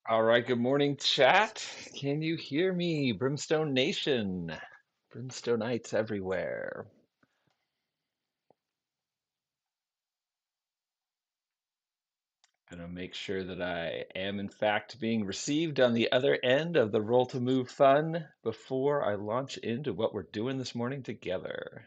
All right, good morning, chat. Can you hear me? Brimstone Nation, Brimstonites everywhere. Gonna make sure that I am, in fact, being received on the other end of the Roll to Move fun before I launch into what we're doing this morning together.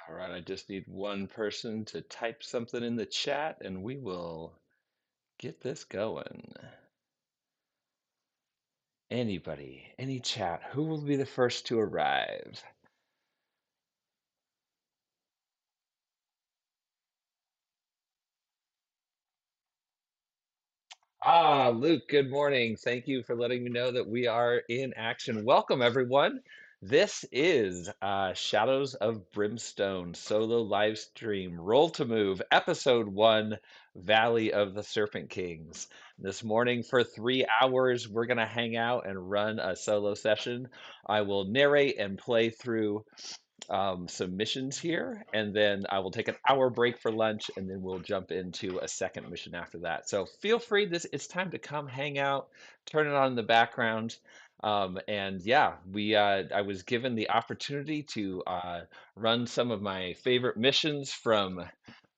All right, I just need one person to type something in the chat and we will get this going. Anybody, any chat, who will be the first to arrive? Luke, good morning. Thank you for letting me know that we are in action. Welcome, everyone. This is Shadows of Brimstone solo live stream Roll to Move, episode one, Valley of the Serpent Kings. This morning, for 3 hours, we're going to hang out and run a solo session. I will narrate and play through some missions here, and then I will take an hour break for lunch, and then we'll jump into a second mission after that. So feel free. This it's time to come hang out, turn it on in the background. And yeah, we I was given the opportunity to run some of my favorite missions from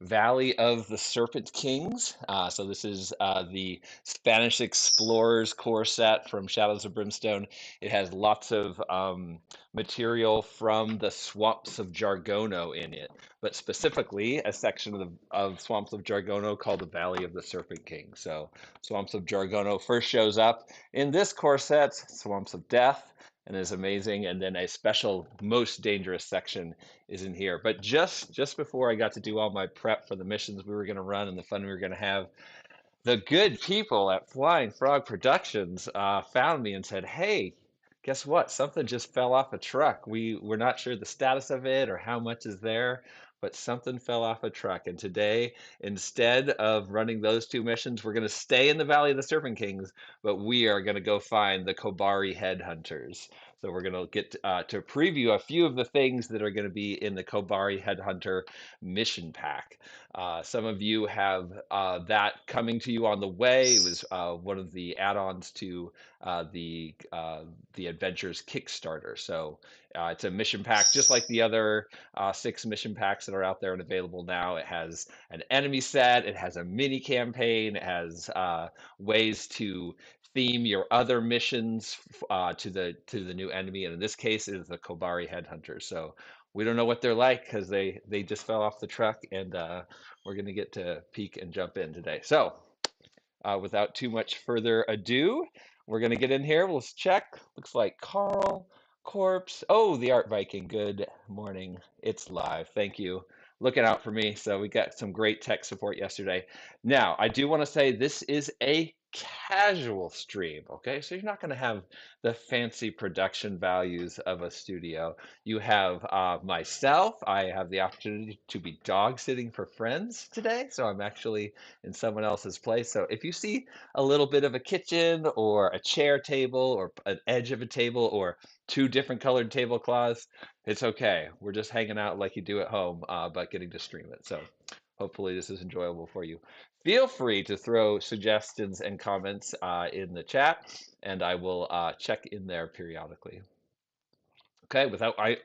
Valley of the Serpent Kings. So this is the Spanish Explorers core set from Shadows of Brimstone. It has lots of material from the swamps of Jargono in it, but specifically a section of swamps of Jargono called the Valley of the Serpent King. So, swamps of Jargono first shows up in this core set, Swamps of Death, and is amazing. And then a special, most dangerous section is in here. But just before I got to do all my prep for the missions we were going to run and the fun we were going to have, the good people at Flying Frog Productions found me and said, "Hey, guess what? Something just fell off a truck. We're not sure the status of it or how much is there, but something fell off a truck. And today, instead of running those two missions, we're going to stay in the Valley of the Serpent Kings, but we are going to go find the Kobari Headhunters. So we're going to get to preview a few of the things that are going to be in the Kobari Headhunter mission pack. Some of you have that coming to you on the way. It was one of the add-ons to the Adventures Kickstarter. So it's a mission pack, just like the other 6 mission packs that are out there and available now. It has an enemy set, it has a mini campaign, it has ways to theme your other missions to the new enemy, and in this case, it is the Kobari Headhunters. So we don't know what they're like because they just fell off the truck, and we're going to get to peek and jump in today. So, without too much further ado, we're going to get in here. Let's check. Looks like Carl, Corpse. Oh, the Art Viking. Good morning. It's live. Thank you. Looking out for me. So, we got some great tech support yesterday. Now, I do want to say this is a casual stream, okay? So, you're not going to have the fancy production values of a studio. You have myself. I have the opportunity to be dog sitting for friends today. So, I'm actually in someone else's place. So if you see a little bit of a kitchen or a chair table or an edge of a table or two different colored tablecloths, it's okay. We're just hanging out like you do at home, but getting to stream it. So hopefully this is enjoyable for you. Feel free to throw suggestions and comments in the chat, and I will check in there periodically. Okay,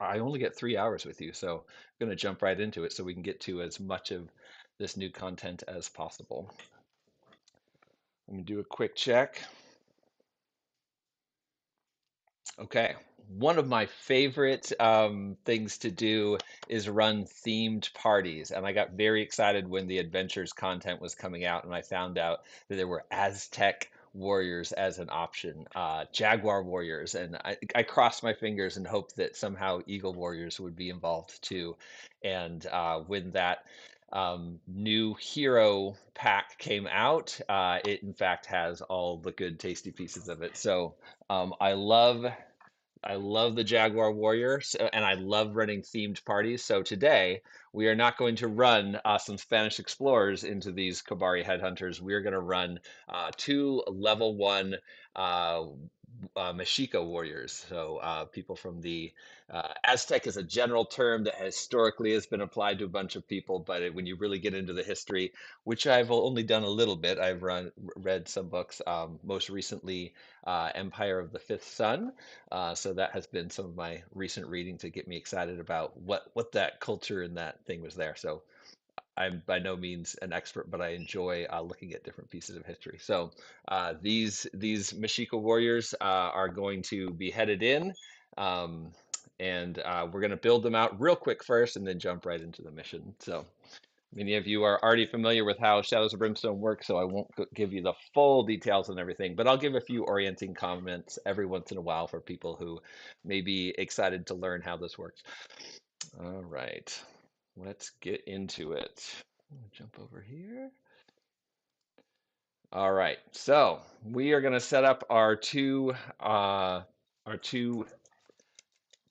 I only get 3 hours with you, so I'm going to jump right into it so we can get to as much of this new content as possible. Let me do a quick check. Okay. One of my favorite things to do is run themed parties. And I got very excited when the Adventures content was coming out and I found out that there were Aztec warriors as an option, Jaguar Warriors. And I crossed my fingers and hoped that somehow Eagle Warriors would be involved too. And when that new hero pack came out, it in fact has all the good tasty pieces of it. So I love I love the Jaguar Warriors, and I love running themed parties. So today we are not going to run some Spanish explorers into these Kabari headhunters. We are going to run two level one uh, Mexica warriors. So people from the Aztec is a general term that historically has been applied to a bunch of people, but when you really get into the history, which I've only done a little bit, I've read some books. Most recently, Empire of the Fifth Sun. So that has been some of my recent reading to get me excited about what that culture and that thing was there. So I'm by no means an expert, but I enjoy looking at different pieces of history. So these Mexica warriors are going to be headed in, um, and we're going to build them out real quick first, and then jump right into the mission. So many of you are already familiar with how Shadows of Brimstone work, so I won't give you the full details and everything, but I'll give a few orienting comments every once in a while for people who may be excited to learn how this works. All right, let's get into it. Jump over here. All right, so we are going to set up our two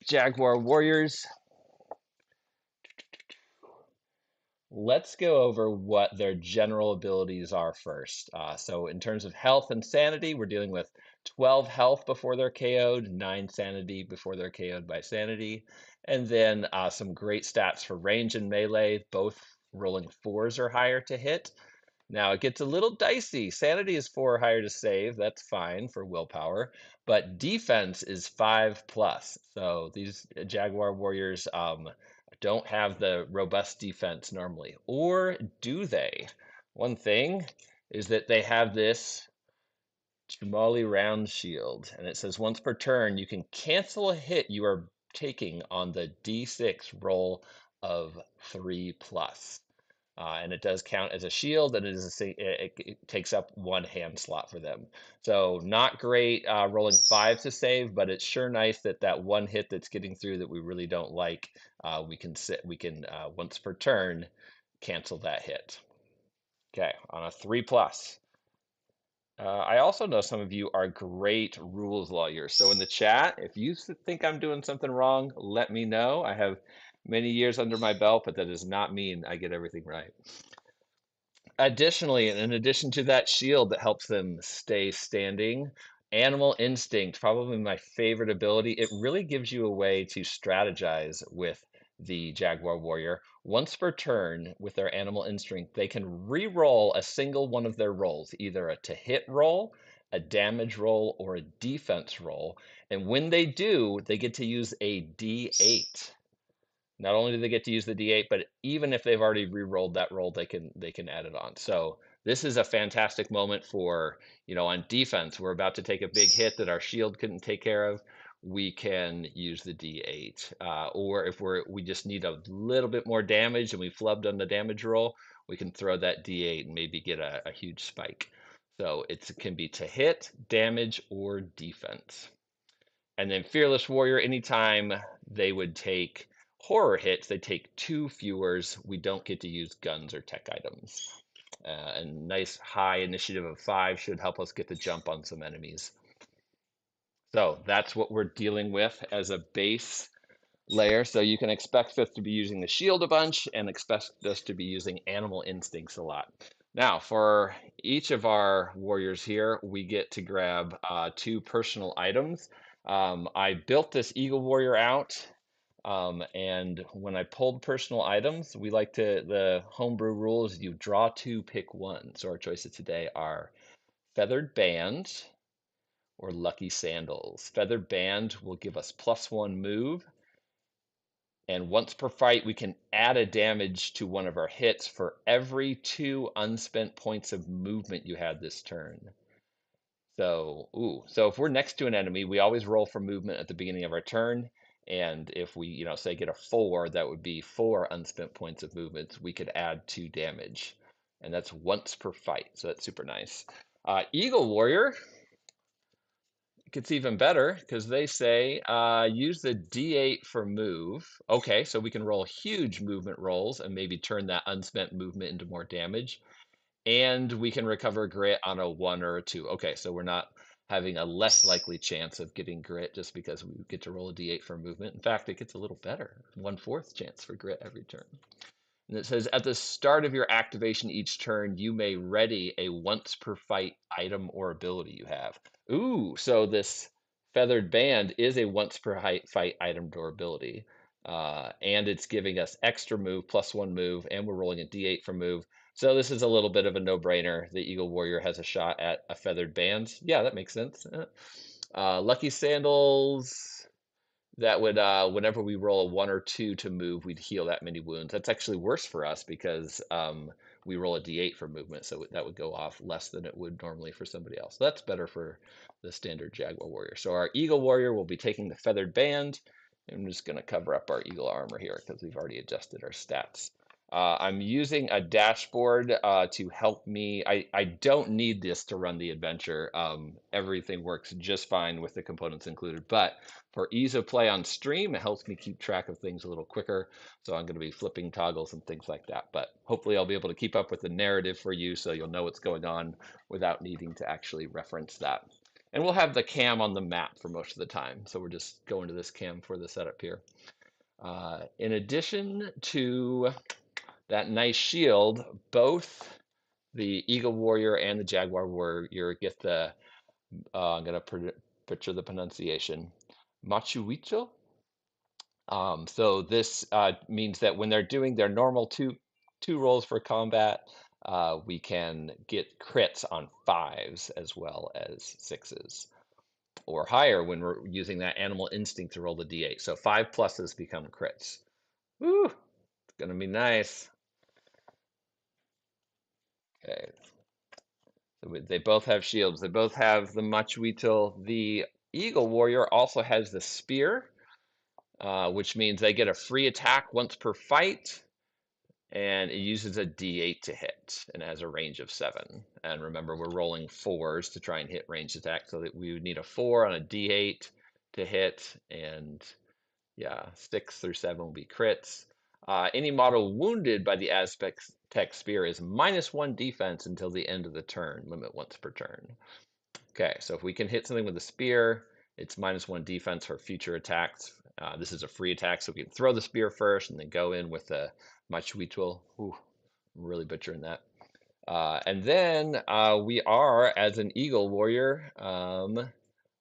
Jaguar Warriors. Let's go over what their general abilities are first. So in terms of health and sanity, we're dealing with 12 health before they're KO'd, 9 sanity before they're KO'd by sanity, and then some great stats for range and melee, both rolling 4s or higher to hit. Now it gets a little dicey. Sanity is 4 or higher to save. That's fine for willpower, but defense is 5 plus. So these Jaguar Warriors don't have the robust defense normally. Or do they? One thing is that they have this Chumali round shield, and it says once per turn you can cancel a hit you are taking on the D6 roll of 3 plus. And it does count as a shield, and it takes up 1 hand slot for them. So not great rolling 5 to save, but it's sure nice that that one hit that's getting through that we really don't like, we can once per turn cancel that hit. Okay, on a 3 plus. I also know some of you are great rules lawyers. So in the chat, if you think I'm doing something wrong, let me know. I have many years under my belt, but that does not mean I get everything right. Additionally, in addition to that shield that helps them stay standing, Animal Instinct, probably my favorite ability. It really gives you a way to strategize with the Jaguar Warrior. Once per turn, with their Animal Instinct, they can re-roll a single one of their rolls, either a to hit roll, a damage roll, or a defense roll. And when they do, they get to use a D8. Not only do they get to use the D8, but even if they've already re-rolled that roll, they can add it on. So this is a fantastic moment for, on defense, we're about to take a big hit that our shield couldn't take care of. We can use the D8. Or if we just need a little bit more damage and we flubbed on the damage roll, we can throw that D8 and maybe get a huge spike. So it can be to hit, damage, or defense. And then Fearless Warrior, anytime they would take horror hits, they take 2 fewers. We don't get to use guns or tech items. And nice high initiative of 5 should help us get the jump on some enemies. So that's what we're dealing with as a base layer. So you can expect us to be using the shield a bunch and expect us to be using animal instincts a lot. Now, for each of our warriors here, we get to grab 2 personal items. I built this Eagle Warrior out, and when I pulled personal items, the homebrew rule is you draw 2, pick 1. So our choices today are Feathered Band or Lucky Sandals. Feathered Band will give us +1 move, and once per fight, we can add a damage to one of our hits for every 2 unspent points of movement you had this turn. So if we're next to an enemy, we always roll for movement at the beginning of our turn. And if we, say get a 4, that would be 4 unspent points of movement. We could add 2 damage. And that's once per fight. So that's super nice. Eagle Warrior gets even better because they say use the D8 for move. Okay, so we can roll huge movement rolls and maybe turn that unspent movement into more damage. And we can recover grit on a 1 or a 2. Okay, so we're not having a less likely chance of getting grit just because we get to roll a d8 for movement. In fact, it gets a little better, 1/4 chance for grit every turn. And it says at the start of your activation each turn, you may ready a once per fight item or ability you have. Ooh, so this feathered band is a once per fight item or ability. And it's giving us extra move, +1 move, and we're rolling a d8 for move. So this is a little bit of a no-brainer. The Eagle Warrior has a shot at a feathered band. Yeah, that makes sense. Lucky Sandals, that would whenever we roll a 1 or 2 to move, we'd heal that many wounds. That's actually worse for us because we roll a d8 for movement, so that would go off less than it would normally for somebody else. That's better for the standard Jaguar Warrior. So our Eagle Warrior will be taking the feathered band. I'm just going to cover up our Eagle armor here because we've already adjusted our stats. I'm using a dashboard to help me. I don't need this to run the adventure. Everything works just fine with the components included, but for ease of play on stream, it helps me keep track of things a little quicker. So I'm going to be flipping toggles and things like that. But hopefully I'll be able to keep up with the narrative for you so you'll know what's going on without needing to actually reference that. And we'll have the cam on the map for most of the time. So we're just going to this cam for the setup here. In addition to that nice shield, both the Eagle Warrior and the Jaguar Warrior get the, I'm going to picture the pronunciation, Machuito. So this means that when they're doing their normal two rolls for combat, we can get crits on 5s as well as 6s, or higher when we're using that animal instinct to roll the d8. So 5 pluses become crits. Woo! It's gonna be nice. Okay. So they both have shields. They both have the Machuito. The Eagle Warrior also has the spear, which means they get a free attack once per fight, and it uses a d8 to hit and has a range of 7. And remember, we're rolling 4s to try and hit ranged attack, so that we would need a 4 on a d8 to hit, and yeah, 6 through 7 will be crits. Any model wounded by the Aztec spear is -1 defense until the end of the turn, limit once per turn. Okay, so if we can hit something with a spear, it's -1 defense for future attacks. This is a free attack, so we can throw the spear first and then go in with the Machuito. Ooh, I'm really butchering that. And then we are, as an Eagle Warrior,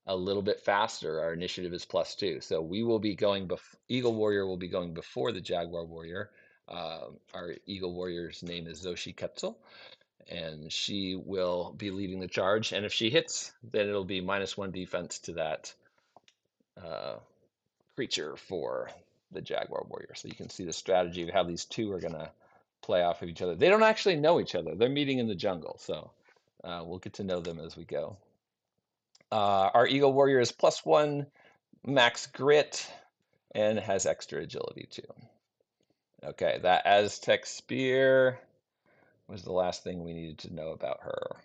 a little bit faster. Our initiative is +2. So we will be going, Eagle Warrior will be going before the Jaguar Warrior. Our Eagle Warrior's name is Zoshi Ketzel, and she will be leading the charge. And if she hits, then it'll be -1 defense to that uh, creature for the Jaguar Warrior. So you can see the strategy of how these two are going to play off of each other. They don't actually know each other. They're meeting in the jungle, so we'll get to know them as we go. Our Eagle Warrior is +1 max grit and has extra agility too. Okay, that Aztec spear was the last thing we needed to know about her.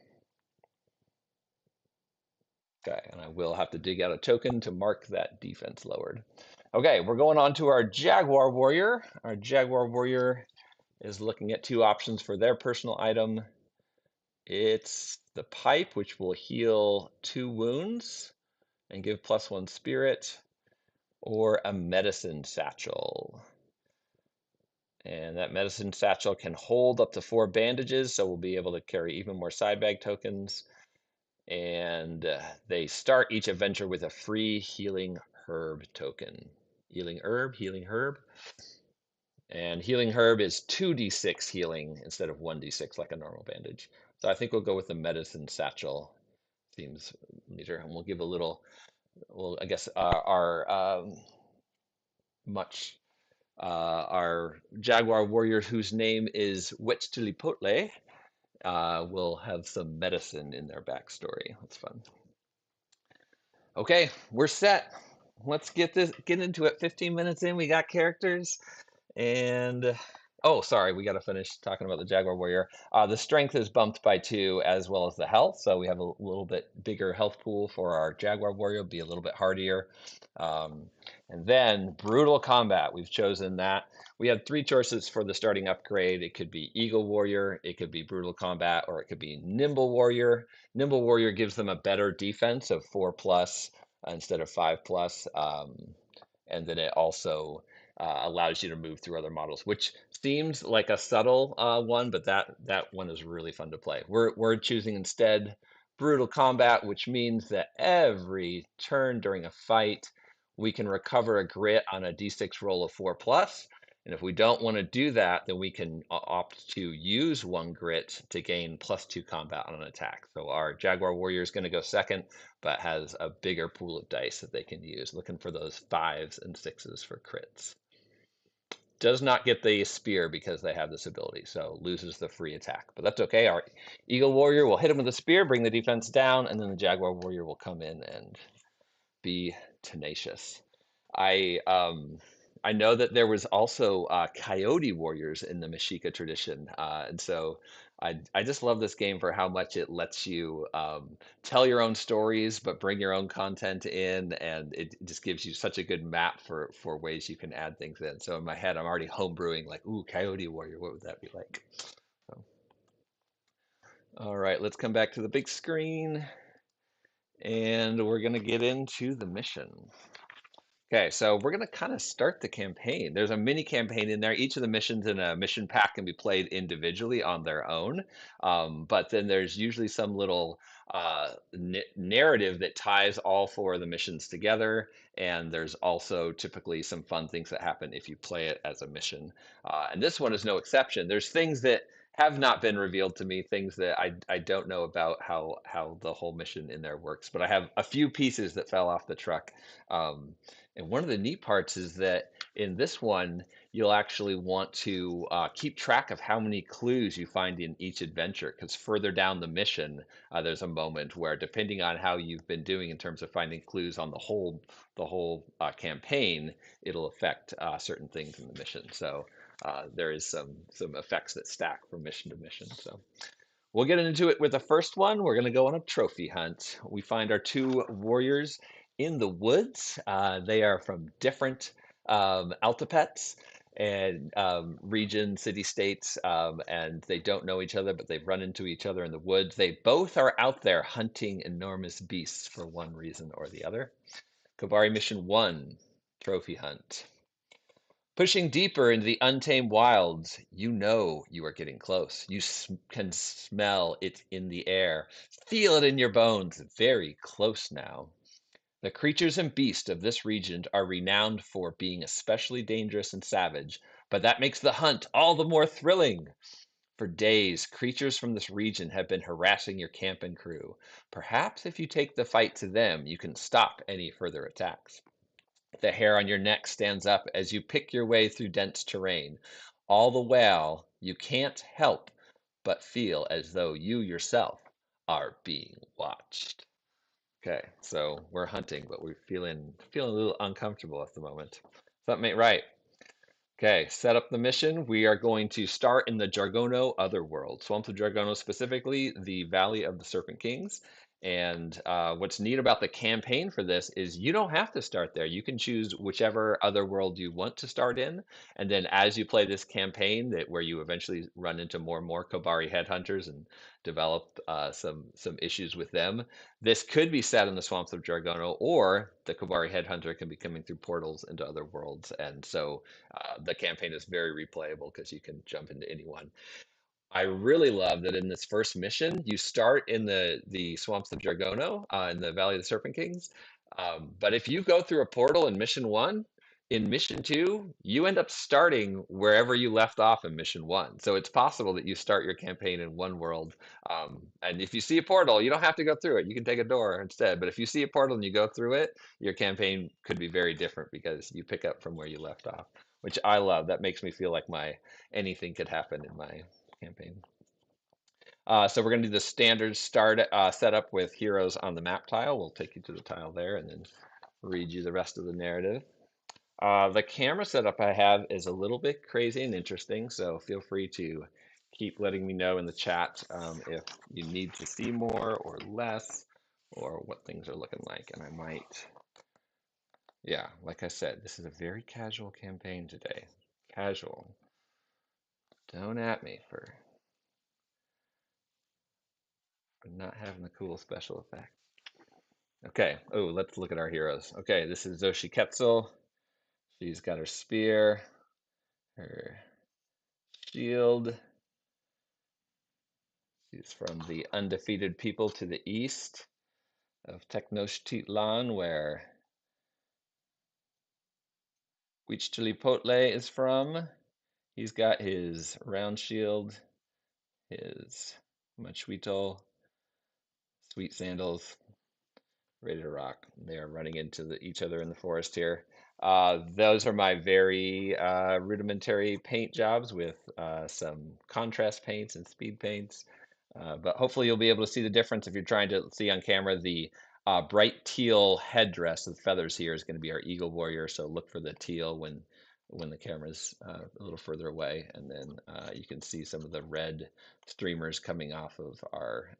Okay, and I will have to dig out a token to mark that defense lowered. Okay, we're going on to our Jaguar Warrior. Our Jaguar Warrior is looking at 2 options for their personal item. It's the pipe, which will heal 2 wounds and give +1 spirit, or a medicine satchel. And that medicine satchel can hold up to 4 bandages, so we'll be able to carry even more side bag tokens. And they start each adventure with a free healing herb token. Healing herb. And healing herb is 2d6 healing instead of 1d6 like a normal bandage. So I think we'll go with the medicine satchel. Seems neater. And we'll give a little, well, I guess our Jaguar Warrior, whose name is Huitzilipotle, will have some medicine in their backstory. That's fun. Okay, we're set. Let's get into it. 15 minutes in, we got characters. And oh, sorry, we got to finish talking about the Jaguar Warrior. The strength is bumped by 2, as well as the health. So we have a little bit bigger health pool for our Jaguar Warrior, be a little bit hardier. And then brutal combat. We've chosen that. we had three choices for the starting upgrade. It could be Eagle Warrior, it could be Brutal Combat, or it could be Nimble Warrior. Nimble Warrior gives them a better defense of 4 plus instead of 5 plus. And then it also allows you to move through other models, which seems like a subtle one, but that one is really fun to play. We're choosing instead Brutal Combat, which means that every turn during a fight, we can recover a grit on a d6 roll of 4 plus. And if we don't want to do that, then we can opt to use 1 grit to gain +2 combat on an attack. So our Jaguar Warrior is going to go second, but has a bigger pool of dice that they can use, looking for those 5s and 6s for crits. Does not get the spear because they have this ability, so loses the free attack. But that's okay. Our Eagle Warrior will hit him with a spear, bring the defense down, and then the Jaguar Warrior will come in and be tenacious. I know that there was also Coyote Warriors in the Mexica tradition, and so I just love this game for how much it lets you tell your own stories, but bring your own content in, and it just gives you such a good map for ways you can add things in. So in my head, I'm already homebrewing like, ooh, Coyote Warrior, what would that be like? So, all right, let's come back to the big screen, and we're gonna get into the mission. Okay, so we're going to kind of start the campaign. There's a mini campaign in there. Each of the missions in a mission pack can be played individually on their own. But then there's usually some little narrative that ties all 4 of the missions together. And there's also typically some fun things that happen if you play it as a mission. And this one is no exception. There's things that have not been revealed to me, things that I don't know about how the whole mission in there works. But I have a few pieces that fell off the truck. And one of the neat parts is that in this one, you'll actually want to keep track of how many clues you find in each adventure. Because further down the mission, there's a moment where, depending on how you've been doing in terms of finding clues on the whole campaign, it'll affect certain things in the mission. So there is some effects that stack from mission to mission. So we'll get into it with the first one. We're going to go on a trophy hunt. We find our 2 warriors in the woods. They are from different altipets and region, city states, and they don't know each other, but they've run into each other in the woods. They both are out there hunting enormous beasts for one reason or the other. Kabari Mission 1, Trophy Hunt. Pushing deeper into the untamed wilds, you know you are getting close. You can smell it in the air, feel it in your bones. Very close now. The creatures and beasts of this region are renowned for being especially dangerous and savage, but that makes the hunt all the more thrilling. For days, creatures from this region have been harassing your camp and crew. Perhaps if you take the fight to them, you can stop any further attacks. The hair on your neck stands up as you pick your way through dense terrain. All the while, you can't help but feel as though you yourself are being watched. Okay, so we're hunting, but we're feeling a little uncomfortable at the moment. Something ain't right. Okay, set up the mission. We are going to start in the Jargono Otherworld. Swamps of Jargono, specifically the Valley of the Serpent Kings. And what's neat about the campaign for this is you don't have to start there. You can choose whichever other world you want to start in. And then as you play this campaign, that where you eventually run into more and more Kobari headhunters and develop some issues with them, this could be set in the Swamps of Jargono, or the Kobari headhunter can be coming through portals into other worlds. And so the campaign is very replayable because you can jump into any one. I really love that in this first mission, you start in the Swamps of Jargono in the Valley of the Serpent Kings. But if you go through a portal in mission 1, in mission 2, you end up starting wherever you left off in mission 1. So it's possible that you start your campaign in one world. And if you see a portal, you don't have to go through it. You can take a door instead. But if you see a portal and you go through it, your campaign could be very different because you pick up from where you left off, which I love. That makes me feel like my anything could happen in my campaign. So we're going to do the standard start setup with heroes on the map tile. We'll take you to the tile there and then read you the rest of the narrative. The camera setup I have is a little bit crazy and interesting, so feel free to keep letting me know in the chat if you need to see more or less or what things are looking like. And I might, yeah, like I said, this is a very casual campaign today. Casual. Don't at me for not having the cool special effect. Okay. Oh, let's look at our heroes. Okay, this is Zoshi Ketzel. She's got her spear, her shield. She's from the undefeated people to the east of Tenochtitlan, where Huitzilopochtli is from. He's got his round shield, his Machuito, sweet sandals, ready to rock. They are running into each other in the forest here. Those are my very rudimentary paint jobs with some contrast paints and speed paints. But hopefully you'll be able to see the difference if you're trying to see on camera. The bright teal headdress with feathers here is going to be our Eagle Warrior. So look for the teal when the camera's a little further away, and then you can see some of the red streamers coming off of our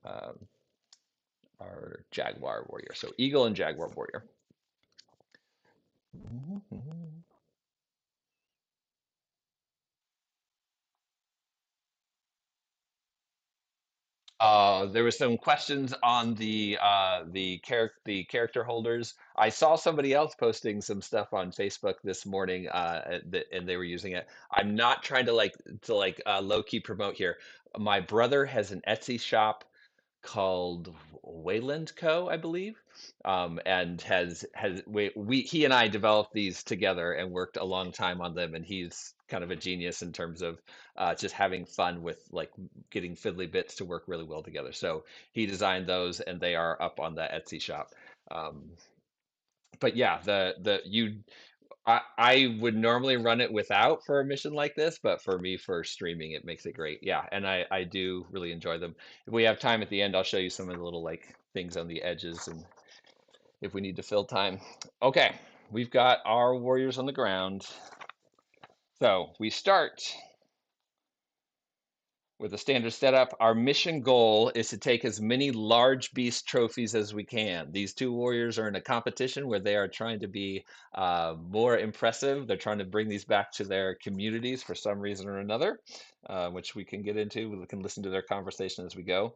Jaguar Warrior. So Eagle and Jaguar Warrior. There was some questions on the character holders. I saw somebody else posting some stuff on Facebook this morning, and they were using it. I'm not trying to low key promote here. My brother has an Etsy shop called Wayland Co., I believe, and has we he and I developed these together and worked a long time on them. And he's kind of a genius in terms of just having fun with like getting fiddly bits to work really well together. So he designed those, and they are up on the Etsy shop. Um, but yeah, the you I would normally run it without for a mission like this, but for me, for streaming, it makes it great. Yeah, and I do really enjoy them. If we have time at the end, I'll show you some of the little like things on the edges, and if we need to fill time. Okay, we've got our warriors on the ground. So we start with a standard setup. Our mission goal is to take as many large beast trophies as we can. These two warriors are in a competition where they are trying to be more impressive. They're trying to bring these back to their communities for some reason or another, which we can get into. We can listen to their conversation as we go.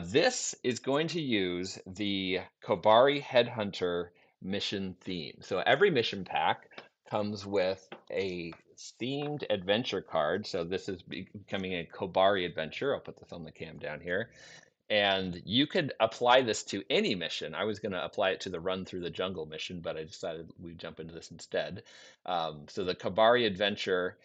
This is going to use the Kobari Headhunter mission theme. So every mission pack comes with a themed adventure card. So this is becoming a Kobari adventure. I'll put the thumb the cam down here. And you could apply this to any mission. I was going to apply it to the Run Through the Jungle mission, but I decided we'd jump into this instead. So the Kabari adventure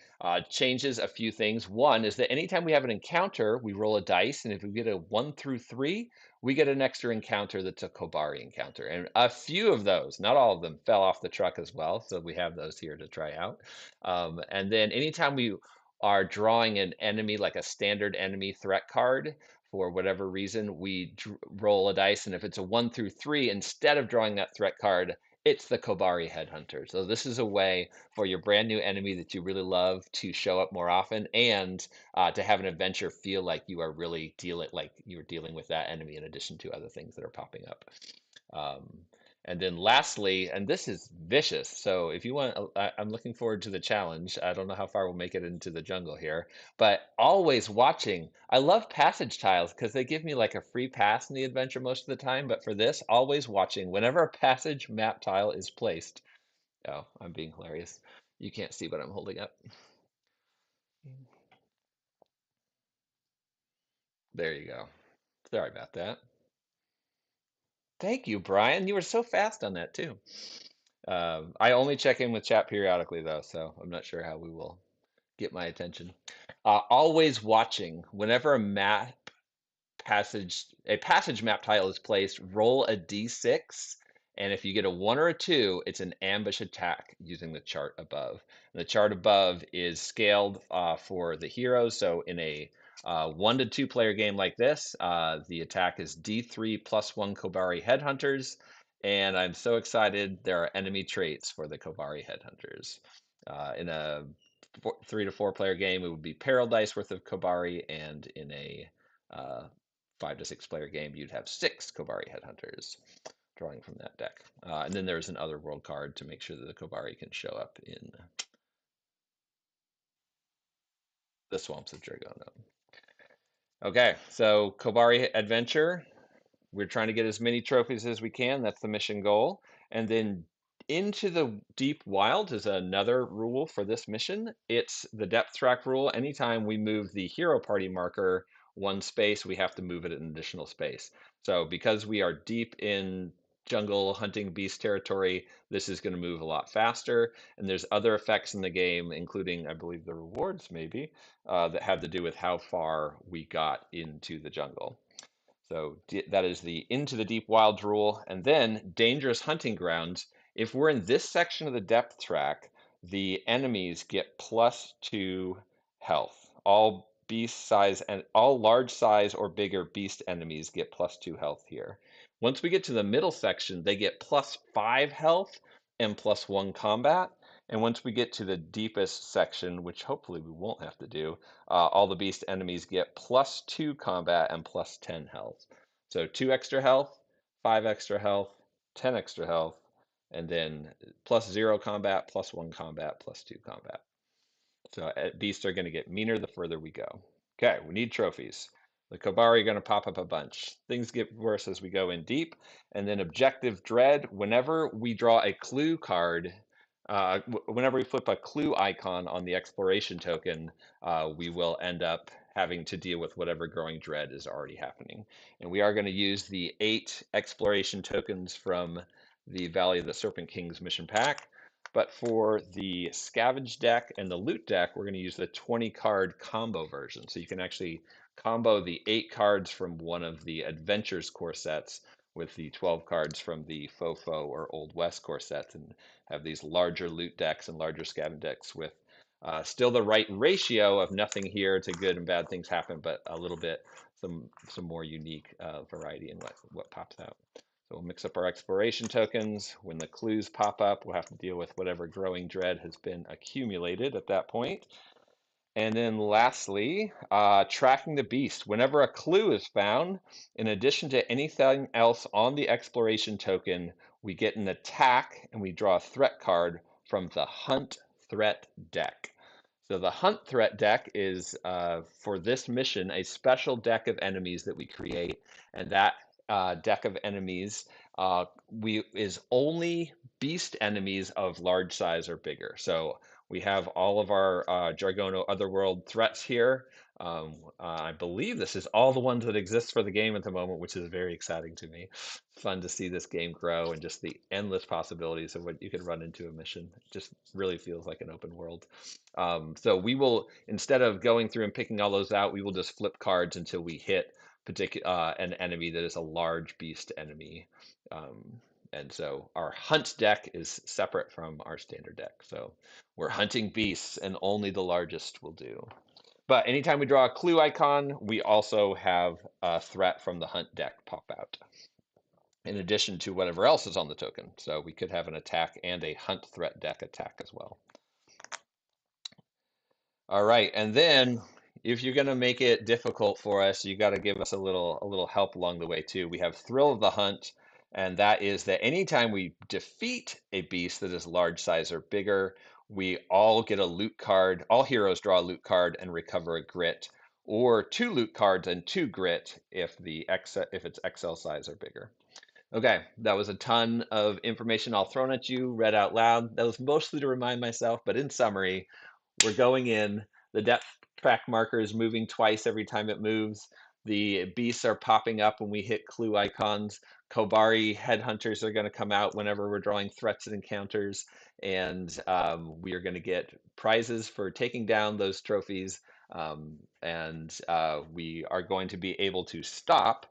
changes a few things. One is that anytime we have an encounter, we roll a dice, and if we get a 1 through 3, we get an extra encounter that's a Kobari encounter. And a few of those, not all of them, fell off the truck as well. So we have those here to try out. And then anytime we are drawing an enemy, like a standard enemy threat card, for whatever reason, we roll a dice, and if it's a 1 through 3, instead of drawing that threat card, it's the Kobari Headhunter. So this is a way for your brand new enemy that you really love to show up more often, and to have an adventure feel like you are really dealing with that enemy in addition to other things that are popping up. Um, and then lastly, and this is vicious. So if you want, I'm looking forward to the challenge. I don't know how far we'll make it into the jungle here, but always watching. I love passage tiles because they give me like a free pass in the adventure most of the time. But for this, always watching. Whenever a passage map tile is placed, oh, I'm being hilarious. You can't see what I'm holding up. There you go. Sorry about that. Thank you, Brian. You were so fast on that too. I only check in with chat periodically, though, so I'm not sure how we will get my attention. Always watching. Whenever a passage map tile is placed, roll a d6, and if you get a 1 or a 2, it's an ambush attack using the chart above. And the chart above is scaled for the heroes. So in a 1 to 2 player game like this, the attack is d3 +1 Kobari Headhunters. And I'm so excited. There are enemy traits for the Kobari Headhunters. In a 3 to 4 player game, it would be peril dice worth of Kobari, and in a 5 to 6 player game, you'd have 6 Kobari Headhunters drawing from that deck. And then there's an other world card to make sure that the Kobari can show up in The Swamps of Dragono. Okay, so Kobari Adventure. We're trying to get as many trophies as we can. That's the mission goal. And then into the deep wild is another rule for this mission. It's the depth track rule. Anytime we move the hero party marker one space, we have to move it an additional space. So because we are deep in jungle hunting beast territory, this is going to move a lot faster. And there's other effects in the game, including, I believe, the rewards maybe, that have to do with how far we got into the jungle. So that is the into the deep wilds rule. And then dangerous hunting grounds. If we're in this section of the depth track, the enemies get +2 health. All beast size and all large size or bigger beast enemies get +2 health here. Once we get to the middle section, they get +5 health and +1 combat. And once we get to the deepest section, which hopefully we won't have to do, all the beast enemies get +2 combat and +10 health. So 2 extra health, 5 extra health, 10 extra health, and then +0 combat, +1 combat, +2 combat. So beasts are going to get meaner the further we go. Okay, we need trophies. The Kobari are going to pop up a bunch. Things get worse as we go in deep. And then objective dread, whenever we draw a clue card, whenever we flip a clue icon on the exploration token, we will end up having to deal with whatever growing dread is already happening. And we are going to use the 8 exploration tokens from the Valley of the Serpent Kings mission pack. But for the scavenge deck and the loot deck, we're going to use the 20 card combo version. So you can actually combo the 8 cards from one of the Adventures core sets with the 12 cards from the Fofo or Old West core sets and have these larger loot decks and larger scavenge decks with still the right ratio of nothing here to good and bad things happen, but a little bit some more unique variety in what pops out. So we'll mix up our exploration tokens. When the clues pop up, we'll have to deal with whatever growing dread has been accumulated at that point. And then lastly, tracking the beast. Whenever a clue is found, in addition to anything else on the exploration token, we get an attack and we draw a threat card from the Hunt Threat deck. So the Hunt Threat deck is, for this mission, a special deck of enemies that we create. And that deck of enemies is only beast enemies of large size or bigger. So we have all of our Jargono Otherworld threats here. I believe this is all the ones that exist for the game at the moment, which is very exciting to me. It's fun to see this game grow and just the endless possibilities of what you could run into a mission. It just really feels like an open world. So we will, instead of going through and picking all those out, we will just flip cards until we hit an enemy that is a large beast enemy. And so our hunt deck is separate from our standard deck. So we're hunting beasts, and only the largest will do. But anytime we draw a clue icon, we also have a threat from the hunt deck pop out, in addition to whatever else is on the token. So we could have an attack and a hunt threat deck attack as well. All right, and then if you're going to make it difficult for us, you got to give us a little help along the way too. We have Thrill of the Hunt, and that is that anytime we defeat a beast that is large size or bigger, we all get a loot card. All heroes draw a loot card and recover a grit, or 2 loot cards and 2 grit if it's XL size or bigger. Okay, that was a ton of information all thrown at you, read out loud. That was mostly to remind myself, but in summary, we're going in. The depth track marker is moving twice every time it moves. The beasts are popping up when we hit clue icons. Kobari headhunters are going to come out whenever we're drawing threats and encounters. And we are going to get prizes for taking down those trophies. And we are going to be able to stop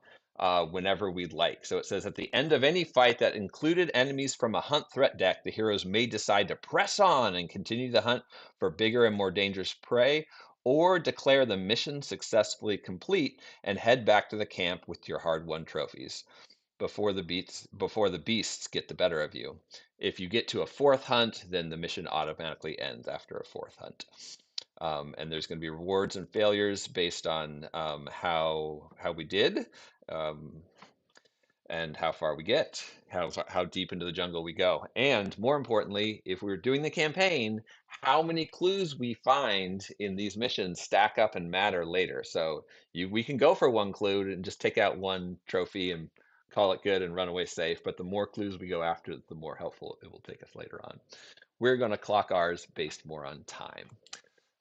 whenever we'd like. So it says at the end of any fight that included enemies from a hunt threat deck, the heroes may decide to press on and continue the hunt for bigger and more dangerous prey, or declare the mission successfully complete and head back to the camp with your hard-won trophies before the beasts get the better of you. If you get to a 4th hunt, then the mission automatically ends after a 4th hunt. And there's going to be rewards and failures based on how we did. Um, and how far we get, how deep into the jungle we go, and more importantly, if we're doing the campaign, how many clues we find in these missions stack up and matter later. So we can go for one clue and just take out one trophy and call it good and run away safe, but the more clues we go after, the more helpful it will take us later on. We're going to clock ours based more on time.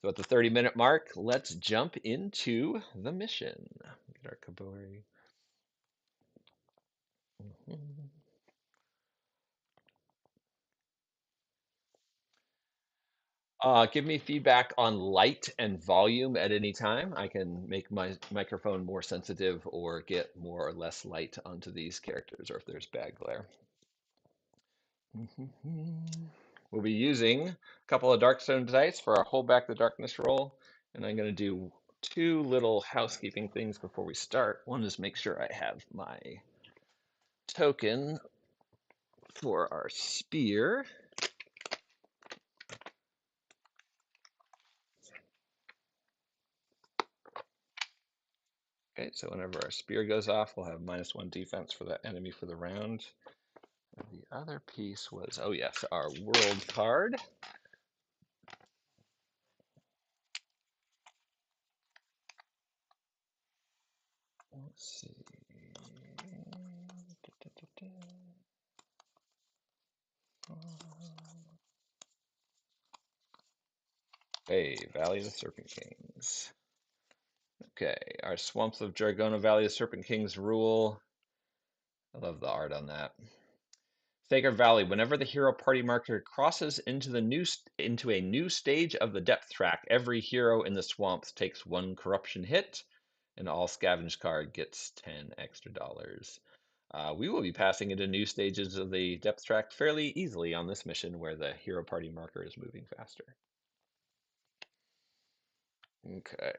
So at the 30-minute mark, let's jump into the mission. Get our Kabori. Give me feedback on light and volume at any time. I can make my microphone more sensitive or get more or less light onto these characters, or if there's bad glare. We'll be using a couple of Darkstone dice for our Hold Back the Darkness roll, and I'm going to do two little housekeeping things before we start. One is make sure I have my token for our spear. Okay, so whenever our spear goes off, we'll have -1 defense for that enemy for the round. And the other piece was, oh yes, our world card. Let's see. Hey, Valley of the Serpent Kings. Okay, our Swamps of Jargona Valley of Serpent Kings rule. I love the art on that. Sacred Valley. Whenever the hero party marker crosses into a new stage of the depth track, every hero in the swamps takes 1 corruption hit, and all scavenge card gets 10 extra dollars. We will be passing into new stages of the depth track fairly easily on this mission, where the hero party marker is moving faster. Okay.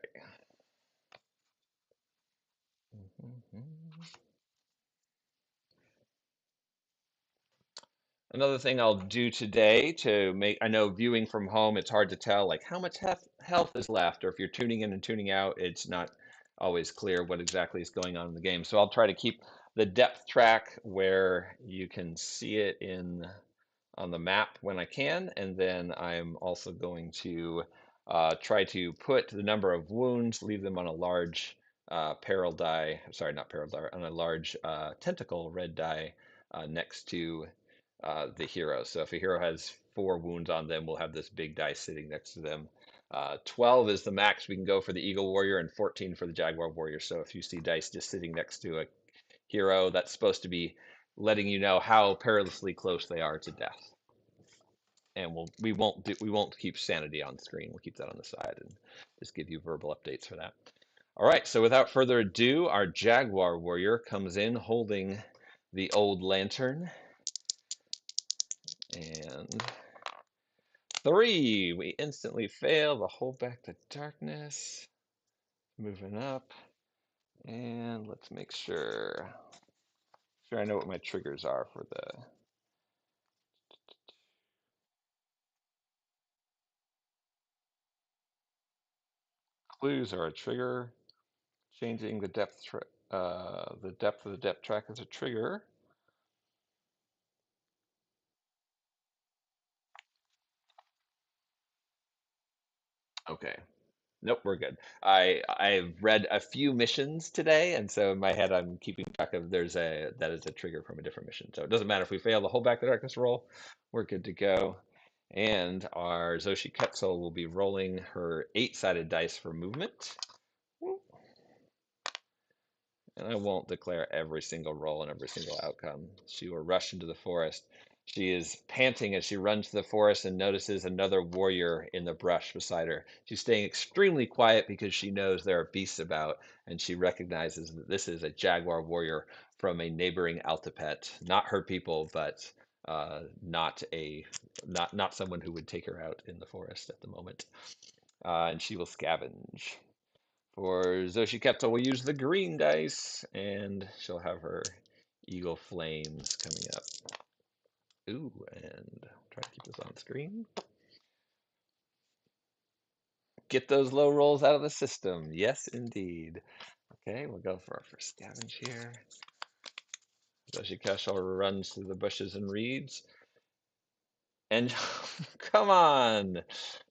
Another thing I'll do today to make, I know viewing from home, it's hard to tell like how much health is left, or if you're tuning in and tuning out, it's not always clear what exactly is going on in the game. So I'll try to keep the depth track where you can see it on the map when I can, and then I'm also going to try to put the number of wounds, leave them on a large peril die, sorry, not peril die, on a large tentacle red die next to the hero. So if a hero has 4 wounds on them, we'll have this big dice sitting next to them. 12 is the max we can go for the Eagle Warrior, and 14 for the Jaguar Warrior. So if you see dice just sitting next to a hero, that's supposed to be letting you know how perilously close they are to death. And we won't keep sanity on screen. We'll keep that on the side and just give you verbal updates for that. All right, so without further ado, our Jaguar Warrior comes in holding the old lantern. And 3, we instantly fail the Hold Back the Darkness. Moving up. And let's make sure I know what my triggers are for the clues are a trigger. Changing the depth of the depth track is a trigger. Okay. Nope, we're good. I've read a few missions today, and so in my head I'm keeping track of that is a trigger from a different mission. So it doesn't matter if we fail the Hold Back the Darkness roll, we're good to go. And our Zoshi Quetzal will be rolling her 8-sided dice for movement. And I won't declare every single roll and every single outcome. She will rush into the forest. She is panting as she runs to the forest and notices another warrior in the brush beside her. She's staying extremely quiet because she knows there are beasts about, and she recognizes that this is a Jaguar warrior from a neighboring Altapet. Not her people, but not someone who would take her out in the forest at the moment. And she will scavenge. For Zoshiketa, we'll use the green dice, and she'll have her Eagle Flames coming up. Ooh, and try to keep this on screen. Get those low rolls out of the system. Yes, indeed. Okay, we'll go for our first scavenge here. Zoshikesh runs through the bushes and reads. And come on!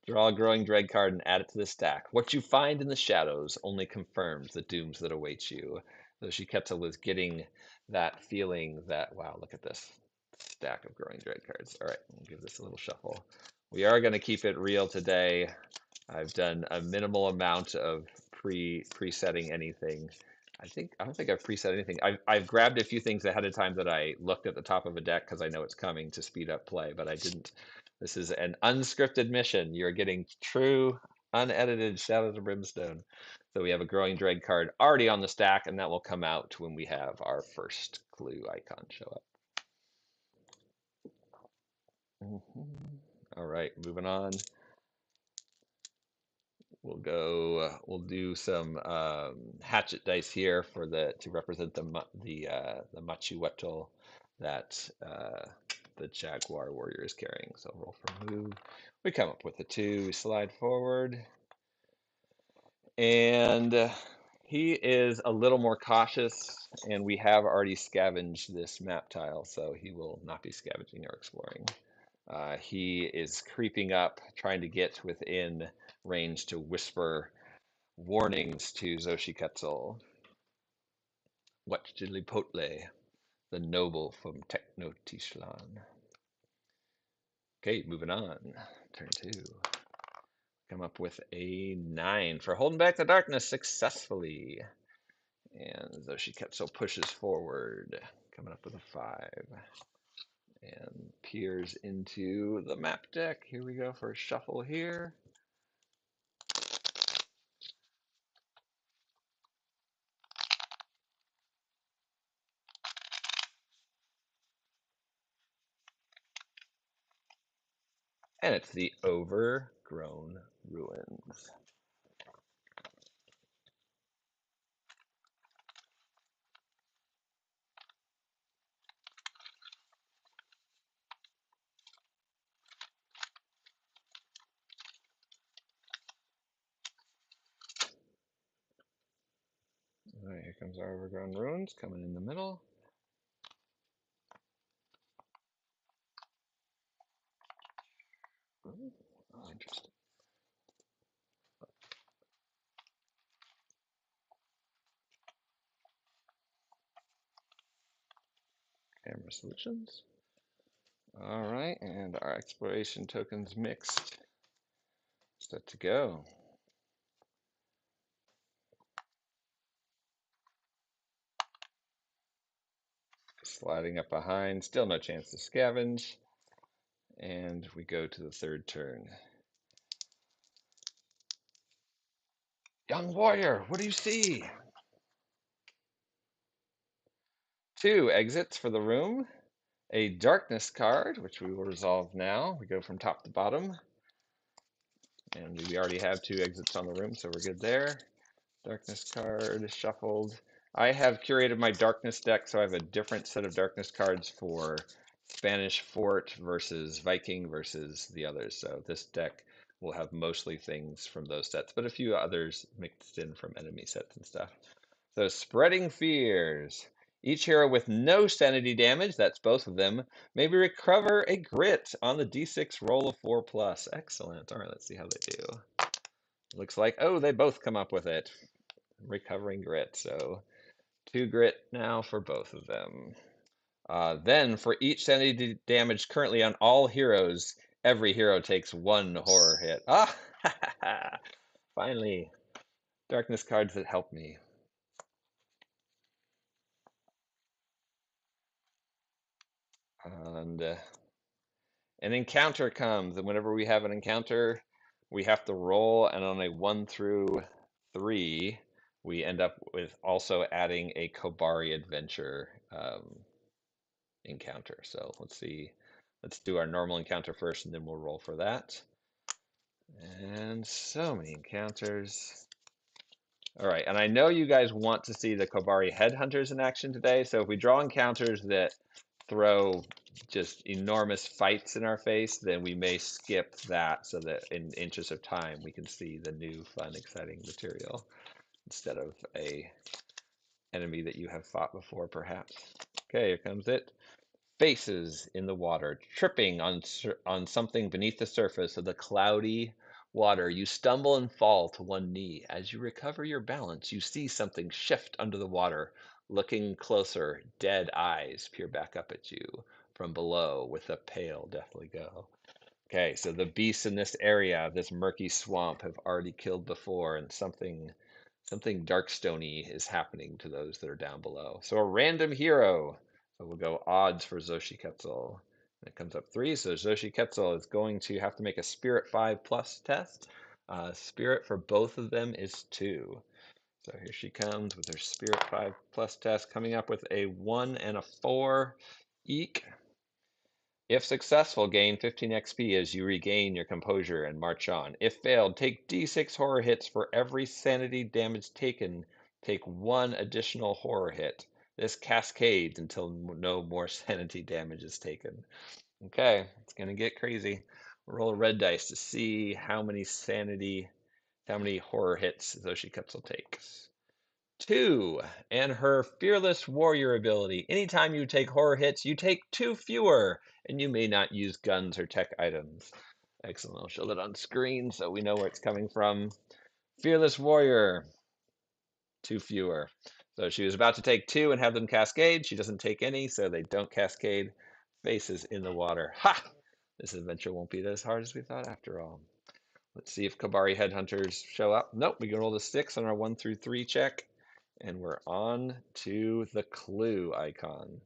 Draw a growing dread card and add it to the stack. What you find in the shadows only confirms the dooms that await you. Zoshiketsu was getting that feeling that, wow, look at this stack of growing dread cards. All right, we'll give this a little shuffle. We are going to keep it real today. I've done a minimal amount of presetting anything. I don't think I've preset anything. I've grabbed a few things ahead of time that I looked at the top of a deck because I know it's coming to speed up play, but I didn't. This is an unscripted mission. You're getting true, unedited Shadows of Brimstone. So we have a growing dread card already on the stack, and that will come out when we have our first clue icon show up. All right, moving on. We'll do some hatchet dice here for to represent the Machihuetl that the Jaguar Warrior is carrying. So roll for move. We come up with a 2, we slide forward. And he is a little more cautious, and we have already scavenged this map tile, so he will not be scavenging or exploring. He is creeping up, trying to get within range to whisper warnings to Zoshiketsu. Huachilipotle, the noble from Tenochtitlan. Okay, moving on. Turn 2. Come up with a 9 for holding back the darkness successfully. And Zoshiketsu pushes forward, coming up with a 5. And peers into the map deck. Here we go for a shuffle here. And it's the Overgrown Ruins. All right, here comes our Overgrown Ruins coming in the middle. Oh, interesting. Camera solutions. All right, and our exploration tokens mixed. Set to go. Sliding up behind, still no chance to scavenge. And we go to the third turn. Young warrior, what do you see? 2 exits for the room. A darkness card, which we will resolve now. We go from top to bottom. And we already have 2 exits on the room, so we're good there. Darkness card shuffled. I have curated my darkness deck, so I have a different set of darkness cards for Spanish Fort versus Viking versus the others. So this deck will have mostly things from those sets, but a few others mixed in from enemy sets and stuff. So Spreading Fears. Each hero with no sanity damage, that's both of them, may recover a grit on the d6 roll of 4+. Excellent. All right, let's see how they do. Looks like, oh, they both come up with it. Recovering grit. So 2 grit now for both of them. Then for each sanity damage currently on all heroes, every hero takes 1 horror hit. Ah, finally, darkness cards that help me. And an encounter comes, and whenever we have an encounter, we have to roll, and on a 1 through 3, we end up with also adding a Kobari adventure encounter. So let's see. Let's do our normal encounter first, and then we'll roll for that. And so many encounters. All right, and I know you guys want to see the Kobari Headhunters in action today, so if we draw encounters that throw just enormous fights in our face, then we may skip that so that in interest of time we can see the new, fun, exciting material instead of a enemy that you have fought before, perhaps. Okay, here comes it. Faces in the water, tripping on something beneath the surface of the cloudy water. You stumble and fall to one knee. As you recover your balance, you see something shift under the water. Looking closer, dead eyes peer back up at you from below with a pale, deathly glow. Okay, so the beasts in this area, this murky swamp, have already killed before, and something dark stony is happening to those that are down below. So a random hero. So we'll go odds for Zoshi Quetzal. It comes up 3, so Zoshi Quetzal is going to have to make a Spirit 5 plus test. Spirit for both of them is 2. So here she comes with her Spirit 5 plus test, coming up with a 1 and a 4. Eek. If successful, gain 15 XP as you regain your composure and march on. If failed, take D6 horror hits for every sanity damage taken. Take 1 additional horror hit. This cascades until no more sanity damage is taken. Okay, it's gonna get crazy. Roll a red dice to see how many horror hits Zoshi Quetzal takes. 2, and her Fearless Warrior ability. Anytime you take horror hits, you take 2 fewer, and you may not use guns or tech items. Excellent. I'll show that on screen so we know where it's coming from. Fearless Warrior, 2 fewer. So she was about to take 2 and have them cascade. She doesn't take any, so they don't cascade. Faces in the water. Ha! This adventure won't be as hard as we thought after all. Let's see if Kabari Headhunters show up. Nope, we can roll the 6 on our 1 through 3 check. And we're on to the clue icon.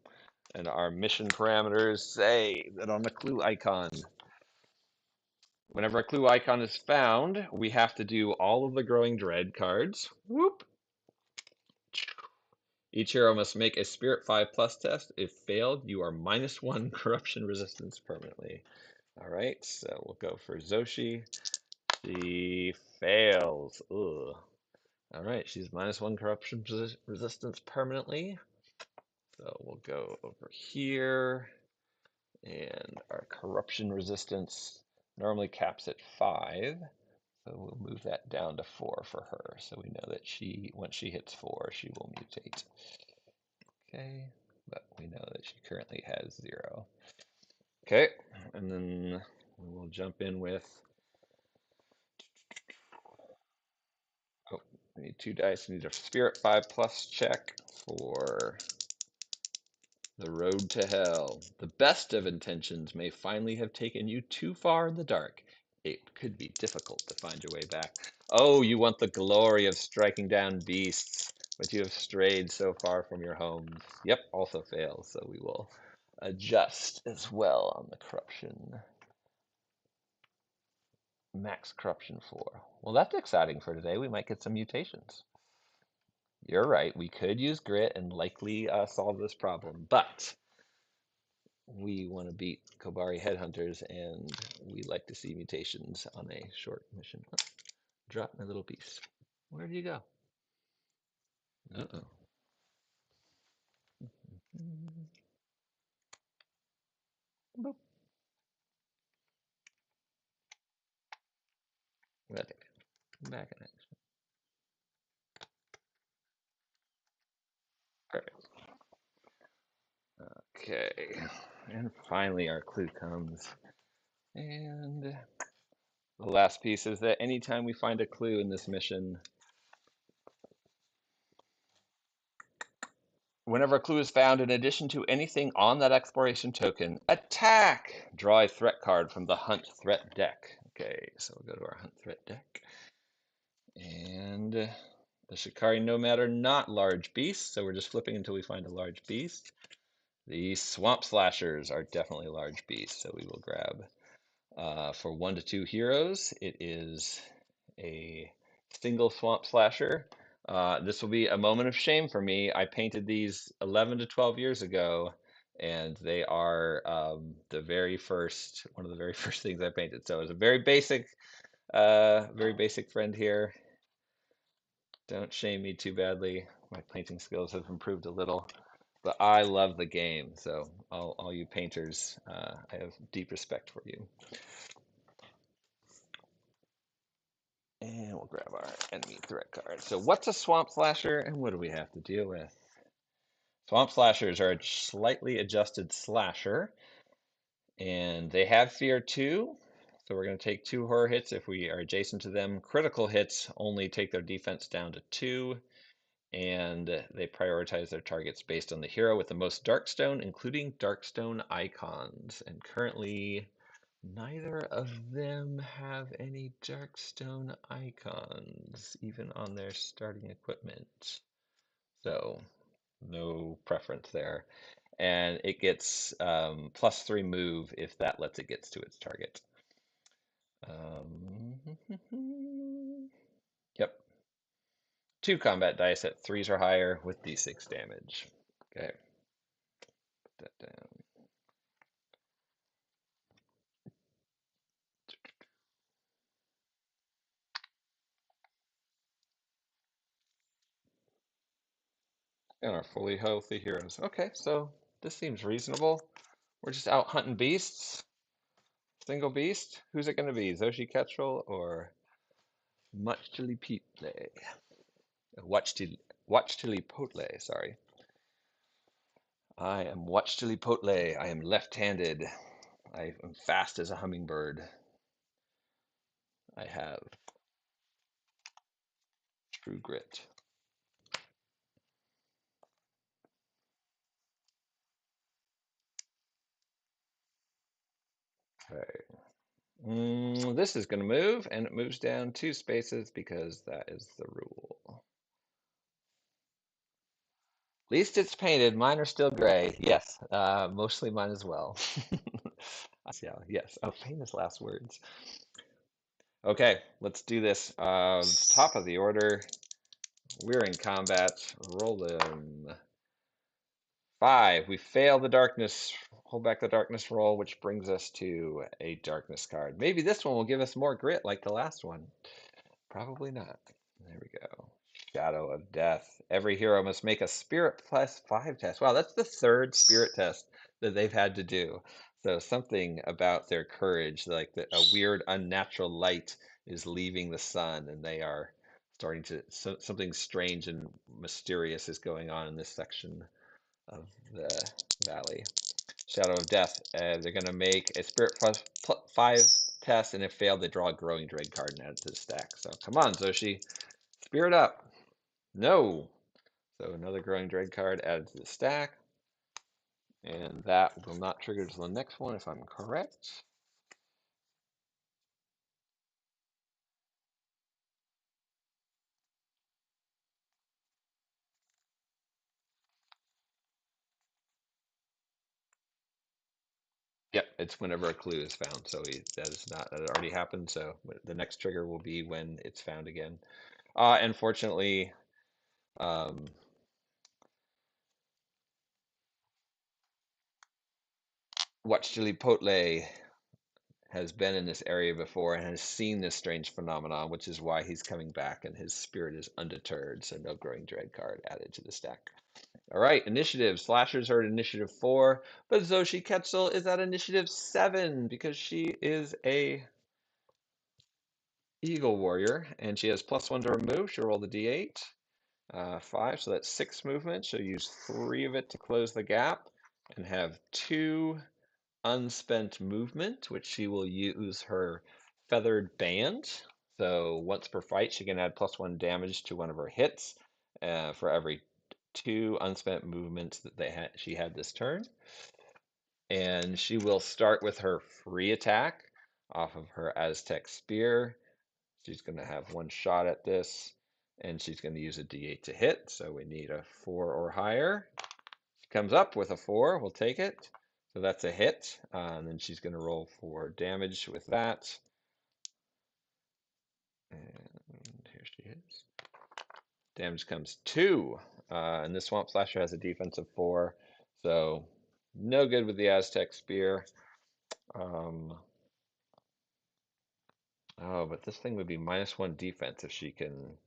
And our mission parameters say that on the clue icon, whenever a clue icon is found, we have to do all of the Growing Dread cards. Whoop. Each hero must make a Spirit 5 plus test. If failed, you are -1 corruption resistance permanently. All right, so we'll go for Zoshi. She fails. Ugh. All right, she's -1 corruption resistance permanently. So we'll go over here, and our corruption resistance normally caps at 5. So we'll move that down to 4 for her. So we know that once she hits 4, she will mutate. Okay, but we know that she currently has 0. Okay, and then we'll jump in with, oh, we need 2 dice. We need a Spirit 5 plus check for the road to hell. The best of intentions may finally have taken you too far in the dark. It could be difficult to find your way back. Oh, you want the glory of striking down beasts, but you have strayed so far from your homes. Yep, also fails, so we will adjust as well on the corruption. Max corruption 4. Well, that's exciting for today. We might get some mutations. You're right. We could use grit and likely solve this problem, but we want to beat Kobari Headhunters, and we like to see mutations on a short mission. Oh, drop my little piece. Where did you go? Uh-oh. Boop. Back in action. Perfect. Okay. And finally our clue comes. And the last piece is that anytime we find a clue in this mission, whenever a clue is found, in addition to anything on that exploration token, attack! Draw a threat card from the Hunt Threat deck. Okay, so we'll go to our Hunt Threat deck. And the Shikari Nomad are not large beasts, so we're just flipping until we find a large beast. The Swamp Slashers are definitely large beasts, so we will grab for 1 to 2 heroes. It is a single Swamp Slasher. This will be a moment of shame for me. I painted these 11 to 12 years ago, and they are one of the very first things I painted. So it's a very basic friend here. Don't shame me too badly. My painting skills have improved a little, but I love the game. So all you painters, I have deep respect for you. And we'll grab our enemy threat card. So what's a Swamp Slasher, and what do we have to deal with? Swamp Slashers are a slightly adjusted slasher, and they have fear too. So we're going to take 2 horror hits if we are adjacent to them. Critical hits only take their defense down to 2, and they prioritize their targets based on the hero with the most Darkstone, including Darkstone icons. And currently, neither of them have any Darkstone icons, even on their starting equipment. So, no preference there. And it gets +3 move if that lets it get to its target. Yep. 2 combat dice at 3s or higher with d6 damage. Okay. Put that down. And our fully healthy heroes. Okay, so this seems reasonable. We're just out hunting beasts. Single beast. Who's it going to be? Zoshi Ketchel or Muchchilipitle? Watchtilipotle, sorry. I am Watchtilipotle. I am left-handed. I am fast as a hummingbird. I have true grit. Okay. This is going to move, and it moves down 2 spaces because that is the rule. At least it's painted. Mine are still gray. Yes, mostly mine as well. Yeah, yes. Oh, famous last words. Okay, let's do this. Top of the order. We're in combat. Roll them. 5. We fail the darkness. Hold back the darkness roll, which brings us to a darkness card. Maybe this one will give us more grit like the last one. Probably not. There we go. Shadow of Death. Every hero must make a Spirit +5 test. Wow, that's the 3rd Spirit test that they've had to do. So something about their courage, like a weird unnatural light is leaving the sun, and they are starting to, something strange and mysterious is going on in this section of the valley. Shadow of Death. They're going to make a Spirit +5 test, and if failed, they draw a Growing Dread card and add it to the stack. So come on, Zoshi. Spirit up. No. So another Growing Dread card added to the stack. And that will not trigger to the next one if I'm correct. Yep, it's whenever a clue is found. So that is not, that already happened. So the next trigger will be when it's found again. Unfortunately, Watchtilipotle has been in this area before and has seen this strange phenomenon, which is why he's coming back, and his spirit is undeterred. So no Growing Dread card added to the stack. All right, initiative. Slashers are at initiative 4, but Zoshi Ketzel is at initiative 7 because she is a Eagle Warrior, and she has +1 to remove. She'll roll the d8. 5, so that's 6 movement. She'll use 3 of it to close the gap and have 2 unspent movement, which she will use her feathered band. So once per fight, she can add +1 damage to one of her hits for every 2 unspent movements that she had this turn. And she will start with her free attack off of her Aztec Spear. She's going to have 1 shot at this, and she's going to use a d8 to hit. So we need a 4 or higher. She comes up with a 4. We'll take it. So that's a hit. And then she's going to roll for damage with that. And here she is. Damage comes 2. And this Swamp Slasher has a defense of 4. So no good with the Aztec Spear. Oh, but this thing would be -1 defense if she can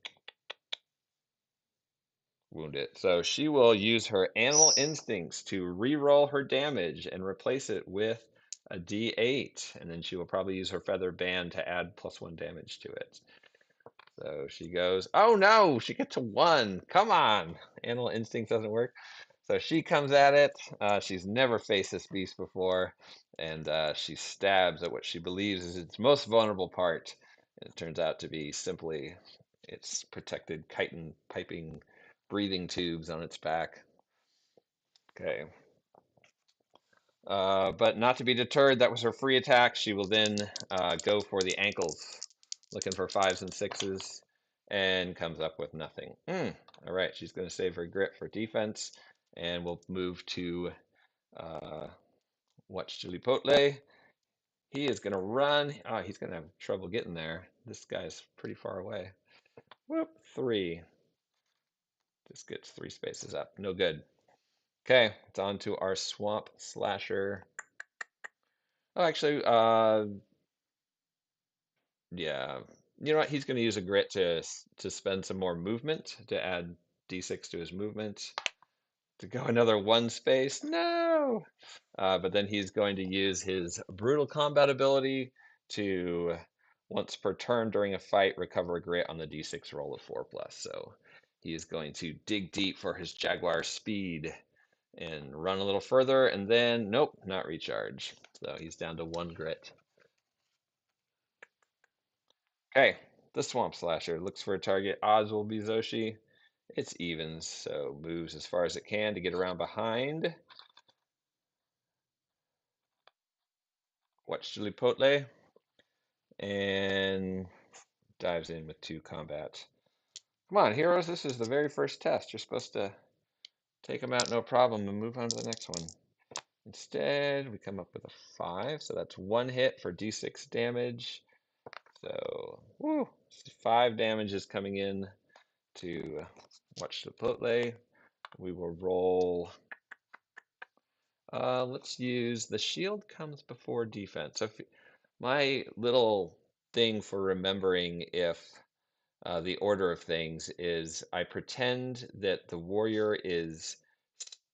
wound it. So she will use her Animal Instincts to re-roll her damage and replace it with a d8. And then she will probably use her Feather Band to add +1 damage to it. So she goes, oh no, she gets a 1. Come on. Animal Instinct doesn't work. So she comes at it. She's never faced this beast before, and she stabs at what she believes is its most vulnerable part. And it turns out to be simply its protected chitin piping breathing tubes on its back. Okay. But not to be deterred, that was her free attack. She will then go for the ankles, looking for fives and sixes, and comes up with nothing. All right, she's going to save her grit for defense, and we'll move to uh, watch Chipotle. He is going to run. Oh, he's going to have trouble getting there. This guy's pretty far away. Whoop, three. Just gets three spaces up. No good. Okay, it's on to our swamp slasher. Oh, actually, yeah. You know what? He's going to use a grit to spend some more movement to add d6 to his movement. To go another one space. No! But then he's going to use his brutal combat ability to, once per turn during a fight, recover a grit on the d6 roll of 4 plus. So he is going to dig deep for his Jaguar speed and run a little further, and then, nope, not recharge. So he's down to one grit. Okay, the Swamp Slasher looks for a target. Odds will be Zoshi. It's evens, so moves as far as it can to get around behind. Watch Chipotle. And dives in with 2 combat. Come on, heroes, this is the very first test. You're supposed to take them out no problem and move on to the next one. Instead, we come up with a 5, so that's 1 hit for d6 damage. So, woo, 5 damage is coming in to watch Chipotle. We will roll. Let's use the shield comes before defense. So my little thing for remembering if the order of things is I pretend that the warrior is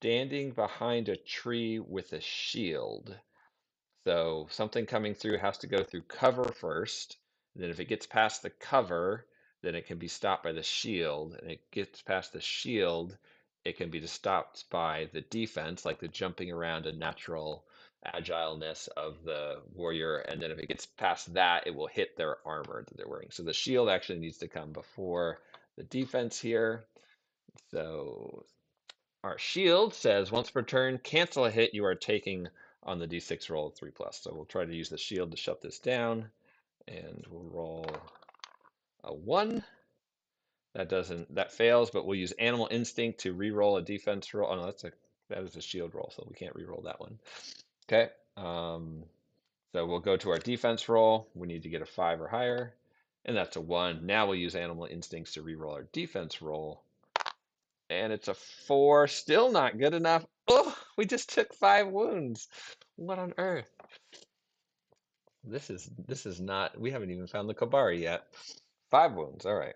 standing behind a tree with a shield. So something coming through has to go through cover first. And then if it gets past the cover, then it can be stopped by the shield. And it gets past the shield, it can be stopped by the defense, like the jumping around and natural agileness of the warrior. And then if it gets past that, it will hit their armor that they're wearing. So the shield actually needs to come before the defense here. So our shield says once per turn, cancel a hit you are taking on the d6 roll of 3 plus. So we'll try to use the shield to shut this down, and we'll roll a 1. That fails, but we'll use Animal Instinct to re-roll a defense roll. Oh no, that is a shield roll, so we can't re-roll that one. Okay, so we'll go to our defense roll. We need to get a 5 or higher, and that's a 1. Now we'll use Animal Instincts to re-roll our defense roll, and it's a 4. Still not good enough. Oh, we just took 5 wounds. What on earth? This is not. We haven't even found the Kabari yet. 5 wounds. All right.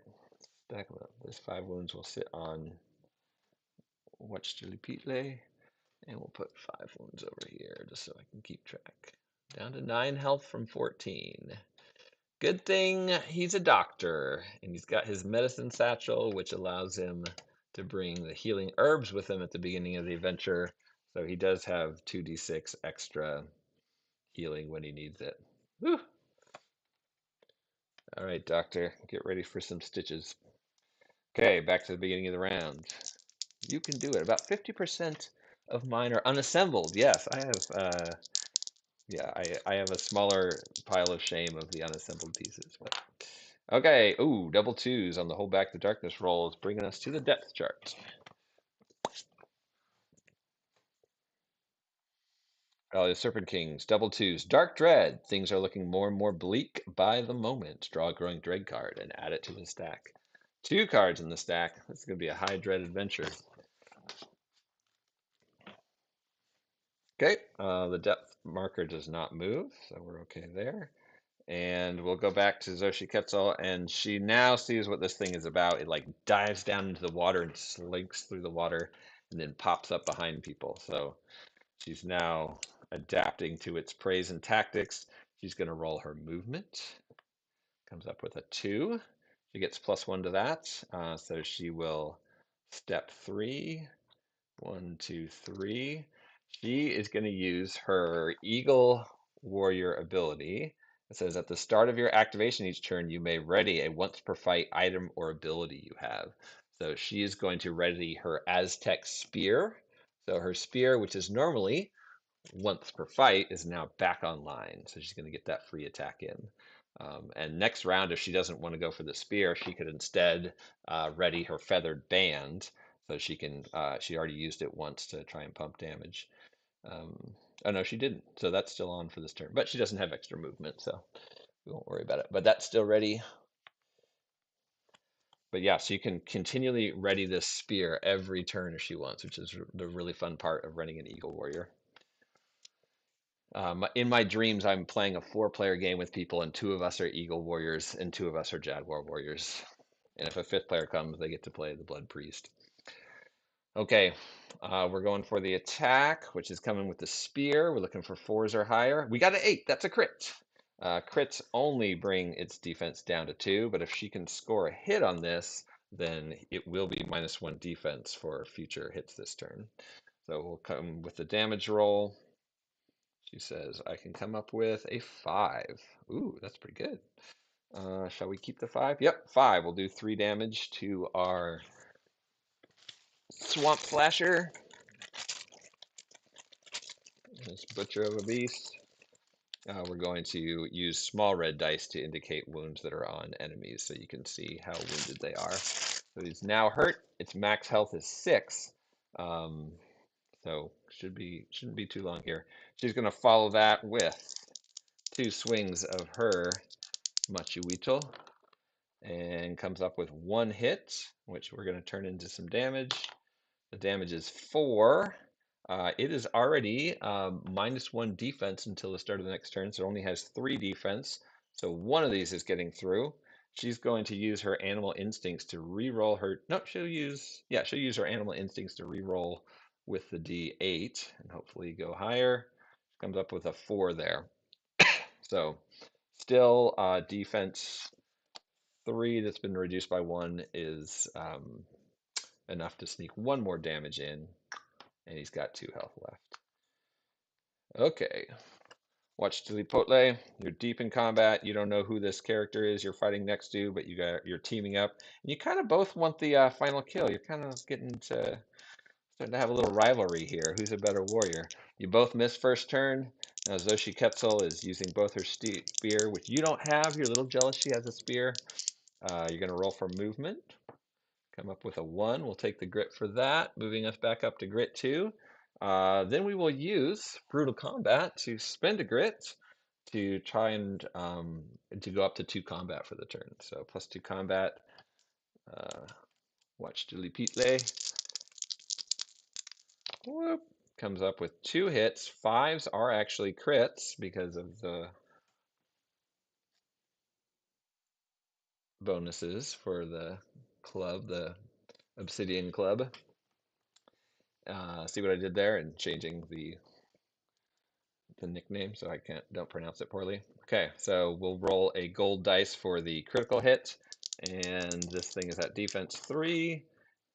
Stack them up. Those 5 wounds will sit on Watch Chilipitle, and we'll put 5 wounds over here just so I can keep track. Down to 9 health from 14. Good thing he's a doctor, and he's got his medicine satchel, which allows him to bring the healing herbs with him at the beginning of the adventure. So he does have 2d6 extra healing when he needs it. Whew. All right, doctor, get ready for some stitches. Okay, back to the beginning of the round. You can do it. About 50% of mine are unassembled. Yes, I have. Yeah, I have a smaller pile of shame of the unassembled pieces. But okay. Ooh, double 2s on the hold back the darkness rolls, bringing us to the depth chart. The Serpent Kings, double 2s. Dark Dread. Things are looking more and more bleak by the moment. Draw a growing dread card and add it to the stack. 2 cards in the stack. This is going to be a high dread adventure. Okay, the depth marker does not move, so we're okay there. And we'll go back to Zoshi Quetzal, and she now sees what this thing is about. It like dives down into the water and slinks through the water and then pops up behind people. So she's now adapting to its praise and tactics. She's going to roll her movement. Comes up with a 2. She gets +1 to that. So she will step 3, 1, 2, 3. She is going to use her Eagle Warrior ability. It says at the start of your activation each turn, you may ready a once per fight item or ability you have. So she is going to ready her Aztec Spear. So her spear, which is normally once per fight, is now back online. So she's going to get that free attack in. And next round, if she doesn't want to go for the spear, she could instead ready her feathered band. So she can, she already used it once to try and pump damage. Oh no, she didn't. So that's still on for this turn. But she doesn't have extra movement, so we won't worry about it. But that's still ready. But yeah, so you can continually ready this spear every turn if she wants, which is the really fun part of running an Eagle Warrior. In my dreams, I'm playing a 4-player game with people, and 2 of us are Eagle Warriors, and 2 of us are Jaguar Warriors. And if a 5th player comes, they get to play the Blood Priest. Okay, we're going for the attack, which is coming with the spear. We're looking for 4s or higher. We got an 8. That's a crit. Crits only bring its defense down to 2, but if she can score a hit on this, then it will be -1 defense for future hits this turn. So we'll come with the damage roll. She says, I can come up with a 5. Ooh, that's pretty good. Shall we keep the 5? Yep, 5. We'll do 3 damage to our Swamp Slasher. This Butcher of a Beast. We're going to use small red dice to indicate wounds that are on enemies so you can see how wounded they are. So he's now hurt. Its max health is 6. So shouldn't be too long here. She's going to follow that with 2 swings of her Machuito and comes up with 1 hit, which we're going to turn into some damage. The damage is 4. It is already -1 defense until the start of the next turn, so it only has 3 defense. So one of these is getting through. She's going to use her animal instincts to re-roll her. No, she'll use her animal instincts to re-roll with the D8 and hopefully go higher. She comes up with a 4 there. So still defense 3 that's been reduced by 1 is enough to sneak 1 more damage in, and he's got 2 health left. Okay. Watch Chipotle. You're deep in combat. You don't know who this character is you're fighting next to, but you're teaming up, and you kind of both want the final kill. You're kind of starting to have a little rivalry here. Who's a better warrior? You both miss first turn. Now Zoshi Quetzal is using both her spear, which you don't have. You're a little jealous she has a spear. You're going to roll for movement. Come up with a 1. We'll take the grit for that, moving us back up to grit 2. Then we will use Brutal Combat to spend a grit to try and to go up to 2 combat for the turn. So +2 combat. Watch Dilipitle. Whoop. Comes up with 2 hits. 5s are actually crits because of the bonuses for the club, the Obsidian Club. See what I did there and changing the nickname so I don't pronounce it poorly. Okay, so we'll roll a gold dice for the critical hit, and this thing is at defense 3,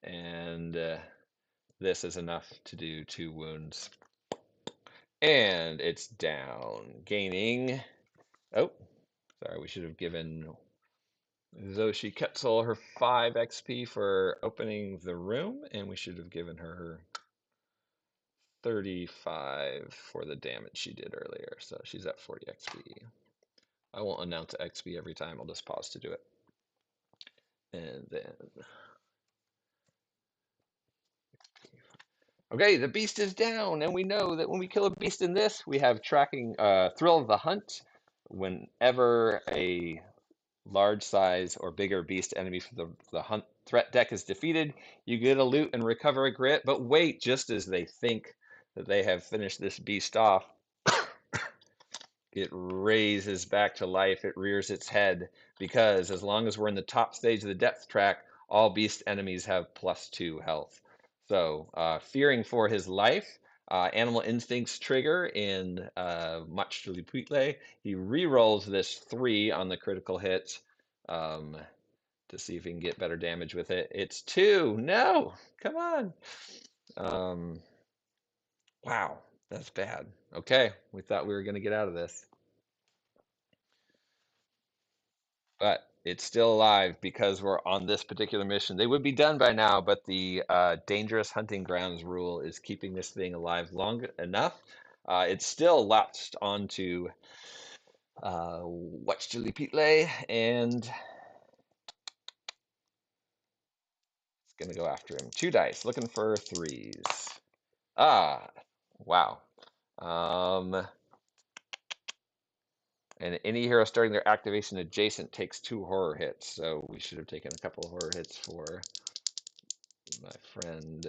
and this is enough to do 2 wounds. And it's down, gaining. Oh, sorry, we should have given Zoshi Quetzal her 5 XP for opening the room, and we should have given her 35 for the damage she did earlier. So she's at 40 XP. I won't announce XP every time. I'll just pause to do it. And then, okay, the beast is down, and we know that when we kill a beast in this, we have tracking Thrill of the Hunt. Whenever a large size or bigger beast enemy from the hunt threat deck is defeated, you get a loot and recover a grit. But wait, just as they think that they have finished this beast off, it raises back to life. It rears its head because as long as we're in the top stage of the depth track, all beast enemies have +2 health. So, fearing for his life, animal instincts trigger in Mach de Lipuitle. He re-rolls this 3 on the critical hit to see if he can get better damage with it. It's 2. No, come on. Um, wow, that's bad. Okay, we thought we were going to get out of this, but it's still alive because we're on this particular mission. They would be done by now, but the dangerous hunting grounds rule is keeping this thing alive long enough. It's still latched onto Watch Chili Peatley, and it's going to go after him. 2 dice, looking for threes. Ah, wow. Um, and any hero starting their activation adjacent takes 2 horror hits. So we should have taken a couple of horror hits for my friend.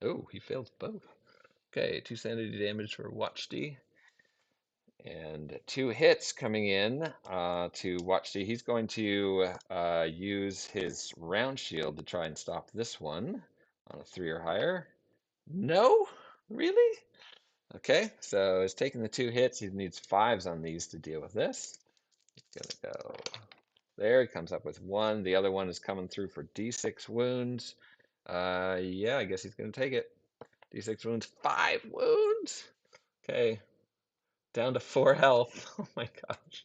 Oh, he failed both. Okay, 2 sanity damage for Watch D. And 2 hits coming in to Watch D. He's going to use his round shield to try and stop this one on a 3 or higher. No? Really? Okay, so he's taking the 2 hits. He needs 5s on these to deal with this. He's gonna go there. He comes up with 1. The other one is coming through for D6 wounds. Yeah, I guess he's gonna take it. D6 wounds, 5 wounds. Okay, down to 4 health. Oh my gosh.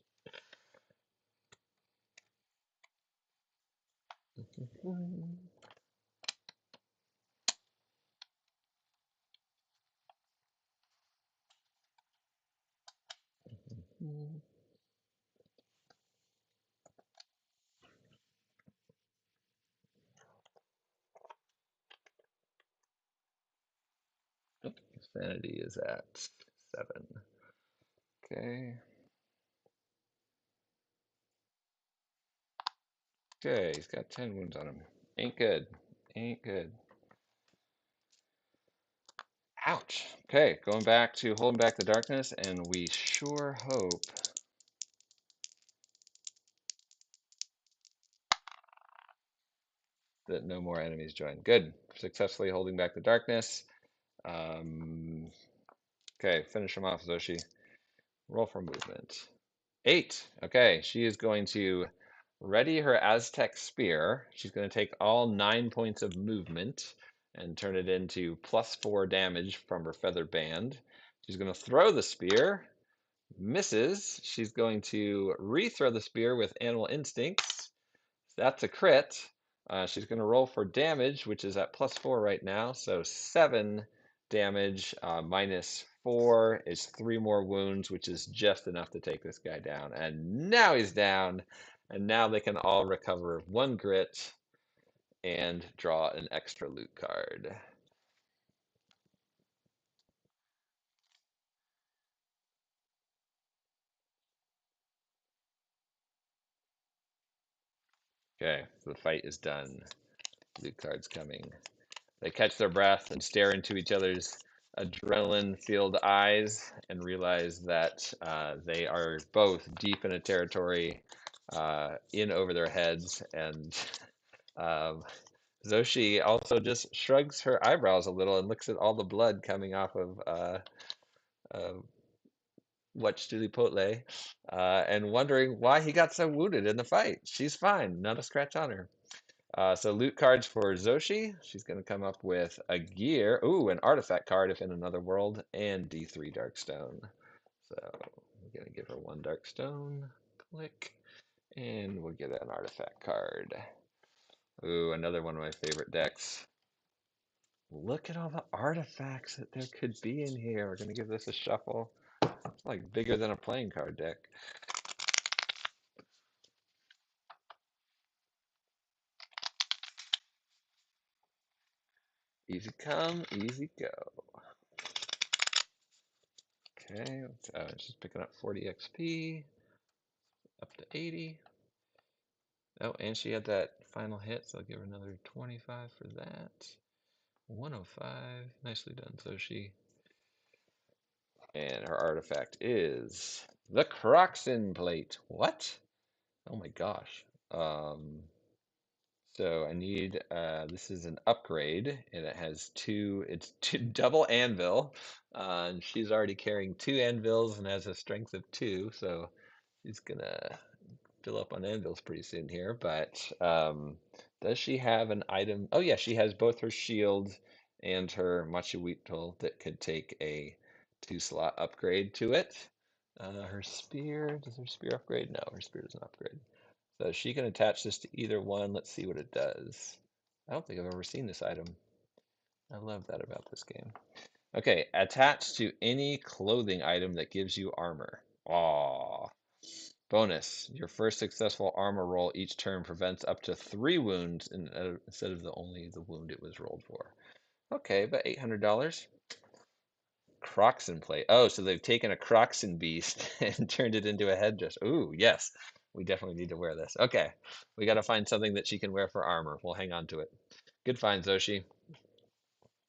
Sanity is at 7. Okay. Okay, he's got 10 wounds on him. Ain't good. Ain't good. Ouch. Okay, going back to holding back the darkness, and we sure hope that no more enemies join. Good. Successfully holding back the darkness. Um, okay, finish him off, Zoshi. Roll for movement. 8. Okay, she is going to ready her Aztec spear. She's going to take all 9 points of movement and turn it into +4 damage from her feather band. She's going to throw the spear. Misses. She's going to rethrow the spear with Animal Instincts. That's a crit. She's going to roll for damage, which is at +4 right now. So 7 damage minus 4 is 3 more wounds, which is just enough to take this guy down. And now he's down. And now they can all recover 1 grit and draw an extra loot card. Okay, so the fight is done. Loot cards coming. They catch their breath and stare into each other's adrenaline-filled eyes and realize that they are both deep in a territory in over their heads. And um, Zoshi also just shrugs her eyebrows a little and looks at all the blood coming off of uh, Watch Chipotle and wondering why he got so wounded in the fight. She's fine, not a scratch on her. So loot cards for Zoshi. She's going to come up with a gear. Ooh, an artifact card if in another world, and D3 Darkstone. So we're going to give her 1 Darkstone. Click. And we'll get an artifact card. Ooh, another one of my favorite decks. Look at all the artifacts that there could be in here. We're going to give this a shuffle. It's like bigger than a playing card deck. Easy come, easy go. Okay, she's picking up 40 XP, up to 80. Oh, and she had that final hit, so I'll give her another 25 for that. 105. Nicely done, Zoshi. And her artifact is the Croxin plate. What? Oh my gosh. So I need, this is an upgrade, and it has it's two double anvil. And she's already carrying 2 anvils and has a strength of 2, so she's gonna fill up on anvils pretty soon here. But Does she have an item? Oh yeah, she has both her shield and her Machiwetel that could take a 2-slot upgrade to it. Her spear, does her spear upgrade? No, her spear doesn't upgrade. So she can attach this to either one. Let's see what it does. I don't think I've ever seen this item. I love that about this game. Okay, attach to any clothing item that gives you armor. Aww. Bonus, your first successful armor roll each turn prevents up to 3 wounds instead of only the wound it was rolled for. Okay, about $800. Croxen plate. Oh, so they've taken a Croxen beast and turned it into a headdress. Ooh, yes. We definitely need to wear this. Okay, we got to find something that she can wear for armor. We'll hang on to it. Good find, Zoshi.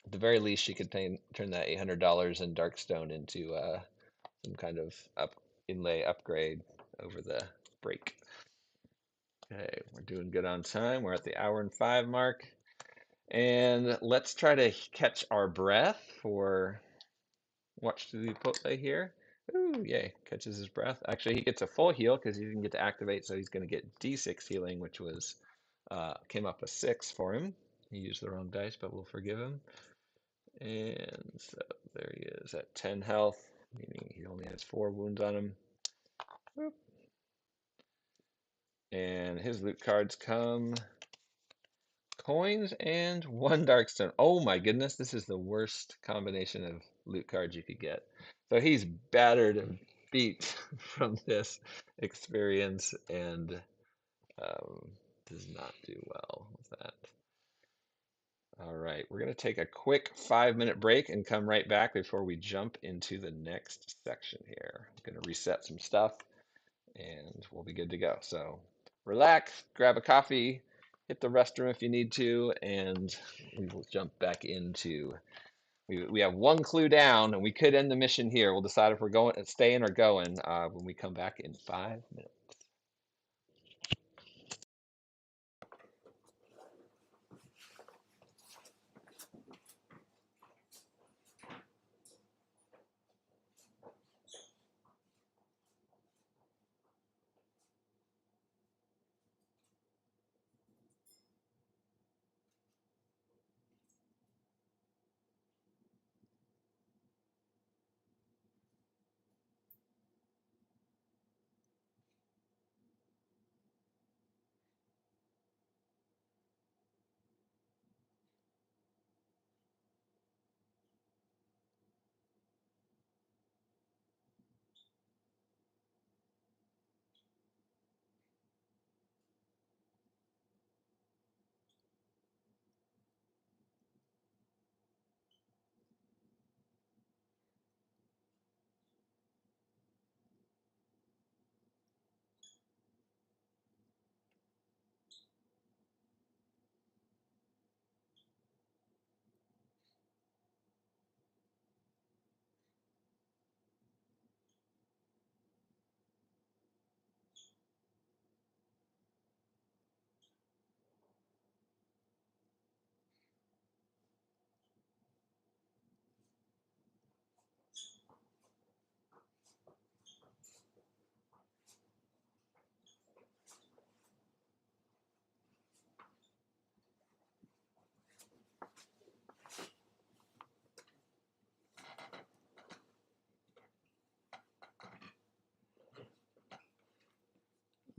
At the very least, she could turn that $800 in Darkstone into some kind of inlay upgrade over the break. Okay, we're doing good on time. We're at the hour and 5 mark. And let's try to catch our breath for Watch the Chipotle here. Ooh, yay, catches his breath. Actually, he gets a full heal because he didn't get to activate, so he's going to get D6 healing, which was came up a 6 for him. He used the wrong dice, but we'll forgive him. And so there he is at 10 health, meaning he only has 4 wounds on him. Whoop. And his loot cards come coins and 1 Darkstone. Oh my goodness, this is the worst combination of loot cards you could get. So he's battered and beat from this experience and does not do well with that. All right, we're going to take a quick 5-minute break and come right back before we jump into the next section here. I'm going to reset some stuff and we'll be good to go. So relax, grab a coffee, hit the restroom if you need to, and we will jump back into. We have 1 clue down, and we could end the mission here. We'll decide if we're going, staying or going when we come back in 5 minutes.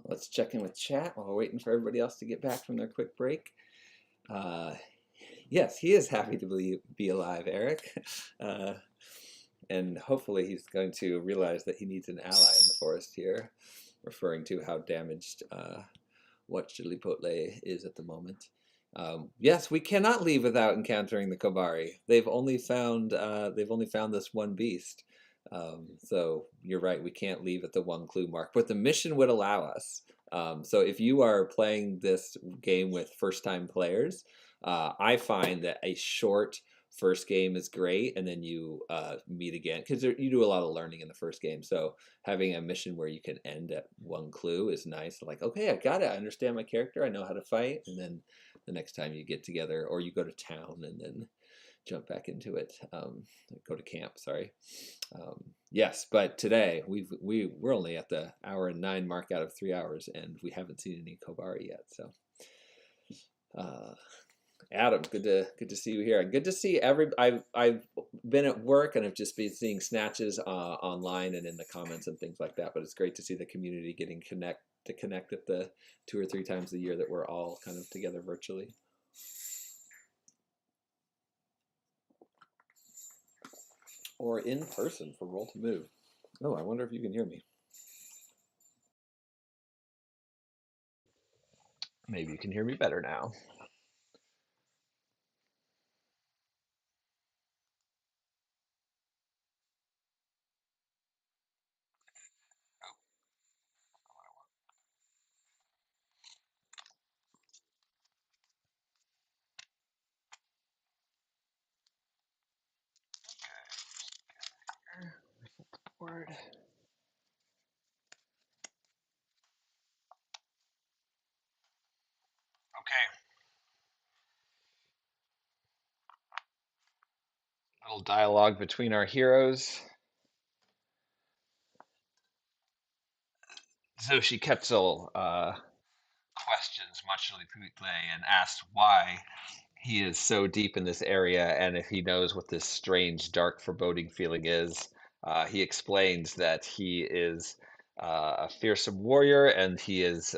Let's check in with chat while we're waiting for everybody else to get back from their quick break. Yes, he is happy to be alive, Eric. And hopefully he's going to realize that he needs an ally in the forest here, referring to how damaged Chipotle is at the moment. Yes, we cannot leave without encountering the Kobari. They've only found this one beast. So you're right, we can't leave at the 1 clue mark, but the mission would allow us. So if you are playing this game with first-time players, I find that a short first game is great, and then you meet again, because you do a lot of learning in the first game. So having a mission where you can end at 1 clue is nice. Like, okay, I got it. I understand my character. I know how to fight. And then the next time you get together, or you go to town and then jump back into it, go to camp, sorry. Yes, but today we're only at the hour and 9 mark out of 3 hours, and we haven't seen any Kobari yet. So Uh, Adam, good to see you here. And good to see every. I've been at work and I've just been seeing snatches online and in the comments and things like that. But it's great to see the community getting connect at the 2 or 3 times a year that we're all kind of together virtually. Or in person for Roll to Move. Oh, I wonder if you can hear me. Maybe you can hear me better now. Word. Okay. Little dialogue between our heroes. Zoshi Quetzal questions Muchly Putle and asks why he is so deep in this area and if he knows what this strange, dark, foreboding feeling is. He explains that he is a fearsome warrior and he is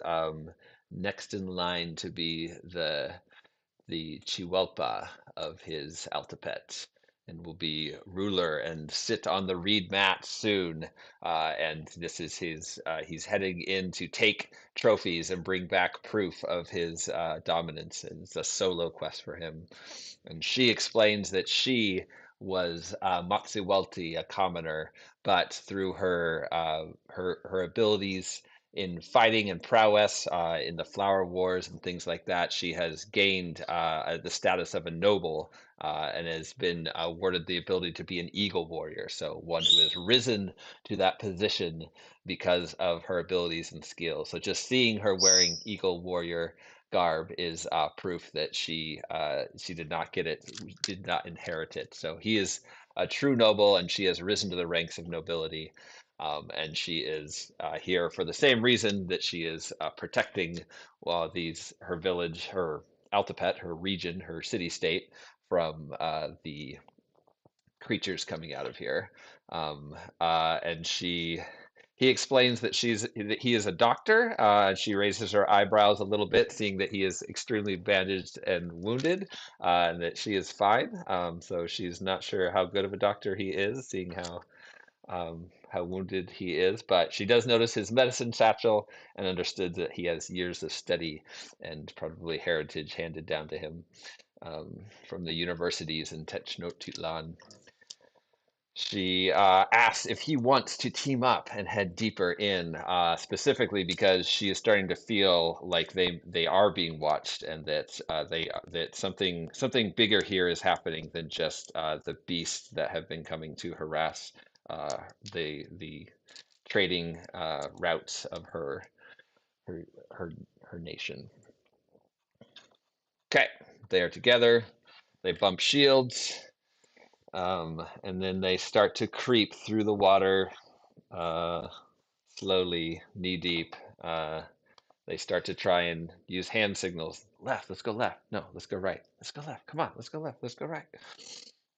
next in line to be the Chihuahua of his Altepet and will be ruler and sit on the reed mat soon. And this is he's heading in to take trophies and bring back proof of his dominance. And it's a solo quest for him. And she explains that she was Maxiwelti, a commoner, but through her abilities in fighting and prowess in the Flower Wars and things like that, she has gained the status of a noble and has been awarded the ability to be an eagle warrior. So one who has risen to that position because of her abilities and skills. So just seeing her wearing eagle warrior garb is proof that she did not get it, did not inherit it. So he is a true noble, and she has risen to the ranks of nobility. And she is here for the same reason that she is protecting her village, her Altepet, her region, her city state from the creatures coming out of here. And he explains that he is a doctor. She raises her eyebrows a little bit, seeing that he is extremely bandaged and wounded, and that she is fine. So she's not sure how good of a doctor he is, seeing how wounded he is, but she does notice his medicine satchel and understood that he has years of study and probably heritage handed down to him from the universities in Tenochtitlan. She asks if he wants to team up and head deeper in, specifically because she is starting to feel like they are being watched and that that something bigger here is happening than just the beasts that have been coming to harass uh, the trading routes of her her her nation. Okay, they are together. They bump shields, and then they start to creep through the water uh, slowly, knee deep. They start to try and use hand signals. Left, let's go left. No, let's go right. Let's go left. Come on, let's go left. Let's go right.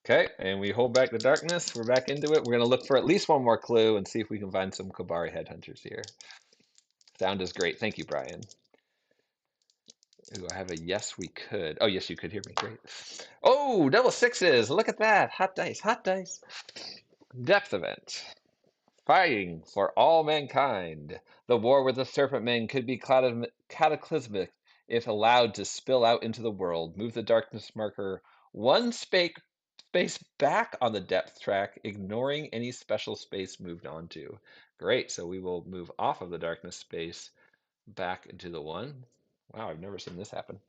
Okay, and we hold back the darkness. We're back into it. We're going to look for at least one more clue and see if we can find some Kobari headhunters here. Sound is great. Thank you, Brian. Ooh, I have a yes, we could. Oh, yes, you could hear me. Great. Oh, double sixes. Look at that. Hot dice, hot dice. Depth event. Fighting for all mankind. The war with the Serpent Men could be cataclysmic if allowed to spill out into the world. Move the darkness marker one space back on the depth track, ignoring any special space moved onto. Great, so we will move off of the darkness space back into the one. Wow, I've never seen this happen.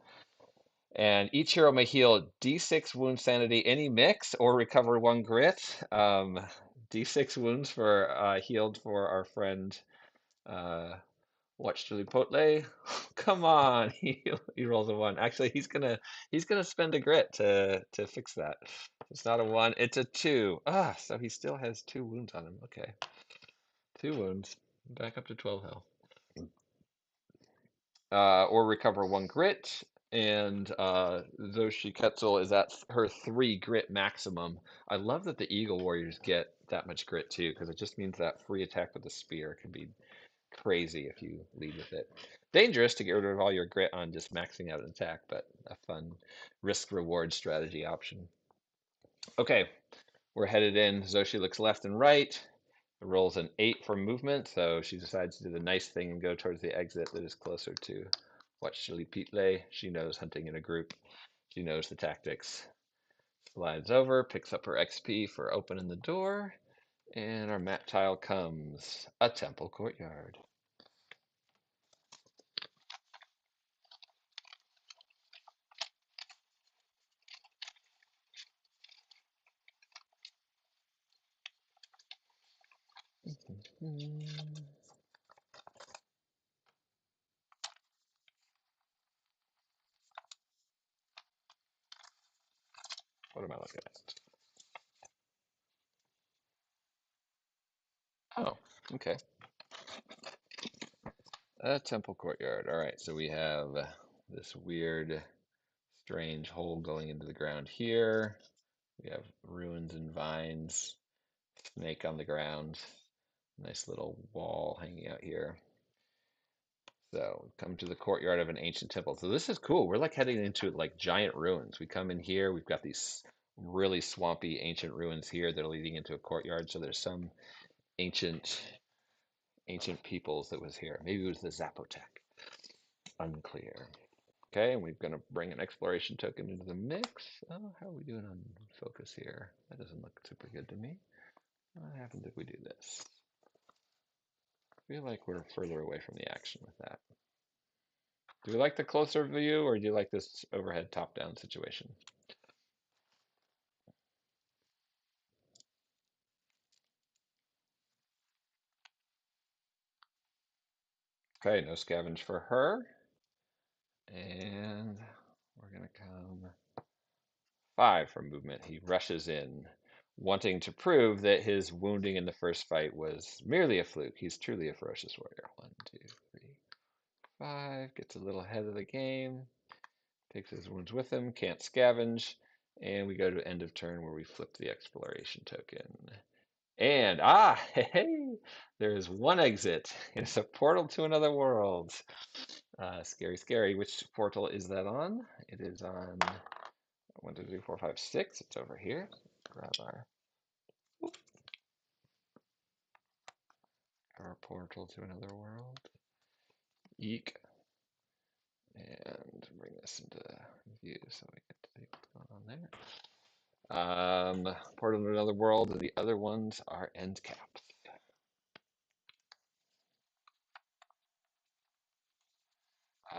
And each hero may heal D6 wound sanity, any mix, or recover one grit. D6 wounds for healed for our friend uh, Watch Chipotle. Come on, he rolls a one. Actually, he's gonna spend a grit to fix that. It's not a one, it's a two. Ah, so he still has 2 wounds on him. Okay, 2 wounds, back up to 12 health. Or recover one grit. And Zoshi Quetzal is at her 3 grit maximum. I love that the Eagle Warriors get that much grit too, because it just means that free attack with the spear can be crazy if you lead with it. Dangerous to get rid of all your grit on just maxing out an attack, but a fun risk reward strategy option. Okay, we're headed in. Zoshi looks left and right. Rolls an 8 for movement, so she decides to do the nice thing and go towards the exit that is closer to what Shalipitle. She knows hunting in a group. She knows the tactics. Slides over, picks up her XP for opening the door, and our map tile comes. A temple courtyard. Hmm, what am I looking at? Oh, okay. A temple courtyard. All right, so we have this weird, strange hole going into the ground here. We have ruins and vines, snake on the ground, nice little wall hanging out here. So we've come to the courtyard of an ancient temple. So this is cool. We're like heading into like giant ruins. We come in here, we've got these really swampy ancient ruins here that are leading into a courtyard. So there's some ancient ancient peoples that was here. Maybe it was the Zapotec. Unclear. Okay, and we're going to bring an exploration token into the mix. Oh, how are we doing on focus here? That doesn't look super good to me. What happens if we do this? I feel like we're further away from the action with that. Do you like the closer view or do you like this overhead top-down situation? Okay, no scavenge for her. And we're going to come 5 for movement. He rushes in, wanting to prove that his wounding in the first fight was merely a fluke. He's truly a ferocious warrior. 1, 2, 3, 5. Gets a little ahead of the game. Takes his wounds with him. Can't scavenge. And we go to end of turn where we flip the exploration token. And hey, there is one exit. It's a portal to another world. Scary, scary. Which portal is that on? It is on 1, 2, 3, 4, 5, 6. It's over here. Grab our portal to another world. Eek. And bring this into view so we get to see what's going on there. Portal to another world, and the other ones are end caps.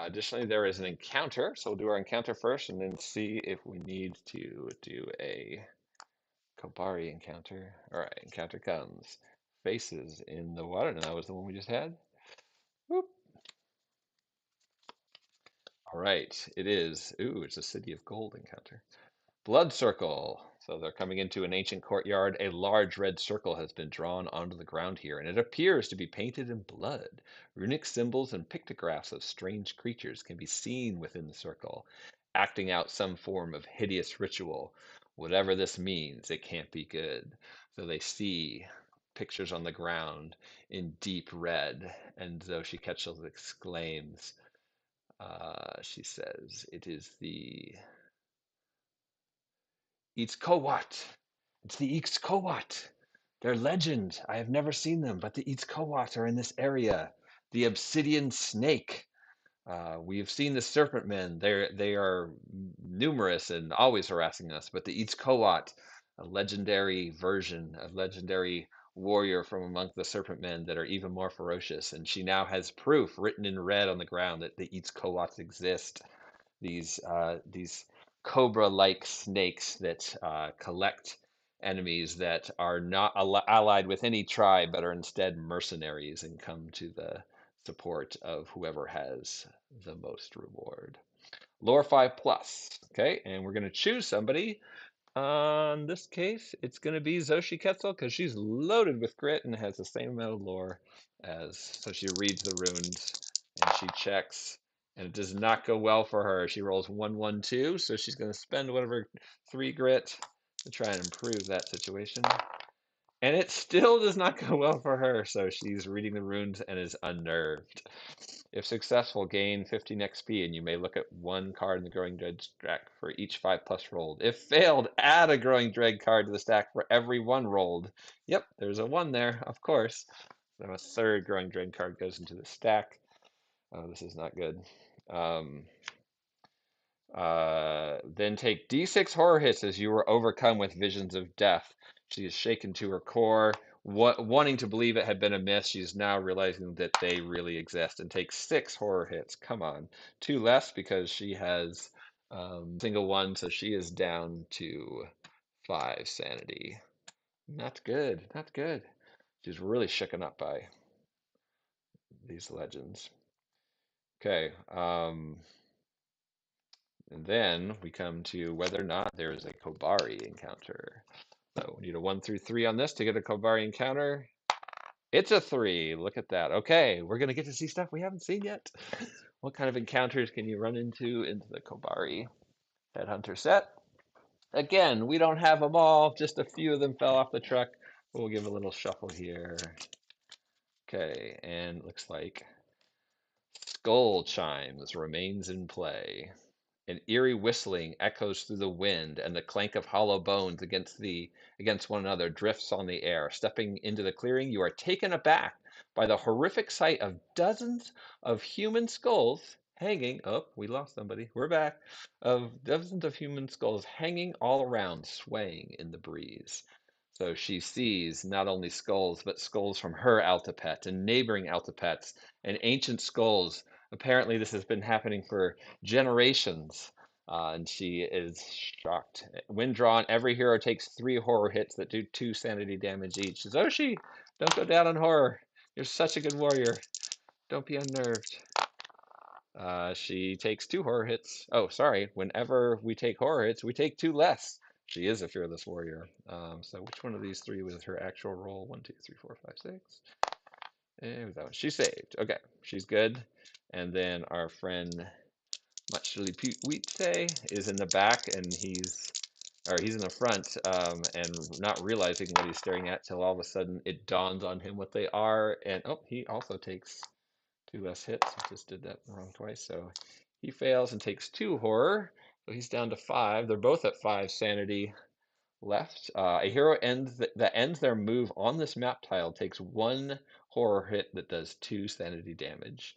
Additionally, there is an encounter, so we'll do our encounter first and then see if we need to do a Kobari encounter. All right, encounter comes. Faces in the water. And that was the one we just had. Whoop. All right, it is. Ooh, it's a City of Gold encounter. Blood circle. So they're coming into an ancient courtyard. A large red circle has been drawn onto the ground here, and it appears to be painted in blood. Runic symbols and pictographs of strange creatures can be seen within the circle, acting out some form of hideous ritual. Whatever this means, it can't be good. So they see pictures on the ground in deep red, and Zoshi Ketchel exclaims, she says, it is the Itzcoatl. It's the Itzcoatl. They're legend. I have never seen them, but the Itzcoatl are in this area. The obsidian snake. We have seen the serpent men. They are numerous and always harassing us. But the Itzcoatl, a legendary version, a legendary warrior from among the serpent men that are even more ferocious. And she now has proof written in red on the ground that the Itzcoatl exist. These cobra-like snakes that collect enemies that are not allied with any tribe, but are instead mercenaries and come to the support of whoever has the most reward. Lore 5 plus. Okay, and we're going to choose somebody. On this case, it's going to be Zoshi Quetzal because she's loaded with grit and has the same amount of lore as. So she reads the runes and she checks And it does not go well for her. She rolls 1, 1, 2, so she's going to spend whatever 3 grit to try and improve that situation. And it still does not go well for her, so she's reading the runes and is unnerved. If successful, gain 15 XP, and you may look at one card in the Growing Dread stack for each 5+ rolled. If failed, add a Growing Dread card to the stack for every 1 rolled. Yep, there's a 1 there, of course. So a third Growing Dread card goes into the stack. Oh, this is not good. Then take D6 horror hits as you were overcome with visions of death. She is shaken to her core, wanting to believe it had been a myth. She is now realizing that they really exist, and take 6 horror hits. Come on, 2 less because she has single one, so she is down to 5 sanity. Not good, not good. She's really shooken up by these legends. Okay, and then we come to whether or not there is a Kobari encounter. So we need a 1 through 3 on this to get a Kobari encounter. It's a 3. Look at that. Okay, we're going to get to see stuff we haven't seen yet. What kind of encounters can you run into the Kobari Headhunter set? Again, we don't have them all. Just a few of them fell off the truck. We'll give a little shuffle here. Okay, and it looks like Skull Chimes remains in play. An eerie whistling echoes through the wind, and the clank of hollow bones against one another drifts on the air. Stepping into the clearing, you are taken aback by the horrific sight of dozens of human skulls hanging. Oh, we lost somebody. We're back. Of dozens of human skulls hanging all around, swaying in the breeze. So she sees not only skulls, but skulls from her Altapet and neighboring Altapets and ancient skulls. Apparently, this has been happening for generations, and she is shocked. When drawn, every hero takes 3 horror hits that do 2 sanity damage each. Zoshi, don't go down on horror. You're such a good warrior. Don't be unnerved. She takes 2 horror hits. Oh, sorry. Whenever we take horror hits, we take 2 less. She is a fearless warrior. So which one of these 3 was her actual roll? 1, 2, 3, 4, 5, 6. And that one. She saved. Okay, she's good. And then our friend Muchly Wheatsay is in the back, and he's in the front, and not realizing what he's staring at till all of a sudden it dawns on him what they are. And oh, he also takes 2 less hits. I just did that wrong twice, so he fails and takes 2 horror. So he's down to 5. They're both at 5 sanity left. A hero that ends their move on this map tile takes 1 horror hit that does 2 sanity damage.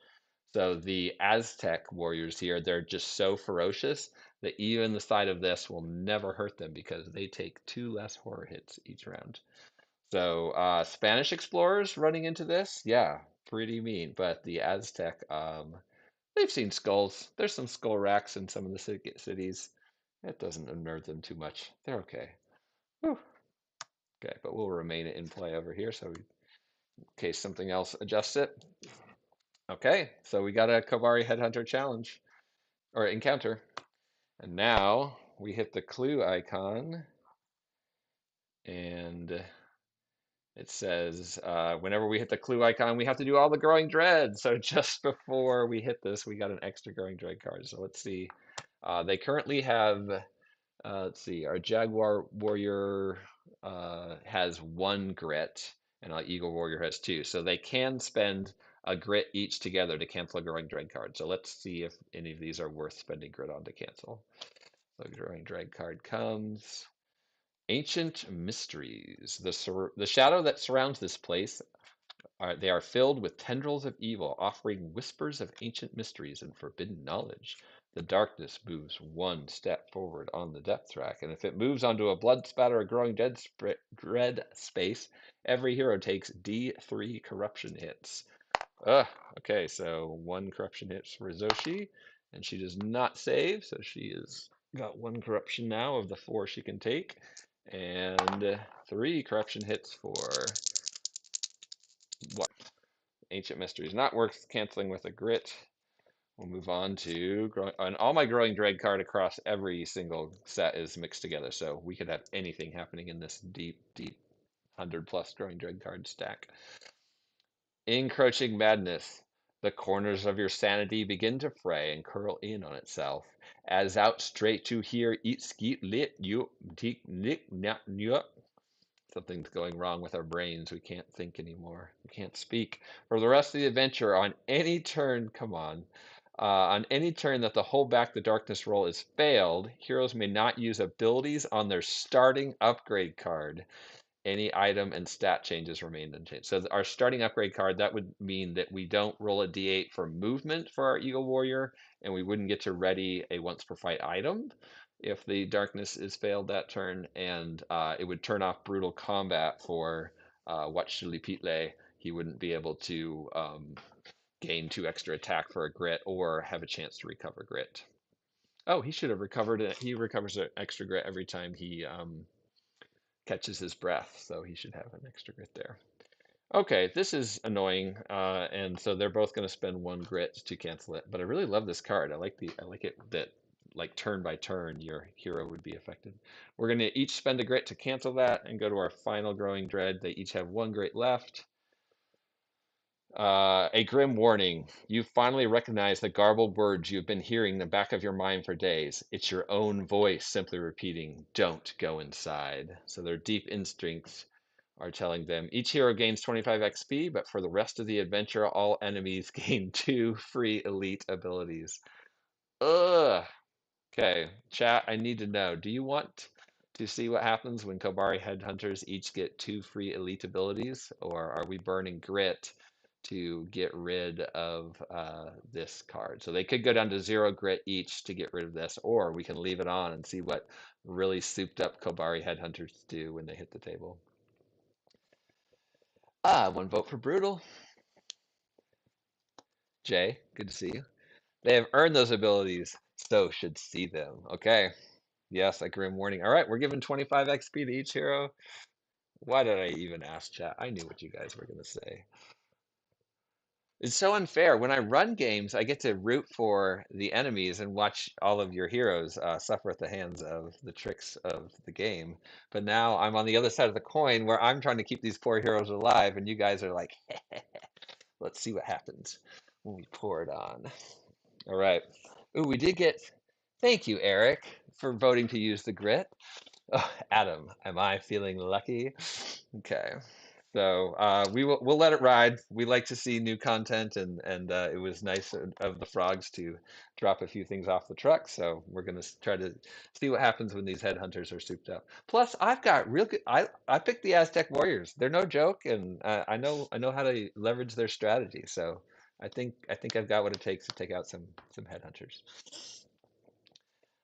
So the Aztec warriors here, they're just so ferocious that even the side of this will never hurt them because they take 2 less horror hits each round. So Spanish explorers running into this, yeah, pretty mean. But the Aztec, they've seen skulls. There's some skull racks in some of the cities. It doesn't unnerve them too much. They're okay. Whew. Okay, but we'll remain in play over here so in case something else adjusts it. Okay, so we got a Kobari Headhunter challenge or encounter. And now we hit the clue icon and it says whenever we hit the clue icon, we have to do all the Growing Dread. So just before we hit this, we got an extra Growing Dread card. So let's see. They currently have, let's see, our Jaguar Warrior has 1 grit, and our Eagle Warrior has 2. So they can spend a grit each together to cancel a Growing Dread card. So let's see if any of these are worth spending grit on to cancel. So Growing Dread card comes. Ancient mysteries. The shadow that surrounds this place, they are filled with tendrils of evil, offering whispers of ancient mysteries and forbidden knowledge. The darkness moves 1 step forward on the depth track, and if it moves onto a blood spatter or growing dread space, every hero takes D3 corruption hits. Okay, so 1 corruption hits for Zoshi, and she does not save, so she has got 1 corruption now of the 4 she can take, and 3 corruption hits for what? Ancient Mysteries. Not worth canceling with a grit. We'll move on to and all my growing dread card across every single set is mixed together, so we could have anything happening in this deep 100+ growing dread card stack. Encroaching Madness. The corners of your sanity begin to fray and curl in on itself, as out straight to here eat skeet lit you teek nick nap nyup. Something's going wrong with our brains. We can't think anymore. We can't speak. For the rest of the adventure, on any turn, come on any turn that the hold back the darkness roll is failed, heroes may not use abilities on their starting upgrade card. Any item and stat changes remain unchanged. So our starting upgrade card, that would mean that we don't roll a d8 for movement for our Eagle Warrior, and we wouldn't get to ready a once per fight item if the darkness is failed that turn, and it would turn off brutal combat for Watch Pitle. He wouldn't be able to gain 2 extra attack for a grit or have a chance to recover grit. Oh, he should have recovered it. He recovers an extra grit every time he catches his breath, so he should have an extra grit there. Okay, this is annoying, and so they're both going to spend 1 grit to cancel it. But I really love this card. I like it that like turn by turn your hero would be affected. We're going to each spend a grit to cancel that and go to our final growing dread. They each have 1 grit left. A grim warning. You finally recognize the garbled words you've been hearing in the back of your mind for days. It's your own voice simply repeating, "Don't go inside." So their deep instincts are telling them each hero gains 25 XP, but for the rest of the adventure, all enemies gain 2 free elite abilities. Ugh. Okay, chat, I need to know. Do you want to see what happens when Kobari Headhunters each get 2 free elite abilities, or are we burning grit to get rid of this card? So they could go down to 0 grit each to get rid of this, or we can leave it on and see what really souped up Kobari Headhunters do when they hit the table. 1 vote for Brutal. Jay, good to see you. They have earned those abilities, so should see them. Okay. Yes, a grim warning. All right, we're giving 25 XP to each hero. Why did I even ask chat? I knew what you guys were going to say. It's so unfair. When I run games, I get to root for the enemies and watch all of your heroes suffer at the hands of the tricks of the game. But now I'm on the other side of the coin where I'm trying to keep these poor heroes alive, and you guys are like, let's see what happens when we pour it on. All right. Ooh, we did get. Thank you, Eric, for voting to use the grit. Oh, Adam, am I feeling lucky? Okay. So we'll let it ride. We like to see new content, and it was nice of the frogs to drop a few things off the truck. So we're gonna try to see what happens when these headhunters are souped up. Plus, I've got real good. I picked the Aztec Warriors. They're no joke, and I know how to leverage their strategy. So I think I've got what it takes to take out some headhunters.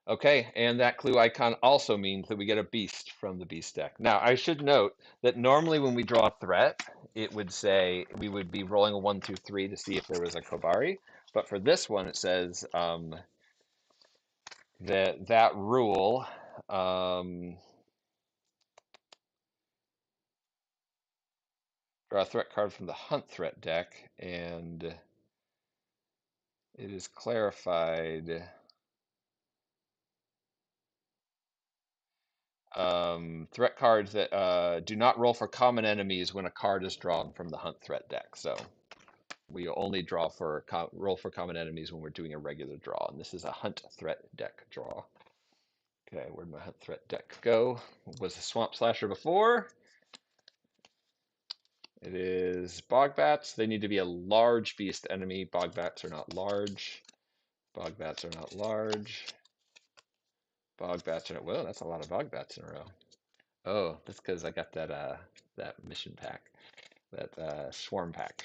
Okay, and that clue icon also means that we get a beast from the beast deck. Now, I should note that normally when we draw a threat, it would say we would be rolling a 1, 2, 3 to see if there was a Kobari. But for this one, it says that rule draw a threat card from the hunt threat deck, and it is clarified. Threat cards that do not roll for common enemies when a card is drawn from the hunt threat deck. So we only draw for roll for common enemies when we're doing a regular draw, and this is a hunt threat deck draw. Okay, where'd my hunt threat deck go? Was a swamp slasher before? It is bog bats. They need to be a large beast enemy. Bog bats are not large. Bog bats are not large. Bog bats are not. Whoa, that's a lot of bog bats in a row. Oh, that's because I got that mission pack, that swarm pack.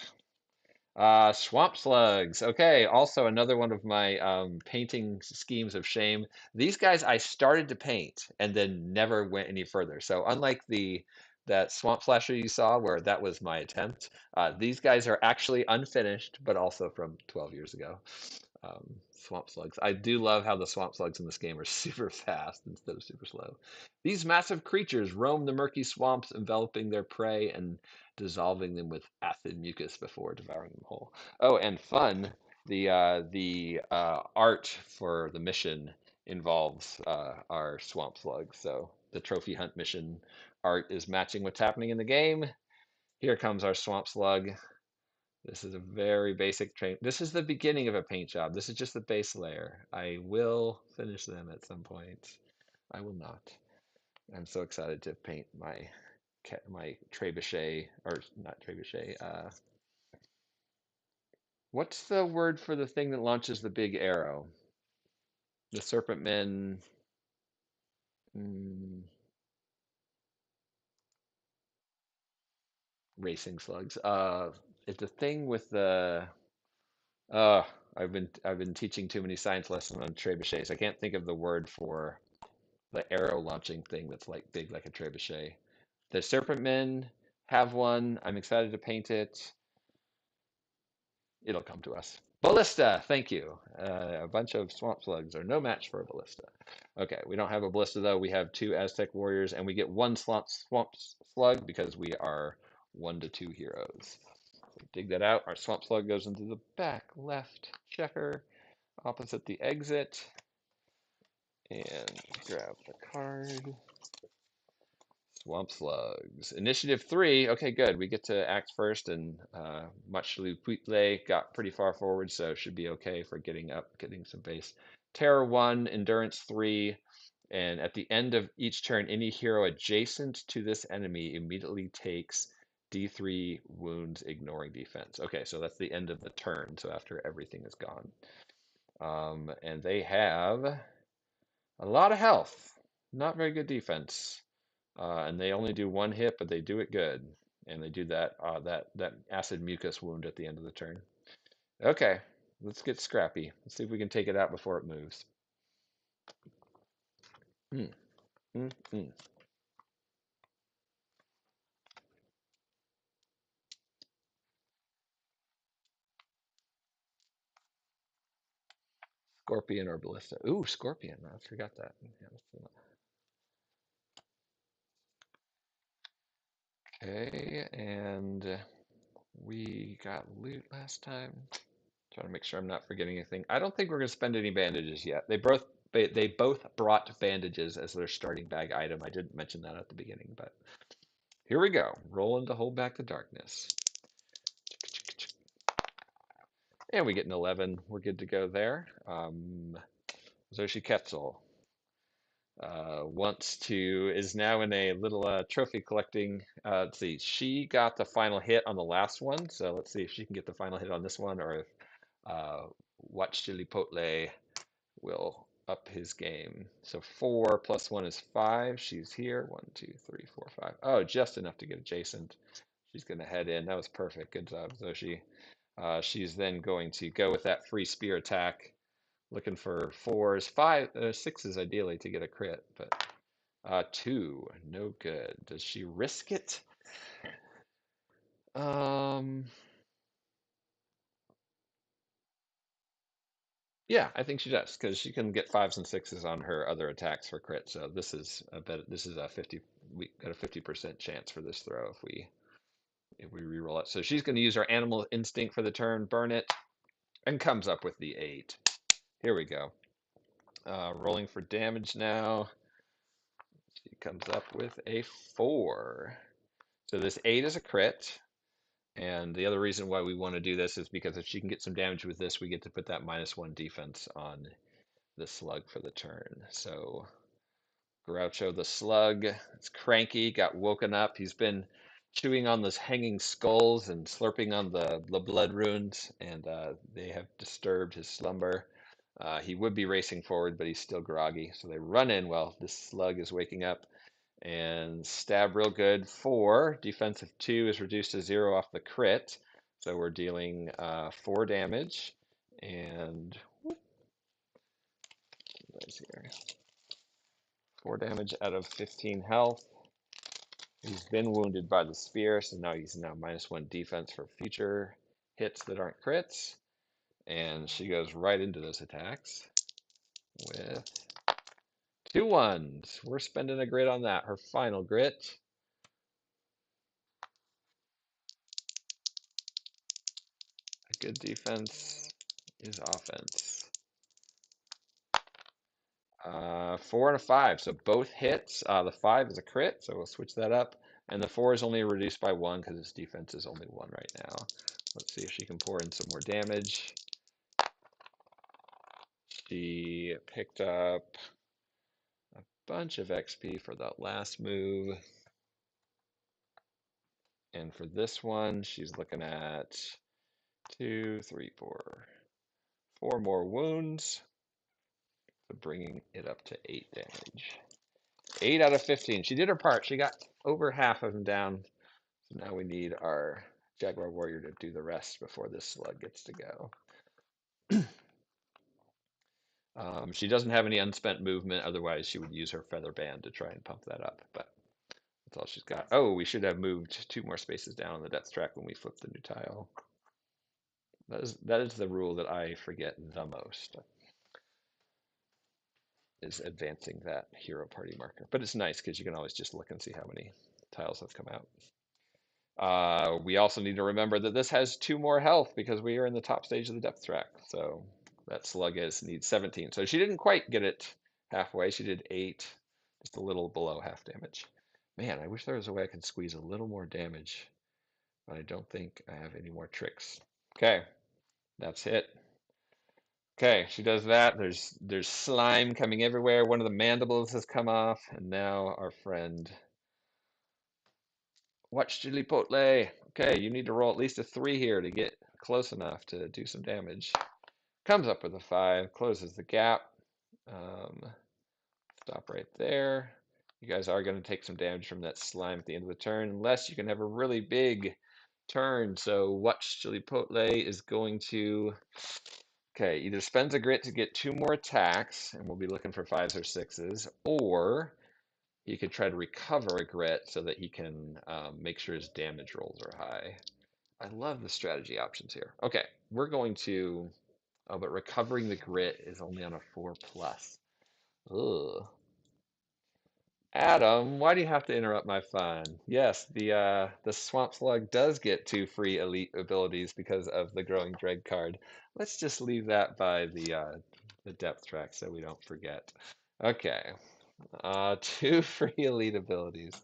Swamp slugs. Okay, also another one of my painting schemes of shame. These guys I started to paint and then never went any further. So unlike that swamp slasher you saw where that was my attempt, these guys are actually unfinished, but also from 12 years ago. Swamp slugs. I do love how the swamp slugs in this game are super fast instead of super slow. These massive creatures roam the murky swamps, enveloping their prey and dissolving them with acid mucus before devouring them whole. Oh, and fun, the art for the mission involves our swamp slugs. So the trophy hunt mission art is matching what's happening in the game. Here comes our swamp slug. This is a very basic train. This is the beginning of a paint job. This is just the base layer. I will finish them at some point. I will not. I'm so excited to paint my trebuchet, or not trebuchet. What's the word for the thing that launches the big arrow? The serpent men. mm, Racing slugs. It's a thing with the. Uh, I've been teaching too many science lessons on trebuchets. I can't think of the word for the arrow launching thing that's like big like a trebuchet. The serpent men have one. I'm excited to paint it. It'll come to us. Ballista, thank you. A bunch of swamp slugs are no match for a ballista. Okay, we don't have a ballista though. We have two Aztec warriors, and we get one swamp slug because we are 1 to 2 heroes. Dig that out. Our swamp slug goes into the back left checker opposite the exit. And grab the card. Swamp slugs. Initiative 3. Okay, good. We get to act first, and much Puitle got pretty far forward, so should be okay for getting up, getting some base. Terror 1, Endurance 3, and at the end of each turn, any hero adjacent to this enemy immediately takes D3 wounds, ignoring defense. Okay, so that's the end of the turn, so after everything is gone. And they have a lot of health, not very good defense. And they only do one hit, but they do it good, and they do that acid mucus wound at the end of the turn. Okay, let's get scrappy. Let's see if we can take it out before it moves. Mm, mm, mm. Scorpion or ballista? Ooh, scorpion. I forgot that. Yeah, okay, and we got loot last time. Trying to make sure I'm not forgetting anything. I don't think we're going to spend any bandages yet. They both brought bandages as their starting bag item. I didn't mention that at the beginning, but here we go. Rolling to hold back the darkness. And we get an 11. We're good to go there. Zoshi Ketzel is now in a little trophy collecting. Let's see. She got the final hit on the last one. So let's see if she can get the final hit on this one, or if Watch Chilipotle will up his game. So 4 plus 1 is 5. She's here. 1, 2, 3, 4, 5. Oh, just enough to get adjacent. She's going to head in. That was perfect. Good job, Zoshi. She's then going to go with that free spear attack, looking for 4s, 6s ideally to get a crit, but 2, no good. Does she risk it? Um, yeah, I think she does because she can get 5s and 6s on her other attacks for crit. So this is a 50. We got a 50% chance for this throw if we reroll it. So she's going to use her animal instinct for the turn, burn it, and comes up with the 8. Here we go. Rolling for damage now. She comes up with a 4. So this 8 is a crit. And the other reason why we want to do this is because if she can get some damage with this, we get to put that -1 defense on the slug for the turn. So Groucho the slug is cranky, got woken up. He's been chewing on those hanging skulls and slurping on the blood runes, and they have disturbed his slumber. He would be racing forward, but he's still groggy. So they run in while this slug is waking up and stab real good. 4. Defensive 2 is reduced to 0 off the crit. So we're dealing 4 damage. And what is here? 4 damage out of 15 health. He's been wounded by the spear, so now he's now -1 defense for future hits that aren't crits. And she goes right into those attacks with 2 1s. We're spending a grit on that. Her final grit. A good defense is offense. 4 and a 5, so both hits. The 5 is a crit, so we'll switch that up. And the 4 is only reduced by 1 because his defense is only 1 right now. Let's see if she can pour in some more damage. She picked up a bunch of XP for that last move. And for this one, she's looking at 2, 3, 4, 4 more wounds. So bringing it up to 8 damage. 8 out of 15. She did her part. She got over half of them down. So now we need our Jaguar Warrior to do the rest before this slug gets to go. She doesn't have any unspent movement. Otherwise, she would use her feather band to try and pump that up. But that's all she's got. Oh, we should have moved 2 more spaces down on the depth track when we flip the new tile. That is the rule that I forget the most, is advancing that hero party marker. But it's nice because you can always just look and see how many tiles have come out. We also need to remember that this has 2 more health because we are in the top stage of the depth track. So that slug needs 17. So she didn't quite get it halfway. She did 8, just a little below half damage. Man, I wish there was a way I could squeeze a little more damage, but I don't think I have any more tricks. Okay, that's hit. Okay, she does that. There's slime coming everywhere. One of the mandibles has come off, and now our friend Watch Chipotle. Okay, you need to roll at least a 3 here to get close enough to do some damage. Comes up with a 5, closes the gap. Um, Stop right there. You guys are going to take some damage from that slime at the end of the turn, unless you can have a really big turn. So Watch Chipotle is going to, okay, either spends a grit to get 2 more attacks, and we'll be looking for 5s or 6s, or he could try to recover a grit so that he can make sure his damage rolls are high. I love the strategy options here. Okay, we're going to, oh, but recovering the grit is only on a 4+. Ugh. Adam, why do you have to interrupt my fun? Yes, the Swamp Slug does get 2 free elite abilities because of the Growing Dread card. Let's just leave that by the depth track so we don't forget. Okay, 2 free elite abilities.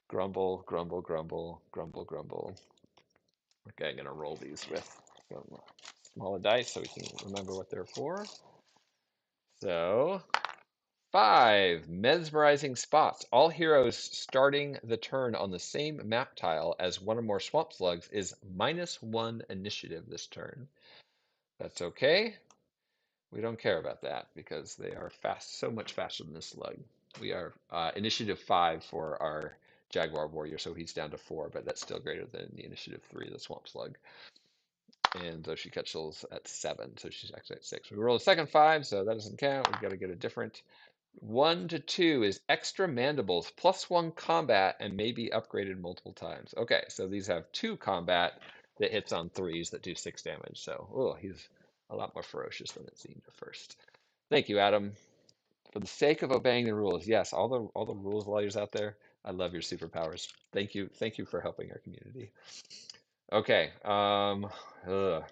Grumble, grumble, grumble, grumble, grumble. Okay, I'm gonna roll these with some smaller dice so we can remember what they're for. So 5, mesmerizing spots. All heroes starting the turn on the same map tile as one or more swamp slugs is -1 initiative this turn. That's okay. We don't care about that because they are fast, so much faster than this slug. We are initiative 5 for our Jaguar Warrior, so he's down to 4, but that's still greater than the initiative 3 of the Swamp Slug. And so she catches at 7, so she's actually at 6. We roll a second 5, so that doesn't count. We've got to get a different. 1 to 2 is extra mandibles, +1 combat, and may be upgraded multiple times. Okay, so these have 2 combat that hits on 3s that do 6 damage. So, oh, he's a lot more ferocious than it seemed at first. Thank you, Adam. For the sake of obeying the rules, yes, all the rules lawyers out there, I love your superpowers. Thank you for helping our community. Okay, ugh.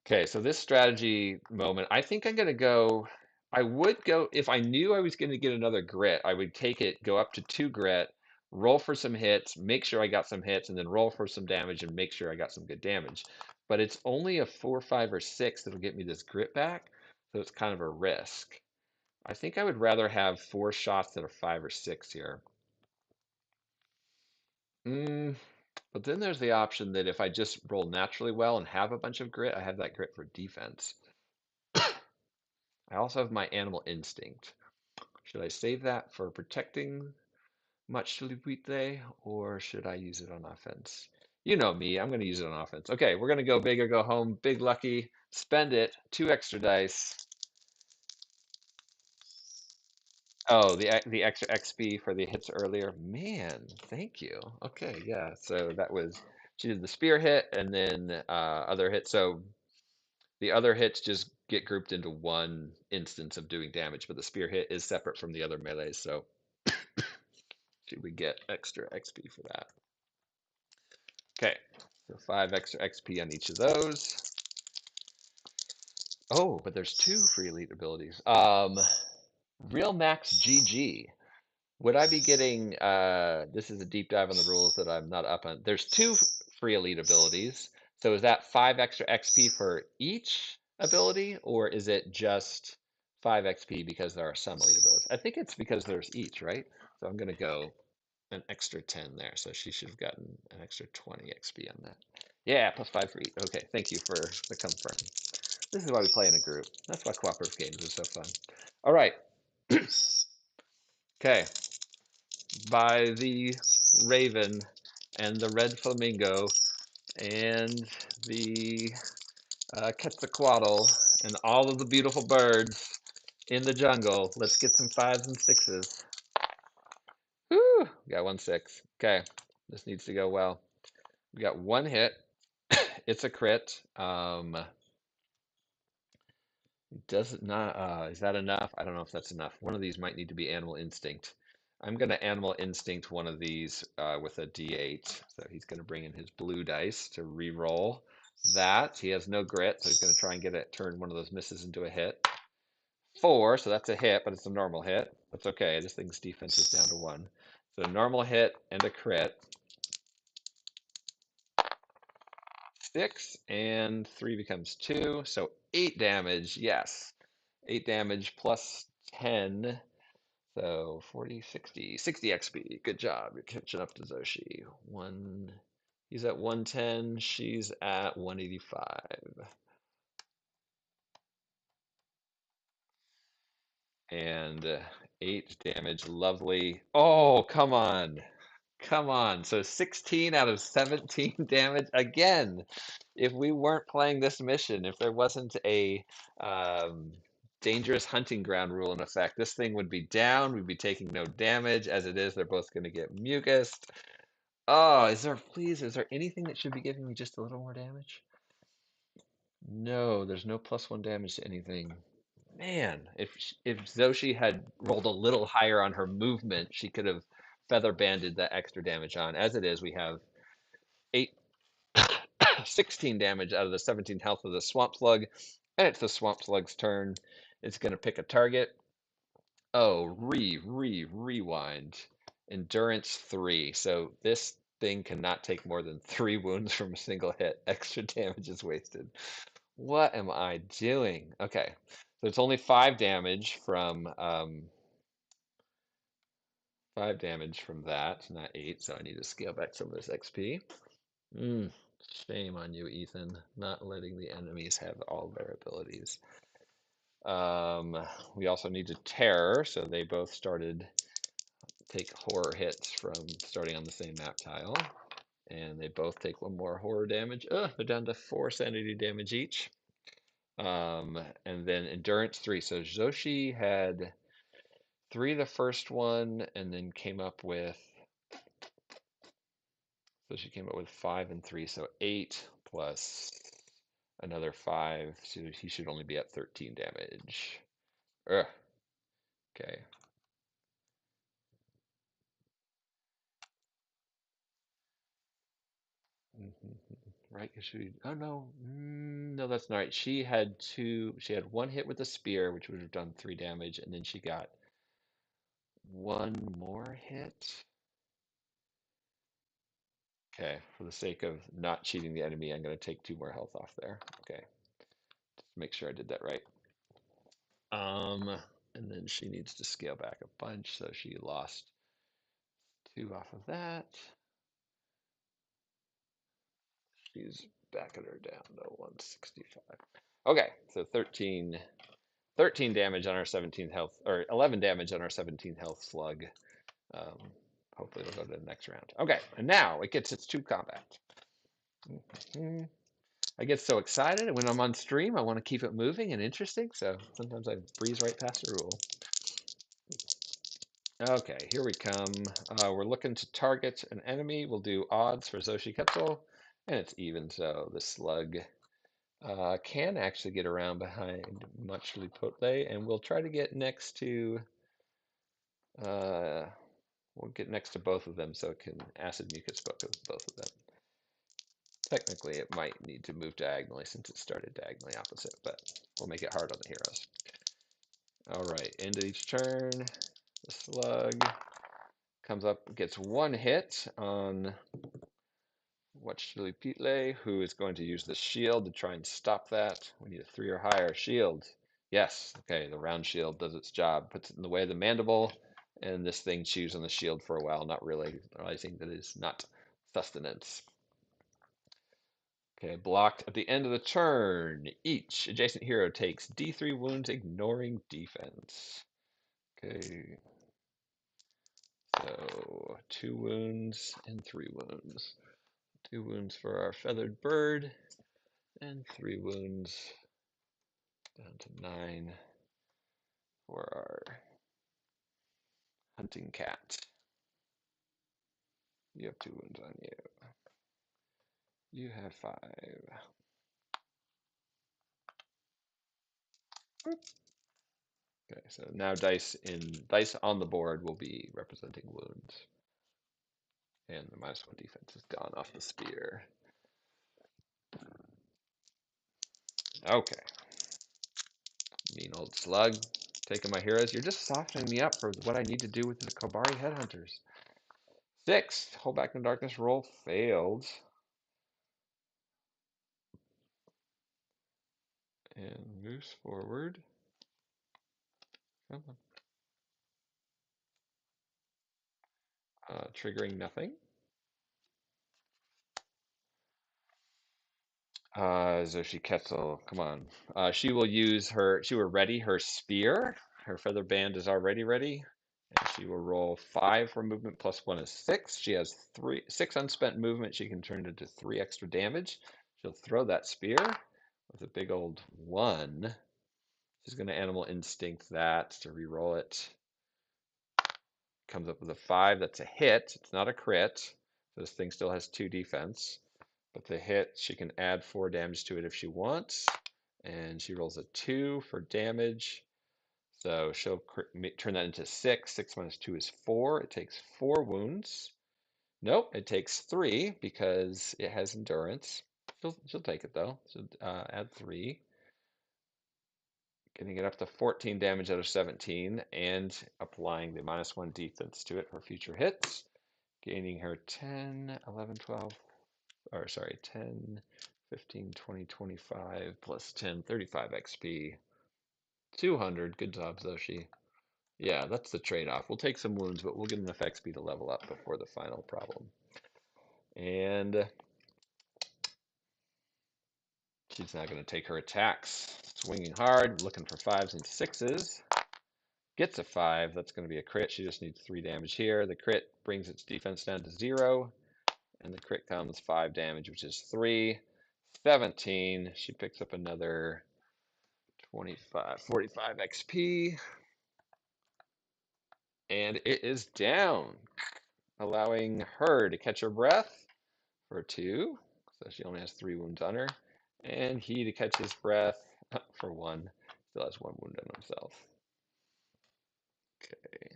Okay, so this strategy moment, I think I'm gonna go. I would go if I knew I was going to get another grit. I would take it, go up to 2 grit, roll for some hits, make sure I got some hits, and then roll for some damage and make sure I got some good damage. But it's only a 4, 5, or 6 that'll get me this grit back, so it's kind of a risk. I think I would rather have 4 shots than a 5 or 6 here. Mm, but then there's the option that if I just roll naturally well and have a bunch of grit, I have that grit for defense. I also have my animal instinct. Should I save that for protecting much Chilipite, or should I use it on offense? You know me, I'm going to use it on offense. Okay, we're going to go big or go home. Big lucky, spend it, 2 extra dice. Oh, the extra XP for the hits earlier. Man, thank you. Okay, yeah. So that was, she did the spear hit and then other hit. So the other hits just get grouped into one instance of doing damage, but the spear hit is separate from the other melees. So she would get extra XP for that. Okay, so 5 extra XP on each of those. Oh, but there's 2 free elite abilities. Real Max GG. Would I be getting, this is a deep dive on the rules that I'm not up on. There's 2 free elite abilities. So is that 5 extra XP for each ability, or is it just 5 XP because there are some elite abilities? I think it's because there's each, right? So I'm gonna go an extra 10 there. So she should have gotten an extra 20 XP on that. Yeah, plus 5 for each. Okay, thank you for the confirm. This is why we play in a group. That's why cooperative games are so fun. All right. Okay. By the raven and the red flamingo and the Quetzalcoatl and all of the beautiful birds in the jungle. Let's get some fives and sixes. Woo! We got 1 6. Okay. This needs to go well. We got one hit. It's a crit. Does it not? Is that enough? I don't know if that's enough. One of these might need to be Animal Instinct. I'm going to Animal Instinct one of these with a D8. So he's going to bring in his blue dice to re-roll that. He has no grit, so he's going to try and get it, turn one of those misses into a hit. 4, so that's a hit, but it's a normal hit. That's okay. This thing's defense is down to 1. So normal hit and a crit. 6 and 3 becomes 2, so 8 damage. Yes. 8 damage plus 10. So 40, 60, 60 XP. Good job. You're catching up to Zoshi. He's at 110. She's at 185. And 8 damage. Lovely. Oh, come on. Come on. So 16 out of 17 damage. Again, if we weren't playing this mission, if there wasn't a um, dangerous hunting ground rule in effect, this thing would be down. We'd be taking no damage. As it is, they're both going to get mucused. Oh, is there anything that should be giving me just a little more damage? No, there's no +1 damage to anything. Man, if Zoshi had rolled a little higher on her movement, she could have feather banded that extra damage on. As it is, we have 8, 16 damage out of the 17 health of the Swamp Slug, and it's the Swamp Slug's turn. It's going to pick a target. Oh, rewind. Endurance 3. So this thing cannot take more than 3 wounds from a single hit. Extra damage is wasted. What am I doing? Okay, so it's only 5 damage from that, not 8. So I need to scale back some of this XP. Mm, shame on you, Ethan, not letting the enemies have all their abilities. We also need to terror, so they both take horror hits from starting on the same map tile, and they both take 1 more horror damage. They're down to 4 sanity damage each. And then endurance 3. So Zoshi had 3 the first one, and then she came up with 5 and 3, so 8 plus another 5. So he should only be at 13 damage. Ugh. Okay. Right? 'Cause oh no, no, that's not right. She had 2. She had 1 hit with the spear, which would have done 3 damage, and then she got 1 more hit. Okay, for the sake of not cheating the enemy, I'm going to take 2 more health off there. Okay, just make sure I did that right. And then she needs to scale back a bunch, so she lost 2 off of that. She's backing her down to 165. Okay, so 13 damage on our 17th health, or 11 damage on our 17th health slug. Um, Hopefully it'll go to the next round. Okay, and now it gets its 2 combat. I get so excited, and when I'm on stream, I want to keep it moving and interesting, so sometimes I breeze right past a rule. Okay, here we come. We're looking to target an enemy. We'll do odds for Zoshi Quetzal, and it's even, so the slug can actually get around behind Muchly Potle, and we'll try to get next to we'll get next to both of them so it can acid mucus both of them. Technically, it might need to move diagonally since it started diagonally opposite, but we'll make it hard on the heroes. All right, end of each turn. The slug comes up, gets 1 hit on Watch Chili Pitle, who is going to use the shield to try and stop that. We need a 3 or higher shield. Yes, okay, the round shield does its job. Puts it in the way of the mandible, and this thing chews on the shield for a while, not really realizing that it's not sustenance. Okay, blocked at the end of the turn. Each adjacent hero takes D3 wounds, ignoring defense. Okay, so 2 wounds and 3 wounds. 2 wounds for our feathered bird, and 3 wounds down to 9 for our hunting cat. You have 2 wounds on you. You have 5. Okay, so now dice on the board will be representing wounds. And the -1 defense is gone off the spear. Okay. Mean old slug. Taking my heroes. You're just softening me up for what I need to do with the Kobari headhunters. 6. Hold back in the darkness roll failed. And moves forward. Come on. Triggering nothing. Zoshi Ketzel, come on. She will ready her spear. Her feather band is already ready. And she will roll 5 for movement plus 1 is 6. She has 6 unspent movement. She can turn it into 3 extra damage. She'll throw that spear with a big old 1. She's going to animal instinct that to reroll it. Comes up with a 5. That's a hit. It's not a crit. So this thing still has 2 defense. But the hit, she can add 4 damage to it if she wants. And she rolls a 2 for damage. So she'll turn that into 6. 6 minus 2 is 4. It takes 4 wounds. Nope, it takes 3 because it has endurance. She'll take it though. So add 3. Getting it up to 14 damage out of 17 and applying the -1 defense to it for future hits. Gaining her 10, 11, 12, or sorry, 10, 15, 20, 25, plus 10, 35 XP. 200. Good job, Zoshi. Yeah, that's the trade-off. We'll take some wounds, but we'll get enough XP to level up before the final problem. And she's now going to take her attacks. Swinging hard, looking for 5s and 6s. Gets a 5. That's going to be a crit. She just needs 3 damage here. The crit brings its defense down to 0. And the crit comes 5 damage, which is 3. 17. She picks up another 25, 45 XP. And it is down, allowing her to catch her breath for 2. So she only has 3 wounds on her. And he to catch his breath for 1. Still has 1 wound on himself. Okay.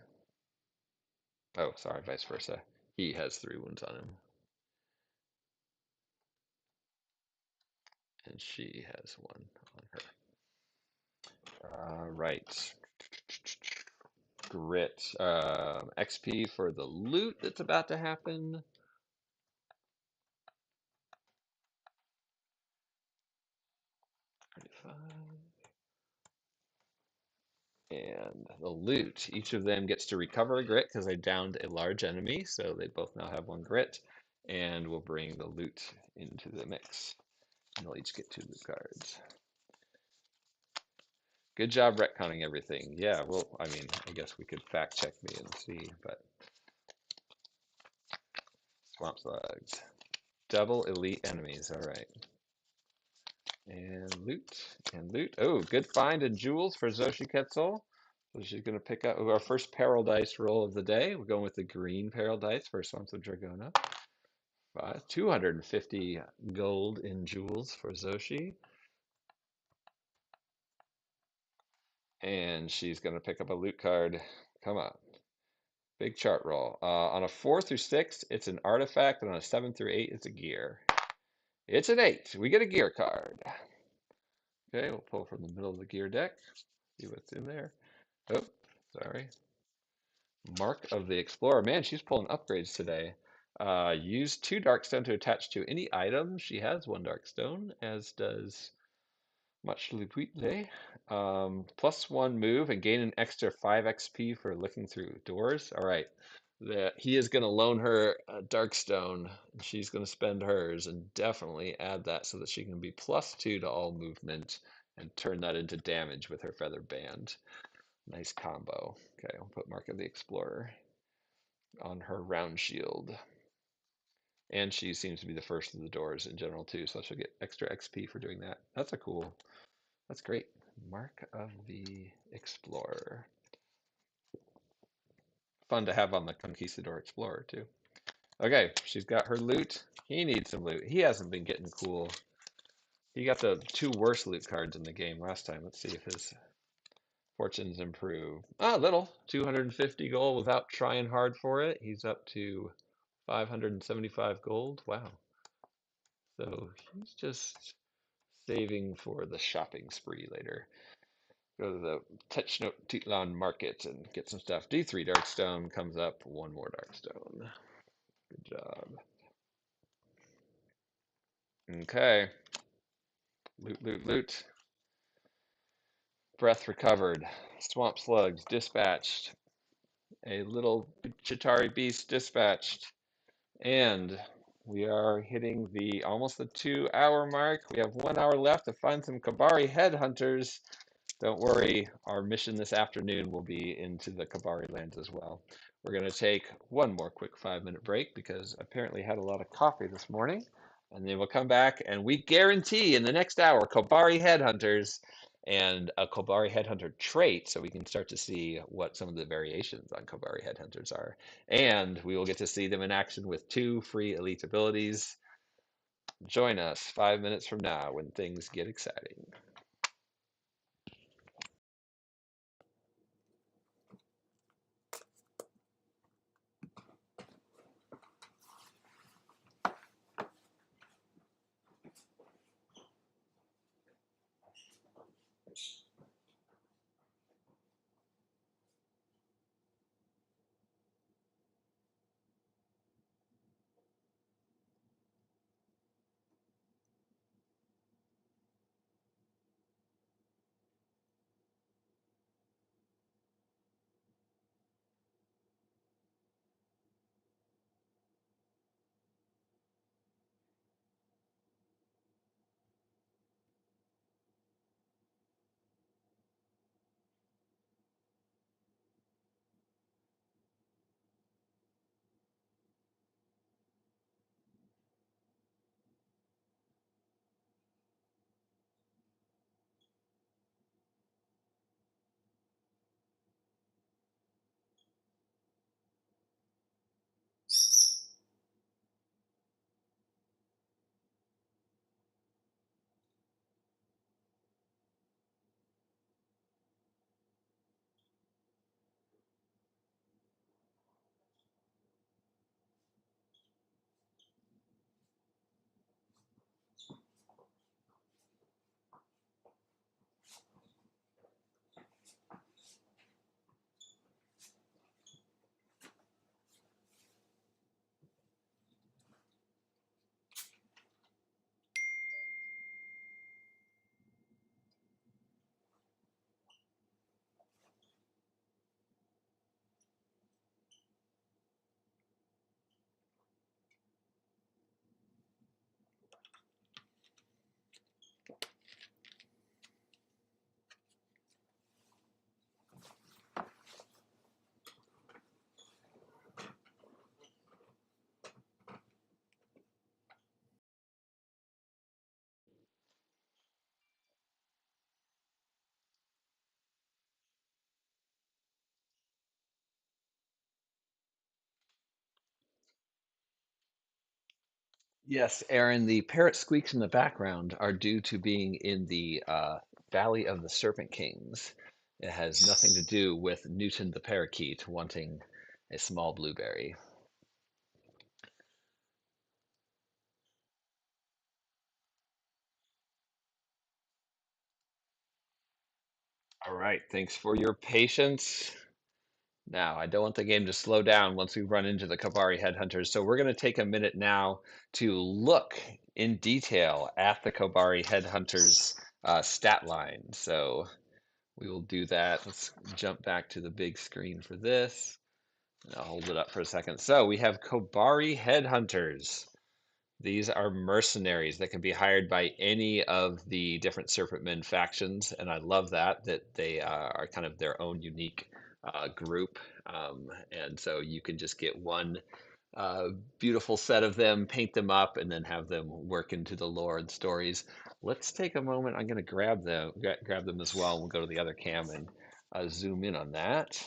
Oh, sorry, vice versa. He has 3 wounds on him. And she has 1 on her. Right. Grit. XP for the loot that's about to happen. And the loot. Each of them gets to recover a grit because they downed a large enemy, so they both now have 1 grit. And we'll bring the loot into the mix. And they'll each get 2 loot cards. Good job retconning everything. Yeah, well, I mean, I guess we could fact check me and see, but swamp slugs. Double elite enemies, all right. And loot, and loot. Oh, good find in jewels for Zoshi Ketzel. So she's going to pick up our first peril dice roll of the day. We're going with the green peril dice for Swamps of Dragona. 250 gold in jewels for Zoshi. And she's going to pick up a loot card. Come on. Big chart roll. On a 4 through 6, it's an artifact, and on a 7 through 8, it's a gear. It's an 8. We get a gear card. Okay, we'll pull from the middle of the gear deck. See what's in there. Oh, sorry. Mark of the Explorer. Man, she's pulling upgrades today. Use 2 Darkstone to attach to any item. She has 1 Darkstone, as does Much Lupuitle. +1 move and gain an extra 5 XP for looking through doors. All right. He is going to loan her a Darkstone, and she's going to spend hers and definitely add that so that she can be +2 to all movement and turn that into damage with her Feather Band. Nice combo. Okay, I'll put Mark of the Explorer on her round shield. And she seems to be the first of the doors in general too, so she'll get extra XP for doing that. That's great. Mark of the Explorer. Fun to have on the Conquistador Explorer too. Okay, she's got her loot. He needs some loot. He hasn't been getting cool. He got the 2 worst loot cards in the game last time. Let's see if his fortunes improve. Ah, little. 250 gold without trying hard for it. He's up to 575 gold. Wow. So he's just saving for the shopping spree later. Go to the Tenochtitlan market and get some stuff. D3 Darkstone comes up. 1 more Darkstone. Good job. Okay. Loot, loot, loot. Breath recovered. Swamp slugs dispatched. A little Chitari beast dispatched. And we are hitting the almost the 2 hour mark. We have 1 hour left to find some Kabari headhunters. Don't worry, our mission this afternoon will be into the Kabari lands as well. We're going to take one more quick 5-minute break because apparently had a lot of coffee this morning. And then we'll come back and we guarantee in the next hour Kabari headhunters and a Kobari Headhunter trait, so we can start to see what some of the variations on Kobari Headhunters are. And we will get to see them in action with 2 free elite abilities. Join us 5 minutes from now when things get exciting. Yes, Aaron, the parrot squeaks in the background are due to being in the Valley of the Serpent Kings. It has nothing to do with Newton the parakeet wanting a small blueberry. All right, thanks for your patience. Now, I don't want the game to slow down once we run into the Kabari headhunters, so we're going to take a minute now to look in detail at the Kabari headhunters stat line. So we will do that. Let's jump back to the big screen for this. I'll hold it up for a second. So we have Kabari headhunters. These are mercenaries that can be hired by any of the different Serpentmen factions, and I love that they are kind of their own unique group. And so you can just get one uh, beautiful set of them, paint them up, and then have them work into the lore and stories. Let's take a moment. I'm going to grab them as well. We'll go to the other cam and zoom in on that.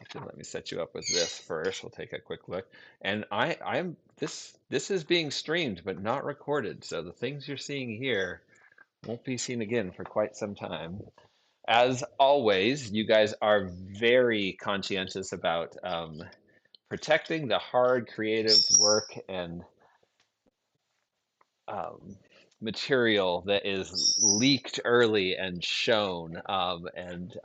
Actually, let me set you up with this first. We'll take a quick look. And I'm this is being streamed but not recorded, so the things you're seeing here won't be seen again for quite some time. As always, you guys are very conscientious about protecting the hard creative work and um, material that is leaked early and shown. And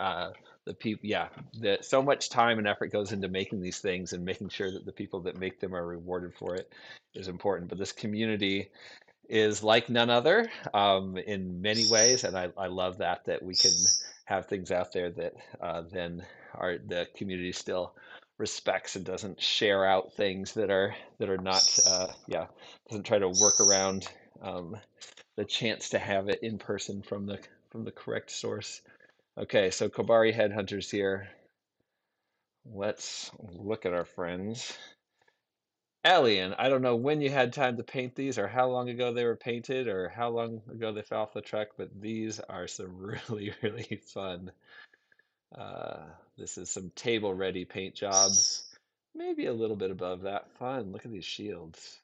the people, yeah, that so much time and effort goes into making these things, and making sure that the people that make them are rewarded for it is important. But this community is like none other in many ways, and I love that we can have things out there that then the community still respects and doesn't share out things that are not doesn't try to work around um, the chance to have it in person from the correct source. Okay, so Kobari headhunters here. Let's look at our friends. Alien, I don't know when you had time to paint these or how long ago they were painted or how long ago they fell off the truck, but these are some really, really fun. This is some table ready paint jobs. Maybe a little bit above that. Fun. Look at these shields.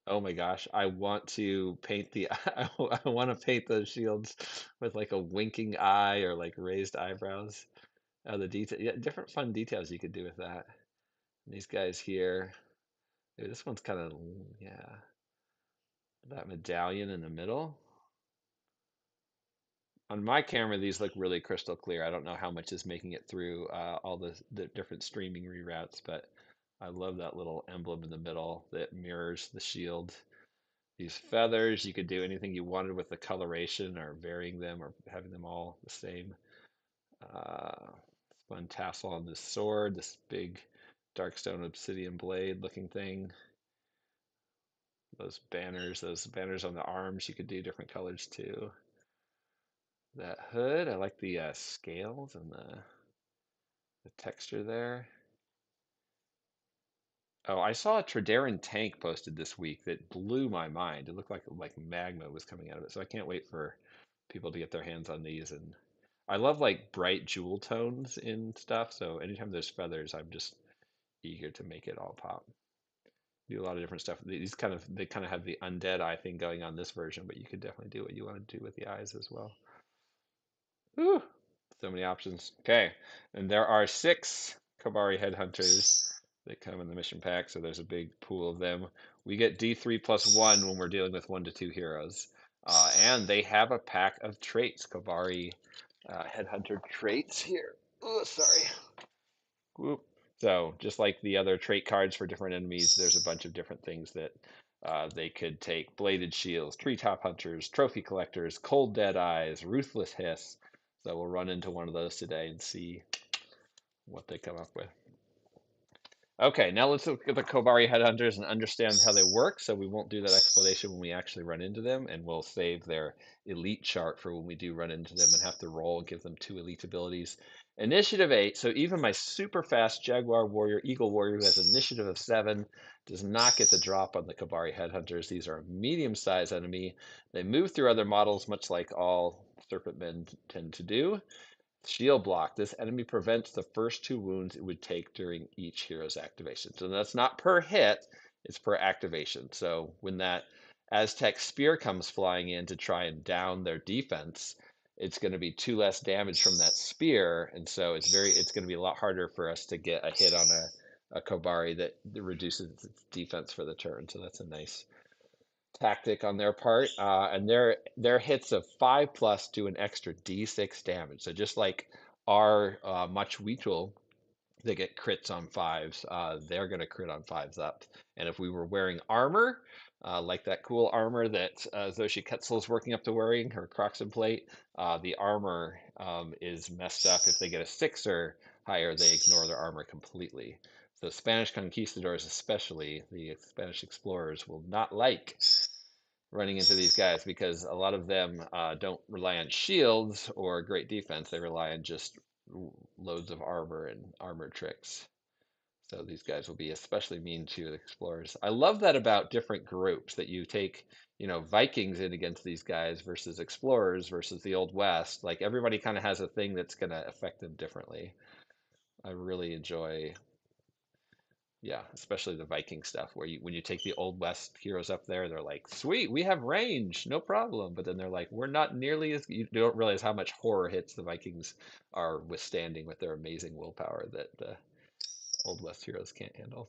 Oh my gosh, I want to paint I want to paint those shields with like a winking eye or like raised eyebrows. The detail, yeah, different fun details you could do with that. These guys here. Dude, this one's kind of, yeah, that medallion in the middle. On my camera, these look really crystal clear. I don't know how much is making it through all the different streaming reroutes, but I love that little emblem in the middle that mirrors the shield. These feathers, you could do anything you wanted with the coloration or varying them or having them all the same. Uh, Fun tassel on this sword, this big darkstone obsidian blade looking thing. Those banners on the arms, you could do different colors too. That hood, I like the scales and the texture there. Oh, I saw a Tredarin tank posted this week that blew my mind. It looked like magma was coming out of it. So I can't wait for people to get their hands on these. And I love like bright jewel tones in stuff. So anytime there's feathers, I'm just eager to make it all pop. Do a lot of different stuff. They kind of have the undead eye thing going on this version, but you could definitely do what you want to do with the eyes as well. Whew, so many options. Okay, and there are 6 Kabari headhunters that come in the mission pack, so there's a big pool of them. We get D3 plus 1 when we're dealing with 1 to 2 heroes. And they have a pack of traits, Kabari headhunter traits here. Oh, sorry. Whoop. So just like the other trait cards for different enemies, there's a bunch of different things that they could take. Bladed shields, treetop hunters, trophy collectors, cold dead eyes, ruthless hiss. So we'll run into one of those today and see what they come up with. Okay, now let's look at the Kobari headhunters and understand how they work. So we won't do that explanation when we actually run into them, and we'll save their elite chart for when we do run into them and have to roll and give them 2 elite abilities. Initiative 8. So even my super fast Jaguar Warrior, Eagle Warrior, who has initiative of 7, does not get the drop on the Kobari headhunters. These are a medium-sized enemy. They move through other models, much like all Serpent men tend to do. Shield block. This enemy prevents the first 2 wounds it would take during each hero's activation. So that's not per hit, it's per activation. So when that Aztec spear comes flying in to try and down their defense, it's going to be 2 less damage from that spear, and so it's going to be a lot harder for us to get a hit on a Kobari that reduces its defense for the turn. So that's a nice tactic on their part, and their hits of 5 plus do an extra D6 damage. So just like are much weaker. They get crits on fives. They're going to crit on fives up. And if we were wearing armor, like that cool armor that Zoshi Ketzel's working up to wearing, her Croxon plate, the armor is messed up. If they get a six or higher, they ignore their armor completely. So Spanish conquistadors, especially the Spanish explorers, will not like running into these guys because a lot of them don't rely on shields or great defense. They rely on just loads of armor and armor tricks. So these guys will be especially mean to the explorers. I love that about different groups that you take, Vikings in against these guys versus explorers versus the Old West. Like everybody kind of has a thing that's going to affect them differently. I really enjoy, yeah, especially the Viking stuff where when you take the Old West heroes up there, they're like, "Sweet, we have range, no problem." But then they're like, "We're not nearly as." You don't realize how much horror hits the Vikings are withstanding with their amazing willpower that the Old West heroes can't handle.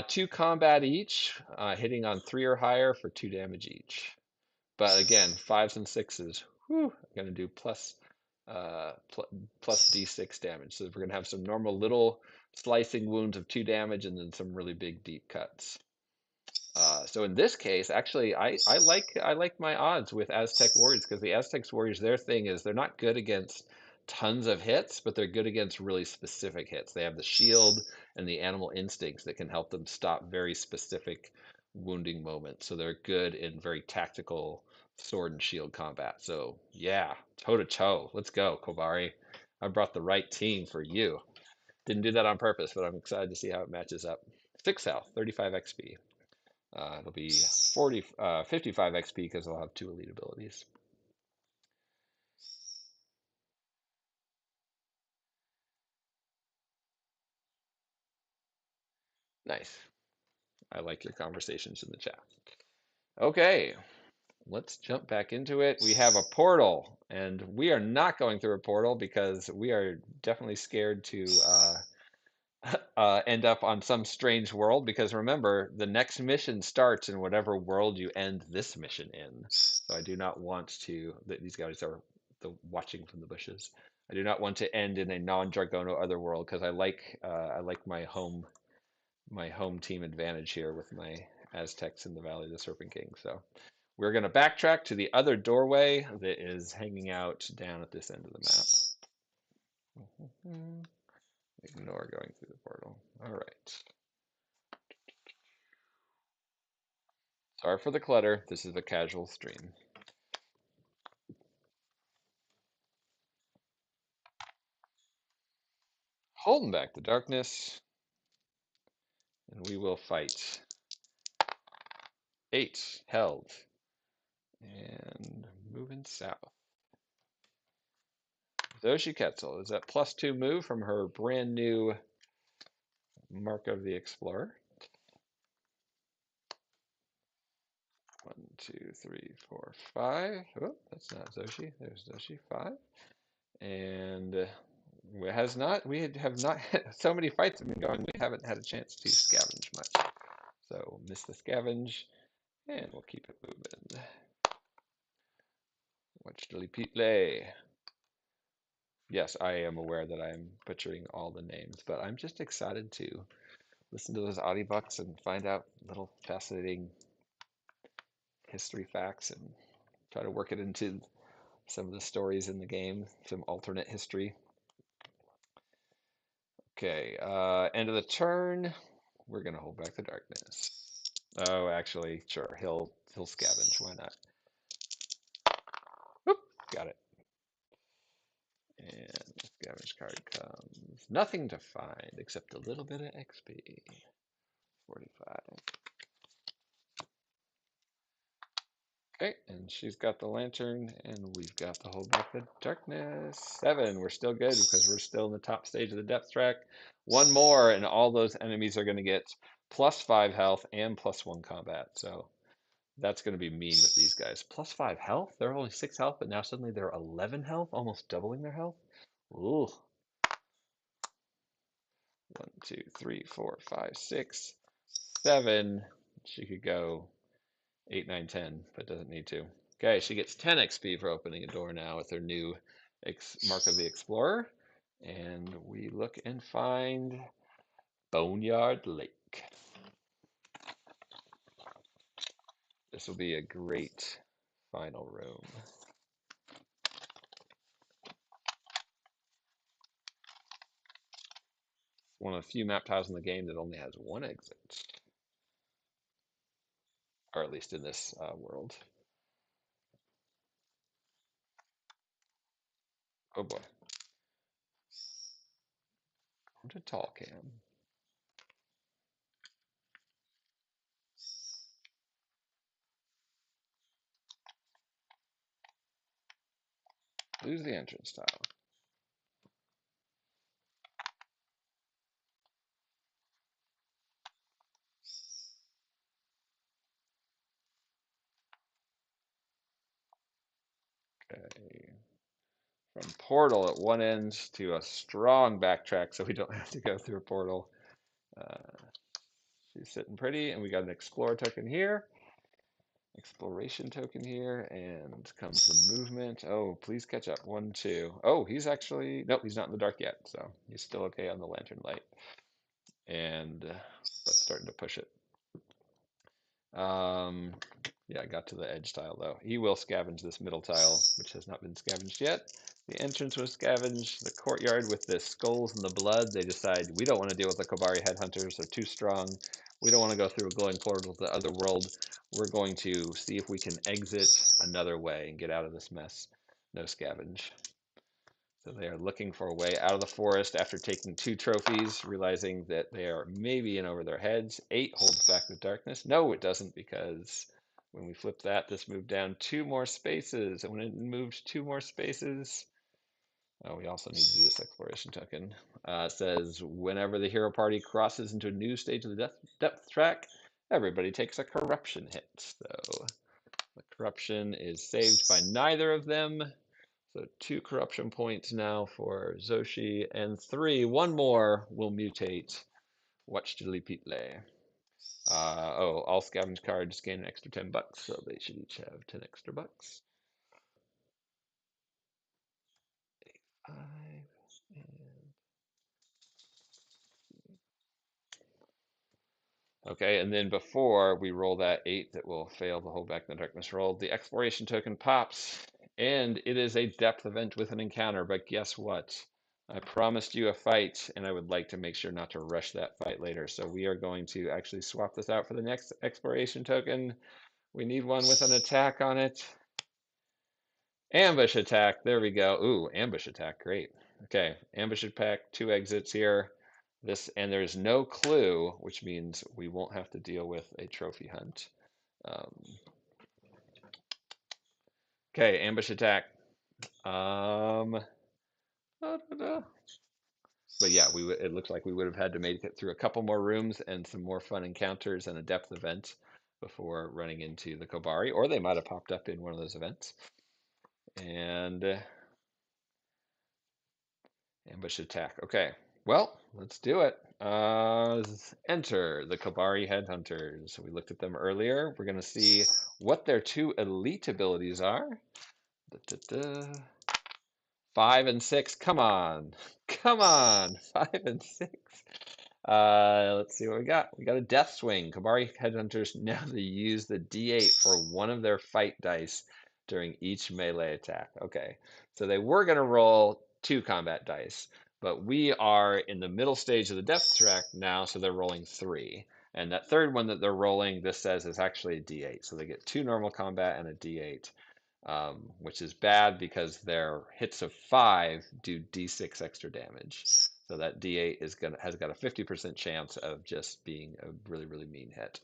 Two combat each, hitting on three or higher for 2 damage each. But again, fives and sixes, whew, going to do plus d6 damage. So we're going to have some normal little slicing wounds of 2 damage and then some really big deep cuts. So in this case, actually, I like my odds with Aztec Warriors because the Aztec Warriors, their thing is they're not good against tons of hits, but they're good against really specific hits. They have the shield and the animal instincts that can help them stop very specific wounding moments. So they're good in very tactical sword and shield combat. So yeah, toe to toe. Let's go, Kobari. I brought the right team for you. Didn't do that on purpose, but I'm excited to see how it matches up. 6 health, 35 XP. It'll be 55 XP because I'll have 2 elite abilities. Nice. I like your conversations in the chat. Okay, let's jump back into it. We have a portal, and we are not going through a portal because we are definitely scared to end up on some strange world. Because remember, the next mission starts in whatever world you end this mission in. So I do not want to. These guys are watching from the bushes. I do not want to end in a non-Dragono otherworld because I like my home team advantage here with my Aztecs in the Valley of the Serpent King. So we're going to backtrack to the other doorway that is hanging out down at this end of the map. Ignore going through the portal. All right. Sorry for the clutter. This is a casual stream. Holding back the darkness, and we will fight. 8 held, and moving south. Zoshi Ketzel is that +2 move from her brand new Mark of the Explorer. 1, 2, 3, 4, 5. Oh, that's not Zoshi. There's Zoshi 5. And we have not so many fights have been going, we haven't had a chance to scavenge much. So miss the scavenge, and we'll keep it moving. Watch Dilly Peatley. Yes, I am aware that I'm butchering all the names, but I'm just excited to listen to those audiobooks and find out little fascinating history facts and try to work it into some of the stories in the game, some alternate history. Okay, end of the turn. We're gonna hold back the darkness. Oh, actually, sure. He'll scavenge. Why not? Whoop, got it. And the scavenge card comes. Nothing to find except a little bit of XP. 45. Okay, and she's got the lantern, and we've got the hold back the darkness. 7. We're still good because we're still in the top stage of the depth track. One more, and all those enemies are going to get +5 health and +1 combat. So that's going to be mean with these guys. +5 health? They're only 6 health, but now suddenly they're 11 health, almost doubling their health. Ooh. 1, 2, 3, 4, 5, 6, 7. She could go 8, 9, 10, but doesn't need to. Okay, she gets 10 XP for opening a door now with her new Mark of the Explorer, and we look and find Boneyard Lake. This will be a great final room. One of the few map tiles in the game that only has one exit, or at least in this world. Oh boy. Come to tall cam. Lose the entrance tile. Okay. From portal at one end to a strong backtrack so we don't have to go through a portal. She's sitting pretty, and we got an explorer token here. Exploration token here, and comes the movement. Oh, please catch up. 1, 2. Oh, he's actually, nope, he's not in the dark yet, so he's still okay on the lantern light. And, but starting to push it. Yeah, I got to the edge tile though. He will scavenge this middle tile, which has not been scavenged yet. The entrance was scavenged. The courtyard with the skulls and the blood, they decide we don't want to deal with the Kobari headhunters. They're too strong. We don't want to go through a glowing portal to the other world. We're going to see if we can exit another way and get out of this mess. No scavenge. So they are looking for a way out of the forest after taking 2 trophies, realizing that they are maybe in over their heads. 8 holds back the darkness. No, it doesn't, because when we flip that, this moved down 2 more spaces. And when it moved 2 more spaces, oh, we also need to do this exploration token. It says, whenever the hero party crosses into a new stage of the depth track, everybody takes a corruption hit. So the corruption is saved by neither of them. So 2 corruption points now for Zoshi, and 3, 1 more will mutate. Watch Diddly oh, all scavenge cards gain an extra $10, so they should each have 10 extra bucks. 5 and okay, and then before we roll that 8 that will fail the hold back in the darkness roll, the exploration token pops, and it is a depth event with an encounter. But guess what? I promised you a fight, and I would like to make sure not to rush that fight later. So we are going to actually swap this out for the next exploration token. We need one with an attack on it. Ambush attack. There we go. Ooh, ambush attack. Great. Okay, ambush attack, 2 exits here. This, and there's no clue, which means we won't have to deal with a trophy hunt. Okay, ambush attack. Da, da, da. But yeah, it looks like we would have had to make it through a couple more rooms and some more fun encounters and a depth event before running into the Kobari, or they might have popped up in one of those events. And ambush attack. Okay, well, let's do it. Enter the Kobari Headhunters. We looked at them earlier. We're going to see what their 2 elite abilities are. Da, da, da. 5 and 6. Come on. Come on. 5 and 6. Let's see what we got. We got a Death Swing. Kobari Headhunters now they use the D8 for one of their fight dice during each melee attack. Okay, so they were going to roll 2 combat dice, but we are in the middle stage of the depth track now, so they're rolling 3. And that third one that they're rolling, this says, is actually a D8. So they get 2 normal combat and a D8. Which is bad because their hits of 5 do D6 extra damage. So that D8 has got a 50% chance of just being a really, really mean hit.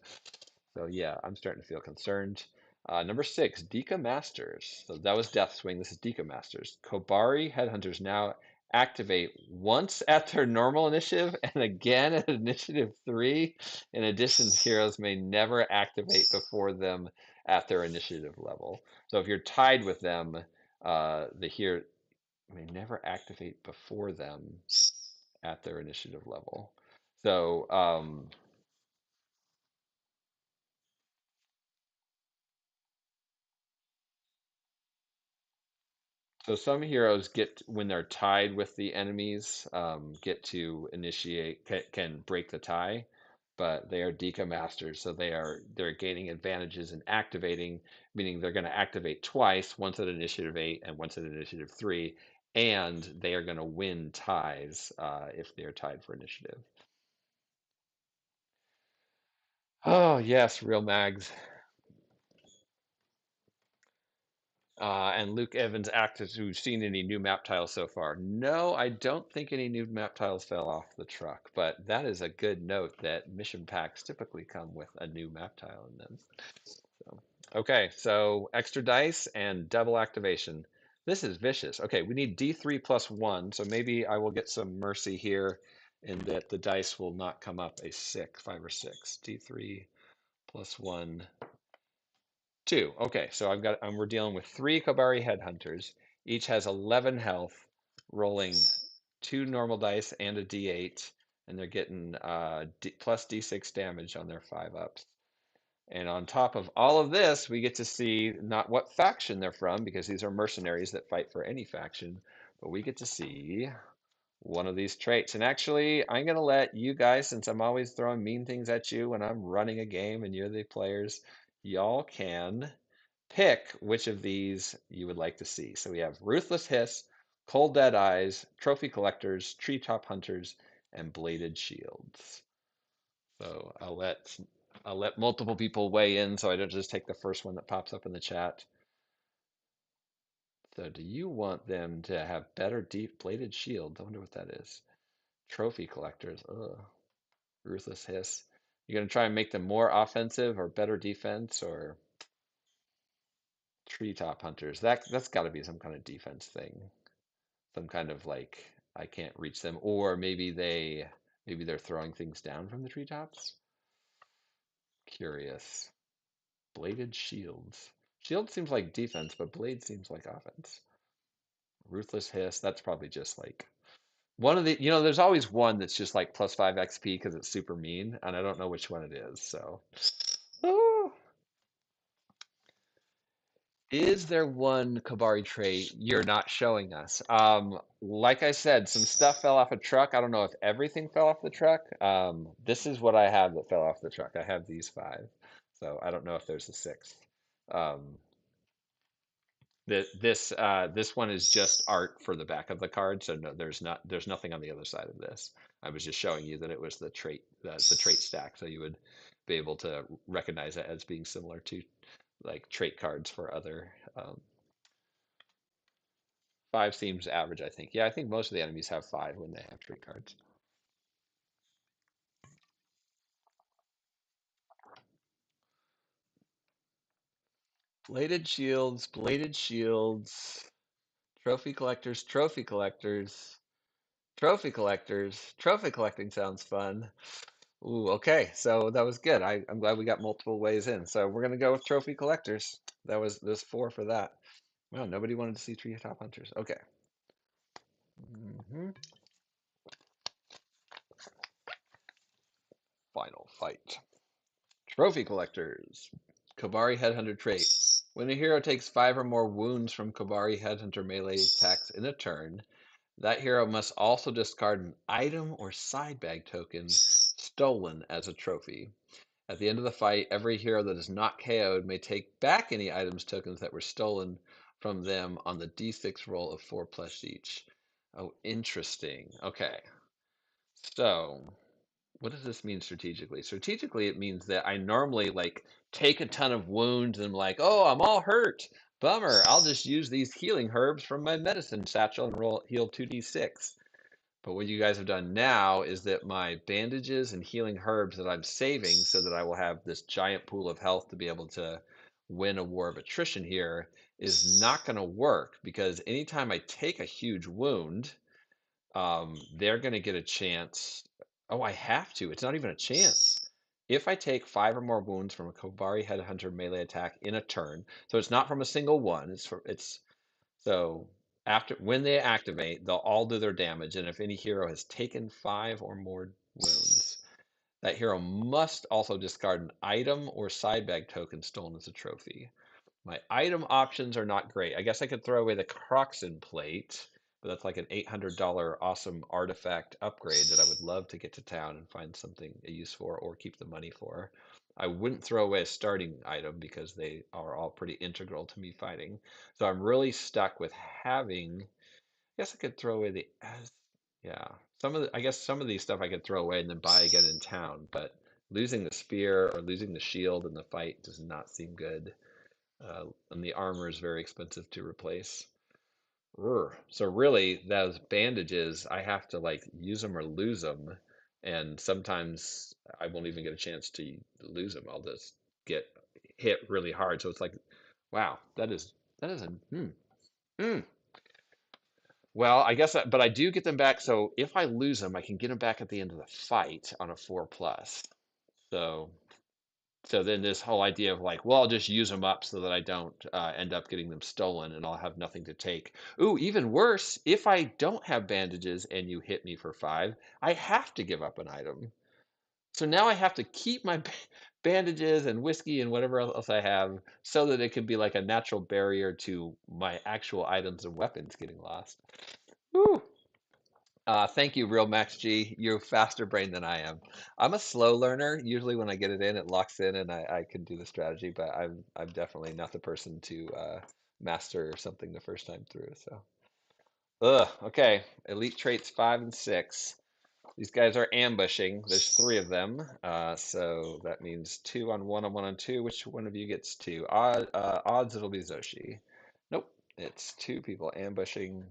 So yeah, I'm starting to feel concerned. Number 6, Dika Masters. So that was Death Swing. This is Dika Masters. Kobari Headhunters now activate once at their normal initiative and again at initiative 3. In addition, heroes may never activate before them at their initiative level. So if you're tied with them, the hero may never activate before them at their initiative level. So So some heroes get when they're tied with the enemies, get to initiate can break the tie, but they are Deca masters, so they're gaining advantages and activating, meaning they're going to activate twice, once at initiative 8 and once at initiative 3, and they are going to win ties if they are tied for initiative. Oh yes, real mags. And Luke Evans asked if we've seen any new map tiles so far. No, I don't think any new map tiles fell off the truck, but that is a good note that mission packs typically come with a new map tile in them. So, okay, so extra dice and double activation. This is vicious. Okay, we need D3 plus 1, so maybe I will get some mercy here in that the dice will not come up a 6, 5 or 6. D3 plus 1. Two. Okay, so we're dealing with three Kobari headhunters. Each has 11 health, rolling two normal dice and a D8, and they're getting plus D6 damage on their 5 ups. And on top of all of this, we get to see not what faction they're from, because these are mercenaries that fight for any faction, but we get to see one of these traits. And actually, I'm going to let you guys, since I'm always throwing mean things at you when I'm running a game and you're the players, y'all can pick which of these you would like to see. So we have Ruthless Hiss, Cold Dead Eyes, Trophy Collectors, Treetop Hunters, and Bladed Shields. So I'll let multiple people weigh in, so I don't just take the first one that pops up in the chat. So do you want them to have better deep bladed shields? I wonder what that is. Trophy collectors. Ugh. Ruthless Hiss. You're gonna try and make them more offensive or better defense, or treetop hunters. That's got to be some kind of defense thing. Some kind of like I can't reach them, or maybe they're throwing things down from the treetops. Curious. Bladed shields. Shield seems like defense, but blade seems like offense. Ruthless Hiss. That's probably just like one of the. There's always one that's just like plus 5 XP because it's super mean, and I don't know which one it is. So. Oh. Is there one Kabari trait you're not showing us? Like I said, some stuff fell off a truck. I don't know if everything fell off the truck. This is what I have that fell off the truck. I have these 5, so I don't know if there's a 6th. Um, this one is just art for the back of the card, so no, there's nothing on the other side of this. I was just showing you that it was the trait stack, so you would be able to recognize it as being similar to like trait cards for other. 5 seems average, I think. Yeah, I think most of the enemies have 5 when they have trait cards. Bladed shields, trophy collectors, trophy collectors, trophy collectors. Trophy collecting sounds fun. Ooh, okay. So that was good. I'm glad we got multiple ways in. So we're gonna go with trophy collectors. There's 4 for that. Well, nobody wanted to see tree top hunters. Okay. hmm Final fight. Trophy collectors. Kobari Headhunter trait. When a hero takes 5 or more wounds from Kobari Headhunter melee attacks in a turn, that hero must also discard an item or side bag token stolen as a trophy. At the end of the fight, every hero that is not KO'd may take back any items tokens that were stolen from them on the d6 roll of 4 plus each. Oh, interesting. Okay. So, what does this mean strategically? Strategically, it means that I normally like take a ton of wounds and I'm like, oh, I'm all hurt. Bummer. I'll just use these healing herbs from my medicine satchel and heal 2d6. But what you guys have done now is that my bandages and healing herbs that I'm saving so that I will have this giant pool of health to be able to win a war of attrition here is not going to work, because anytime I take a huge wound, they're going to get a chance. Oh, I have to. It's not even a chance. If I take 5 or more wounds from a Kobari Headhunter melee attack in a turn, so it's not from a single one. It's so after when they activate, they'll all do their damage, and if any hero has taken 5 or more wounds, that hero must also discard an item or side bag token stolen as a trophy. My item options are not great. I guess I could throw away the Croxon plate, but that's like an $800 awesome artifact upgrade that I would love to get to town and find something to use for or keep the money for. I wouldn't throw away a starting item because they are all pretty integral to me fighting. So I'm really stuck with having, I guess I could throw away the yeah. I guess some of these stuff I could throw away and then buy again in town, but losing the spear or losing the shield in the fight does not seem good. And the armor is very expensive to replace. So really, those bandages, I have to like use them or lose them, and sometimes I won't even get a chance to lose them. I'll just get hit really hard. So it's like, wow, that is a hmm. Well, I guess, but I do get them back. So if I lose them, I can get them back at the end of the fight on a 4 plus. So So then this whole idea of like, well, I'll just use them up so that I don't end up getting them stolen and I'll have nothing to take. Ooh, even worse, if I don't have bandages and you hit me for 5, I have to give up an item. So now I have to keep my bandages and whiskey and whatever else I have so that it could be like a natural barrier to my actual items and weapons getting lost. Ooh. Thank you, Real Max G. You're faster brain than I am. I'm a slow learner. Usually, when I get it in, it locks in, and I can do the strategy. But I'm definitely not the person to master something the first time through. So, okay. Elite traits 5 and 6. These guys are ambushing. There's 3 of them. So that means 2 on 1 on 1 on 2. Which one of you gets 2? Odds it'll be Zoshi. Nope. It's 2 people ambushing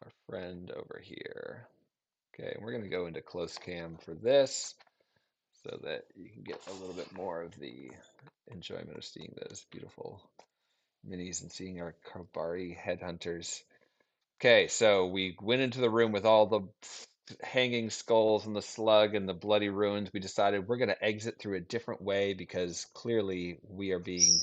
our friend over here. Okay, and we're going to go into close cam for this so that you can get a little bit more of the enjoyment of seeing those beautiful minis and seeing our Kabari headhunters. Okay, so we went into the room with all the hanging skulls and the slug and the bloody ruins. We decided we're going to exit through a different way because clearly we are being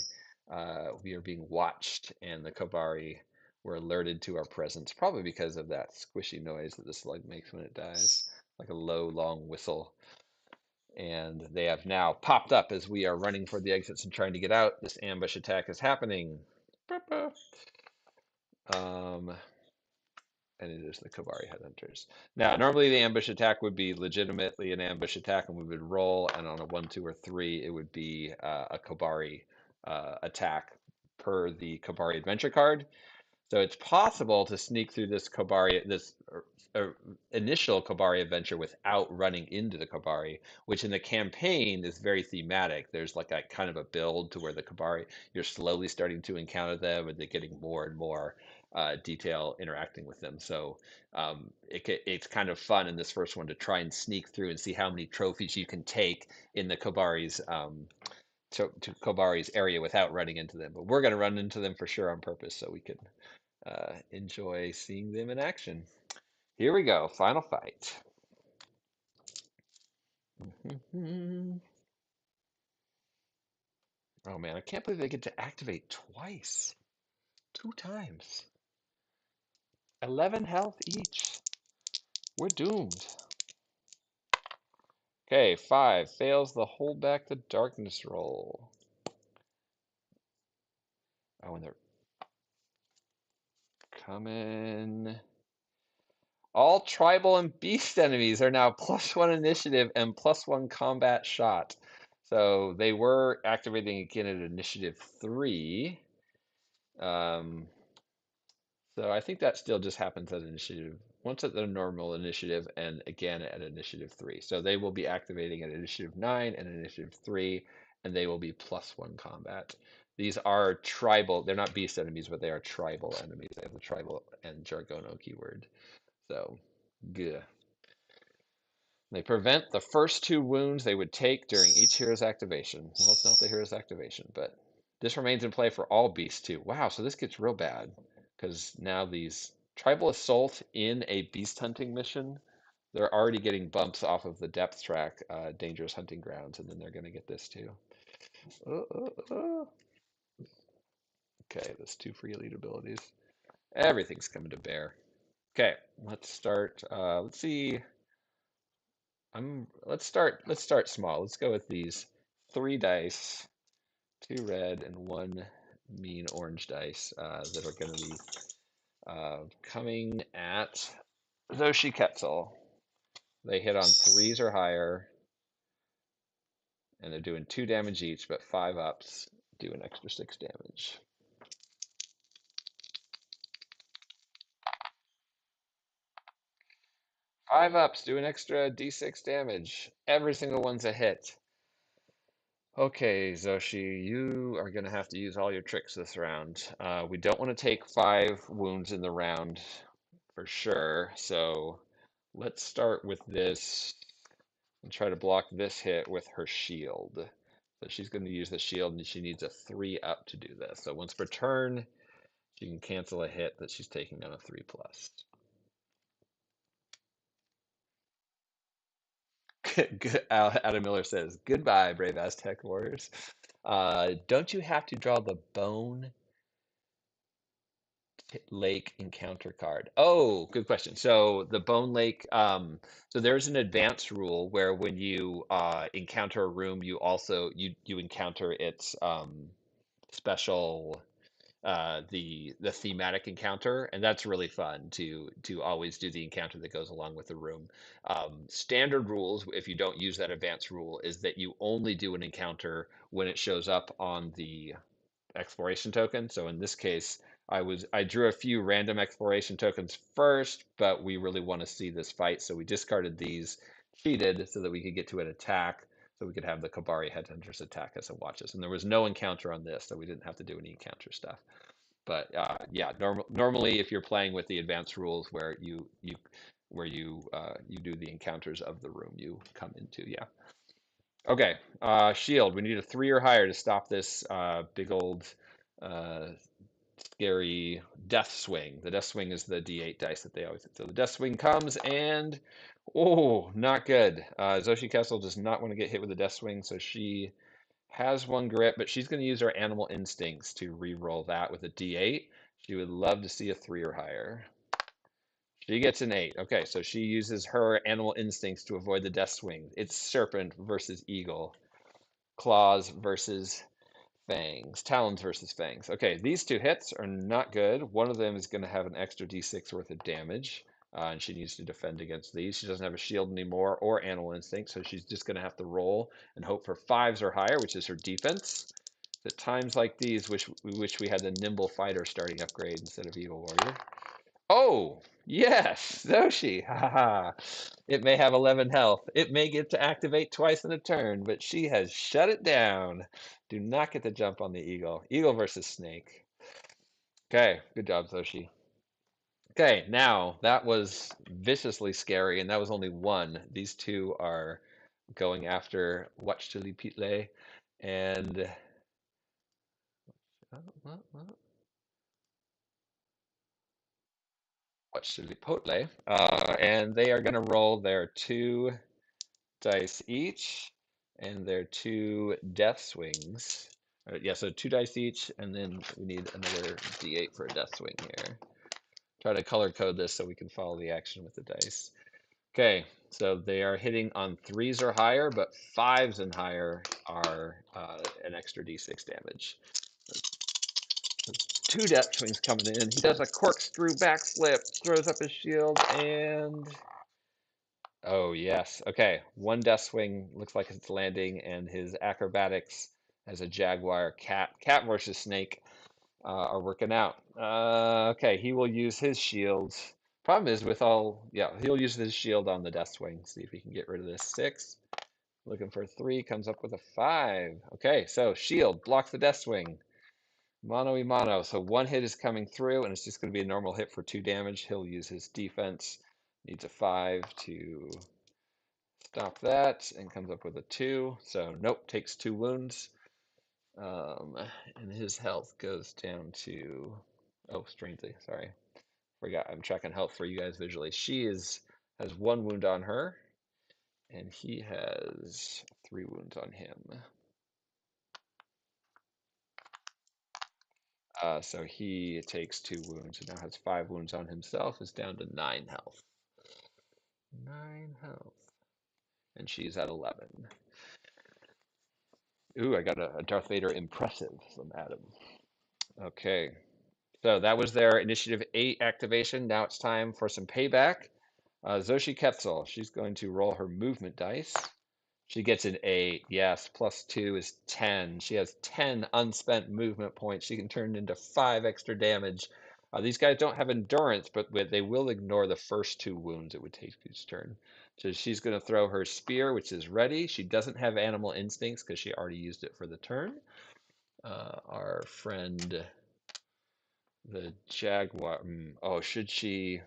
watched, and the Kabari were alerted to our presence, probably because of that squishy noise that the slug makes when it dies, like a low, long whistle. And they have now popped up as we are running for the exits and trying to get out. This ambush attack is happening. Um, and it is the Kabari Headhunters. Now, normally the ambush attack would be legitimately an ambush attack, and we would roll, and on a 1, 2, or 3, it would be a Kabari attack per the Kabari adventure card. So it's possible to sneak through this initial Kabari adventure without running into the Kabari, which in the campaign is very thematic. There's like a kind of a build to where the Kabari, you're slowly starting to encounter them, and they're getting more and more detail interacting with them. So it's kind of fun in this first one to try and sneak through and see how many trophies you can take in the Kabari's to Kobari's area without running into them. But we're going to run into them for sure on purpose so we can enjoy seeing them in action. Here we go, final fight. Oh man, I can't believe they get to activate twice. 2 times. 11 health each. We're doomed. Okay, 5 fails the hold back the darkness roll. Oh, and they're coming. All tribal and beast enemies are now +1 initiative and +1 combat shot. So they were activating again at initiative 3. Um, so I think that still just happens at initiative, once at the normal initiative and again at initiative 3. So they will be activating at initiative 9 and initiative 3, and they will be +1 combat. These are tribal, they're not beast enemies, but they are tribal enemies. They have the tribal and Jargono keyword. So, good. They prevent the first 2 wounds they would take during each hero's activation. Well, it's not the hero's activation, but this remains in play for all beasts too. Wow, so this gets real bad because now these tribal assault in a beast hunting mission, they're already getting bumps off of the depth track, dangerous hunting grounds, and then they're going to get this too. Okay, that's 2 free elite abilities. Everything's coming to bear. Okay, let's start. Let's see. Let's start small. Let's go with these 3 dice Two red and one mean orange dice that are going to be coming at Zoshi Quetzal. They hit on threes or higher, and they're doing 2 damage each, but 5 ups do an extra 6 damage. Five ups do an extra d6 damage. Every single one's a hit. Okay, Zoshi, you are going to have to use all your tricks this round. We don't want to take 5 wounds in the round for sure, so let's start with this and try to block this hit with her shield. So she's going to use the shield, and she needs a 3 up to do this. So once per turn, she can cancel a hit that she's taking on a 3 plus. Adam Miller says, "Goodbye, brave Aztec warriors." Don't you have to draw the Bone Lake encounter card? Oh, good question. So the Bone Lake, so there's an advanced rule where when you encounter a room, you also you encounter its special the thematic encounter, and that's really fun to always do the encounter that goes along with the room. Standard rules, if you don't use that advanced rule, is that you only do an encounter when it shows up on the exploration token. So in this case, I drew a few random exploration tokens first, but we really want to see this fight, so we discarded these, cheated so that we could get to an attack, so we could have the Kabari Headhunters attack us and watch us. And there was no encounter on this, so we didn't have to do any encounter stuff. But yeah, normally if you're playing with the advanced rules where you do the encounters of the room you come into, yeah. Okay, shield. We need a 3 or higher to stop this big old uh, scary death swing. The death swing is the D8 dice that they always. So the death swing comes and oh, not good. Zoshi Kessel does not want to get hit with the death swing, so she has 1 grit, but she's going to use her animal instincts to re-roll that with a D8. She would love to see a 3 or higher. She gets an 8. Okay, so she uses her animal instincts to avoid the death swing. It's Serpent versus Eagle, Claws versus Fangs, Talons versus Fangs. Okay, these 2 hits are not good. One of them is going to have an extra d6 worth of damage, and she needs to defend against these. She doesn't have a shield anymore or animal instinct, so she's just going to have to roll and hope for 5s or higher, which is her defense. At times like these, we wish we had the Nimble Fighter starting upgrade instead of Evil Warrior. Oh, yes, Zoshi. Haha. It may have 11 health. It may get to activate twice in a turn, but she has shut it down. Do not get the jump on the eagle. Eagle versus snake. Okay, good job, Zoshi. Okay, now that was viciously scary, and that was only 1. These 2 are going after Watchilipitle and Watchilipotle, and they are going to roll their 2 dice each, and their 2 death swings. Yeah, so 2 dice each, and then we need another d8 for a death swing here. Try to color code this so we can follow the action with the dice. Okay, so they are hitting on 3s or higher, but 5s and higher are an extra d6 damage. 2 death swings coming in. He does a corkscrew backflip, throws up his shield, and oh, yes. Okay. 1 death swing looks like it's landing, and his acrobatics as a jaguar cat versus snake are working out. Okay, he will use his shield. Problem is with all, yeah, he'll use his shield on the death swing. See if he can get rid of this 6. Looking for 3, comes up with a 5. Okay, so shield blocks the death swing. Mano y mano. So 1 hit is coming through, and it's just going to be a normal hit for 2 damage. He'll use his defense. Needs a 5 to stop that, and comes up with a 2. So nope, takes 2 wounds. And his health goes down to, oh, strangely, sorry. Forgot, I'm tracking health for you guys visually. Has 1 wound on her, and he has 3 wounds on him. So he takes 2 wounds and now has 5 wounds on himself, is down to 9 health. 9 health. And she's at 11. Ooh, I got a Darth Vader impressive from Adam. Okay, so that was their Initiative 8 activation. Now it's time for some payback. Zoshi Quetzal, she's going to roll her movement dice. She gets an 8. Yes, plus 2 is 10. She has 10 unspent movement points. She can turn into 5 extra damage. These guys don't have endurance, but they will ignore the first 2 wounds it would take each turn. So she's going to throw her spear, which is ready. She doesn't have animal instincts because she already used it for the turn. Our friend, the Jaguar. Oh, should she?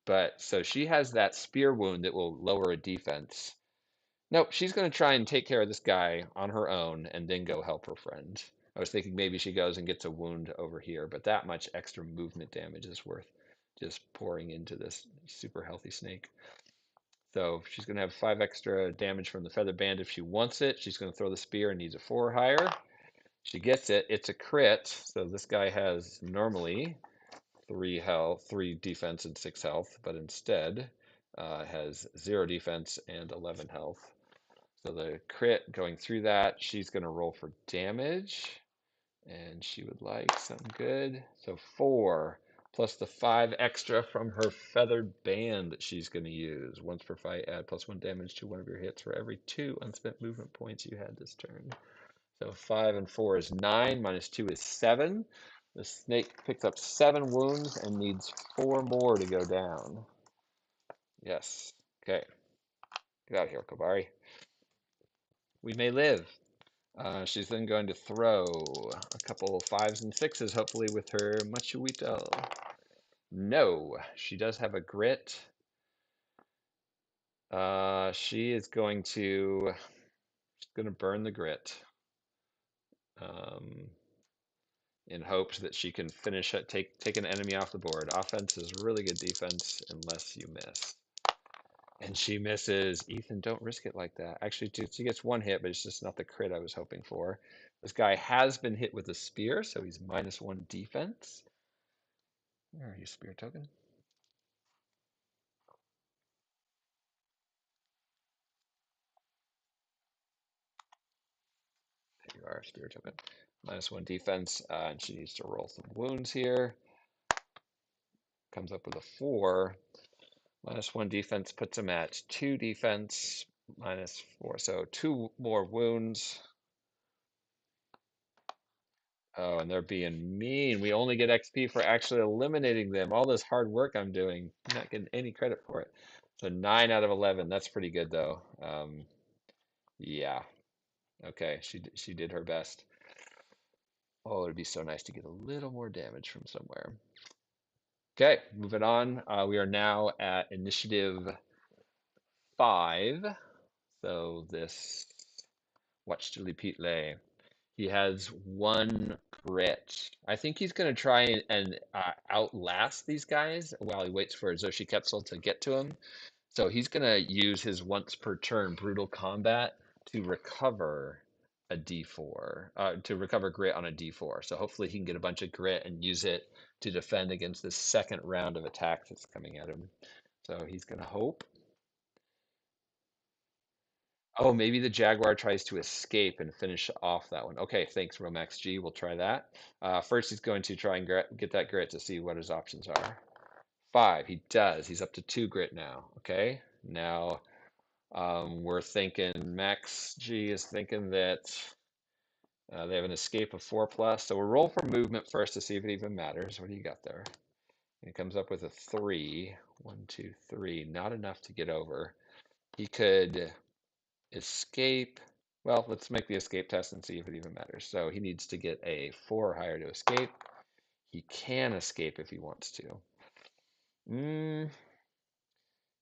But so she has that spear wound that will lower a defense. Nope, she's going to try and take care of this guy on her own and then go help her friend. I was thinking maybe she goes and gets a wound over here, but that much extra movement damage is worth just pouring into this super healthy snake. So she's going to have 5 extra damage from the feather band if she wants it. She's going to throw the spear and needs a 4 or higher. She gets it. It's a crit. So this guy has normally 3 health, 3 defense, and 6 health, but instead has 0 defense and 11 health. So the crit going through that, she's going to roll for damage, and she would like something good. So 4 plus the 5 extra from her feathered band that she's going to use. Once per fight, add +1 damage to one of your hits for every 2 unspent movement points you had this turn. So 5 and 4 is 9, minus 2 is 7. The snake picks up 7 wounds and needs 4 more to go down. Yes. Okay. Get out of here, Kobari. We may live. She's then going to throw a couple 5s and 6s, hopefully with her Machuito. No, she does have a grit. She is going to burn the grit um, in hopes that she can finish it, take an enemy off the board. Offense is really good defense unless you miss. And she misses. Ethan, don't risk it like that. Actually, she gets 1 hit, but it's just not the crit I was hoping for. This guy has been hit with a spear, so he's -1 defense. Where are you, spear token? There you are, spear token. -1 defense, and she needs to roll some wounds here. Comes up with a 4. -1 defense puts him at 2 defense, -4. So 2 more wounds. Oh, and they're being mean. We only get XP for actually eliminating them. All this hard work I'm doing, I'm not getting any credit for it. So 9 out of 11. That's pretty good, though. Yeah. Okay, she did her best. Oh, it'd be so nice to get a little more damage from somewhere. Okay, moving on. We are now at initiative 5. So this Watch Chili Petle. He has 1 grit. I think he's going to try and outlast these guys while he waits for Zoshi Quetzal to get to him. So he's going to use his once per turn brutal combat to recover a D4, to recover grit on a D4. So hopefully he can get a bunch of grit and use it to defend against this second round of attacks that's coming at him. So he's going to hope. Oh, maybe the Jaguar tries to escape and finish off that one. Okay, thanks, Romax G. We'll try that. First, he's going to try and get that grit to see what his options are. 5, he does. He's up to 2 grit now. Okay, now we're thinking Max G is thinking that they have an escape of 4+. So we'll roll for movement first to see if it even matters. What do you got there? It comes up with a 3. 1, 2, 3. Not enough to get over. He could escape. Well, let's make the escape test and see if it even matters. So he needs to get a 4 or higher to escape. He can escape if he wants to.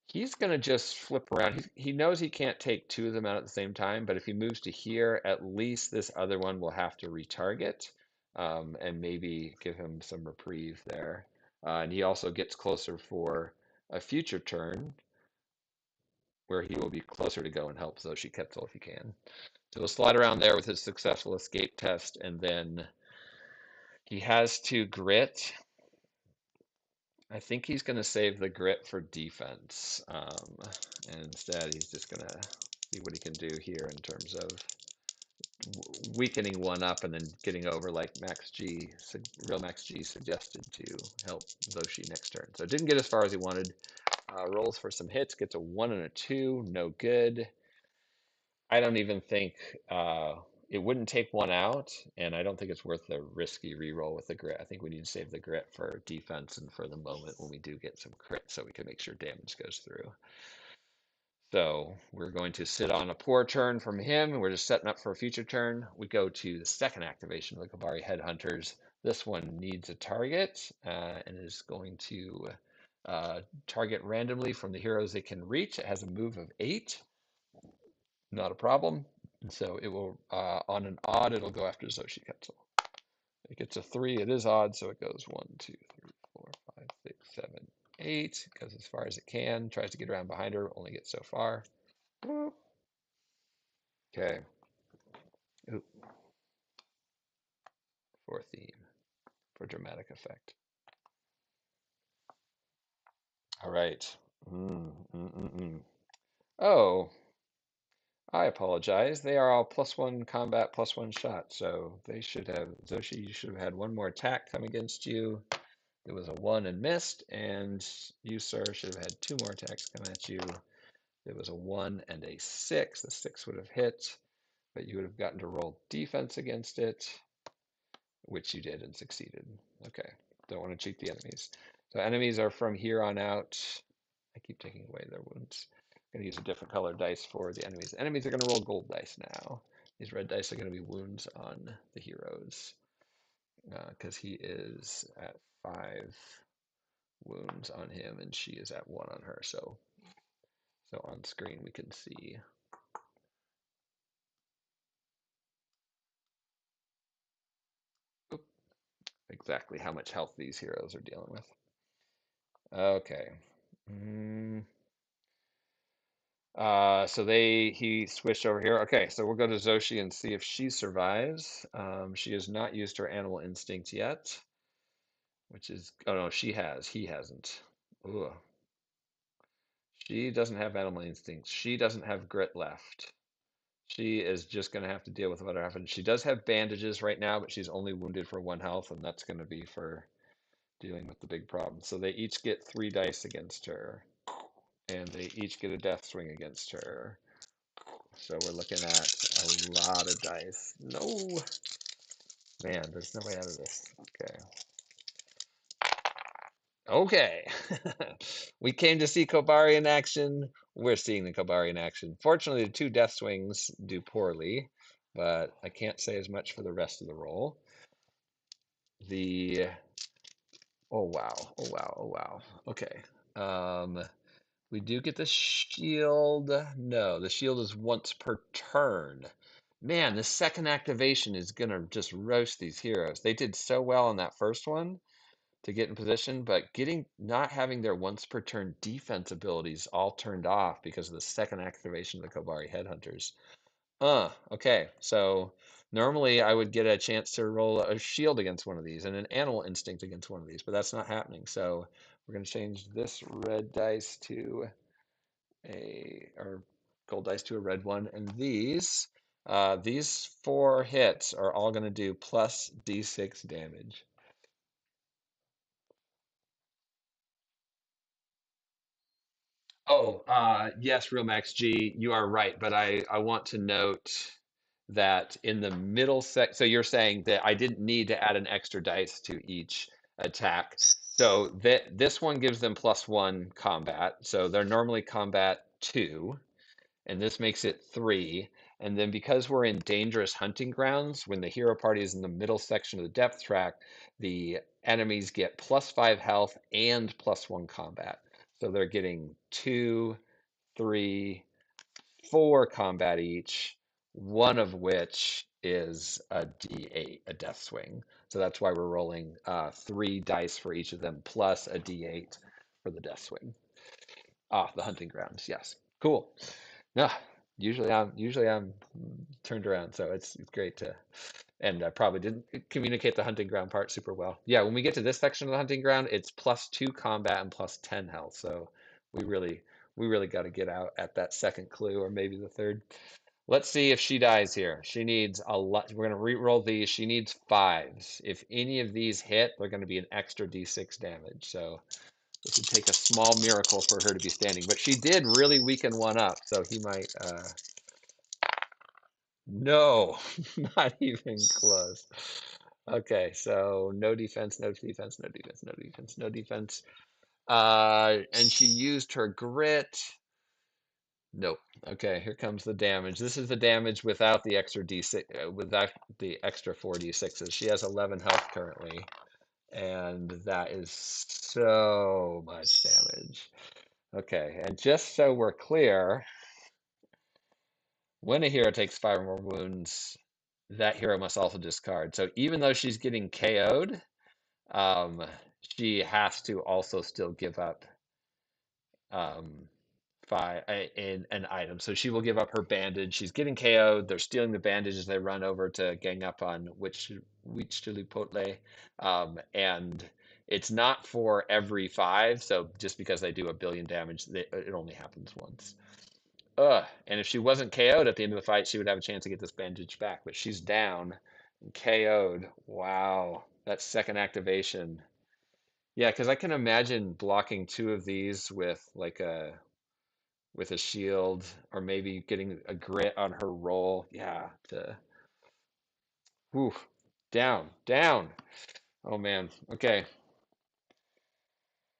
He's going to just flip around. He knows he can't take 2 of them out at the same time, but if he moves to here, at least this other one will have to retarget and maybe give him some reprieve there. And he also gets closer for a future turn where he will be closer to go and help Zoshi Quetzal if he can. So we'll slide around there with his successful escape test, and then he has 2 grit. I think he's going to save the grit for defense. And instead, he's just going to see what he can do here in terms of weakening one up and then getting over like real Max G suggested to help Zoshi next turn. So it didn't get as far as he wanted. Rolls for some hits, gets a 1 and a 2, no good. I don't even think it wouldn't take one out, and I don't think it's worth the risky reroll with the grit. I think we need to save the grit for defense and for the moment when we do get some crit so we can make sure damage goes through. So we're going to sit on a poor turn from him, and we're just setting up for a future turn. We go to the second activation of the Kabari Headhunters. This one needs a target and is going to target randomly from the heroes it can reach. It has a move of 8, not a problem. And so it will, on an odd, it'll go after Zoshi Ketzel. It gets a 3, it is odd, so it goes 1, 2, 3, 4, 5, 6, 7, 8. Goes as far as it can, tries to get around behind her, only gets so far. Okay. Oop, for theme, for dramatic effect. All right. Oh, I apologize. They are all +1 combat, +1 shot. So they should have, Zoshi, you should have had one more attack come against you. It was a 1 and missed. And you, sir, should have had 2 more attacks come at you. It was a 1 and a 6. The 6 would have hit, but you would have gotten to roll defense against it, which you did and succeeded. Okay. Don't want to cheat the enemies. So enemies are from here on out. I keep taking away their wounds. I'm going to use a different color dice for the enemies. Enemies are going to roll gold dice now. These red dice are going to be wounds on the heroes because he is at 5 wounds on him and she is at 1 on her. So on screen we can see. Oop, exactly how much health these heroes are dealing with. Okay. So he switched over here. Okay, so we'll go to Zoshi and see if she survives. She has not used her animal instinct yet, which is, oh no, she has. He hasn't. Ooh. She doesn't have animal instinct. She doesn't have grit left. She is just going to have to deal with whatever happens. She does have bandages right now, but she's only wounded for 1 health, and that's going to be for dealing with the big problem. So they each get 3 dice against her, and they each get a death swing against her. So we're looking at a lot of dice. No, man, there's no way out of this. Okay. Okay. We came to see Kobari in action. We're seeing the Kobari in action. Fortunately, the 2 death swings do poorly, but I can't say as much for the rest of the roll. The oh wow, oh wow, oh wow. Okay. We do get the shield. No, the shield is once per turn. Man, the second activation is gonna just roast these heroes. They did so well on that first one to get in position, but not having their once per turn defense abilities all turned off because of the second activation of the Kobari Headhunters. Okay. So normally I would get a chance to roll a shield against one of these and an animal instinct against one of these, but that's not happening. So we're gonna change this red dice to or gold dice to a red one, and these 4 hits are all going to do plus d6 damage. Oh, yes, Real Max G, you are right, but I want to note that in the middle so you're saying that I didn't need to add an extra dice to each attack. So this one gives them +1 combat. So they're normally combat 2. And this makes it 3. And then because we're in dangerous hunting grounds, when the hero party is in the middle section of the depth track, the enemies get +5 health and +1 combat. So they're getting 2, 3, 4 combat each, one of which is a D8, a death swing. So that's why we're rolling 3 dice for each of them, plus a D8 for the death swing. The hunting grounds, yes. Cool. No, usually I'm turned around, so it's great to, and I probably didn't communicate the hunting ground part super well. Yeah, when we get to this section of the hunting ground, it's +2 combat and +10 health. So we really we really got to get out at that second clue or maybe the third. Let's see if she dies here. She needs a lot. We're going to re-roll these. She needs fives. If any of these hit, they're going to be an extra d6 damage. So this would take a small miracle for her to be standing. But she did really weaken one up, so he might. No, not even close. Okay, so no defense, no defense, no defense, no defense, no defense. And she used her grit. Nope. Okay, here comes the damage. This is the damage without the extra d6, without the extra 4d6s. She has 11 health currently, and that is so much damage. Okay, and just so we're clear, when a hero takes 5 or more wounds, that hero must also discard. So even though she's getting KO'd, um, she has to also still give up um, in an item. So she will give up her bandage. She's getting KO'd. They're stealing the bandage as they run over to gang up on Huitzilopochtli. And it's not for every 5. So just because they do a billion damage, it only happens once. Ugh. And if she wasn't KO'd at the end of the fight, she would have a chance to get this bandage back. But she's down and KO'd. Wow. That second activation. Yeah, because I can imagine blocking 2 of these with a shield, or maybe getting a grit on her roll. Yeah, whew, down, down. Oh man. Okay.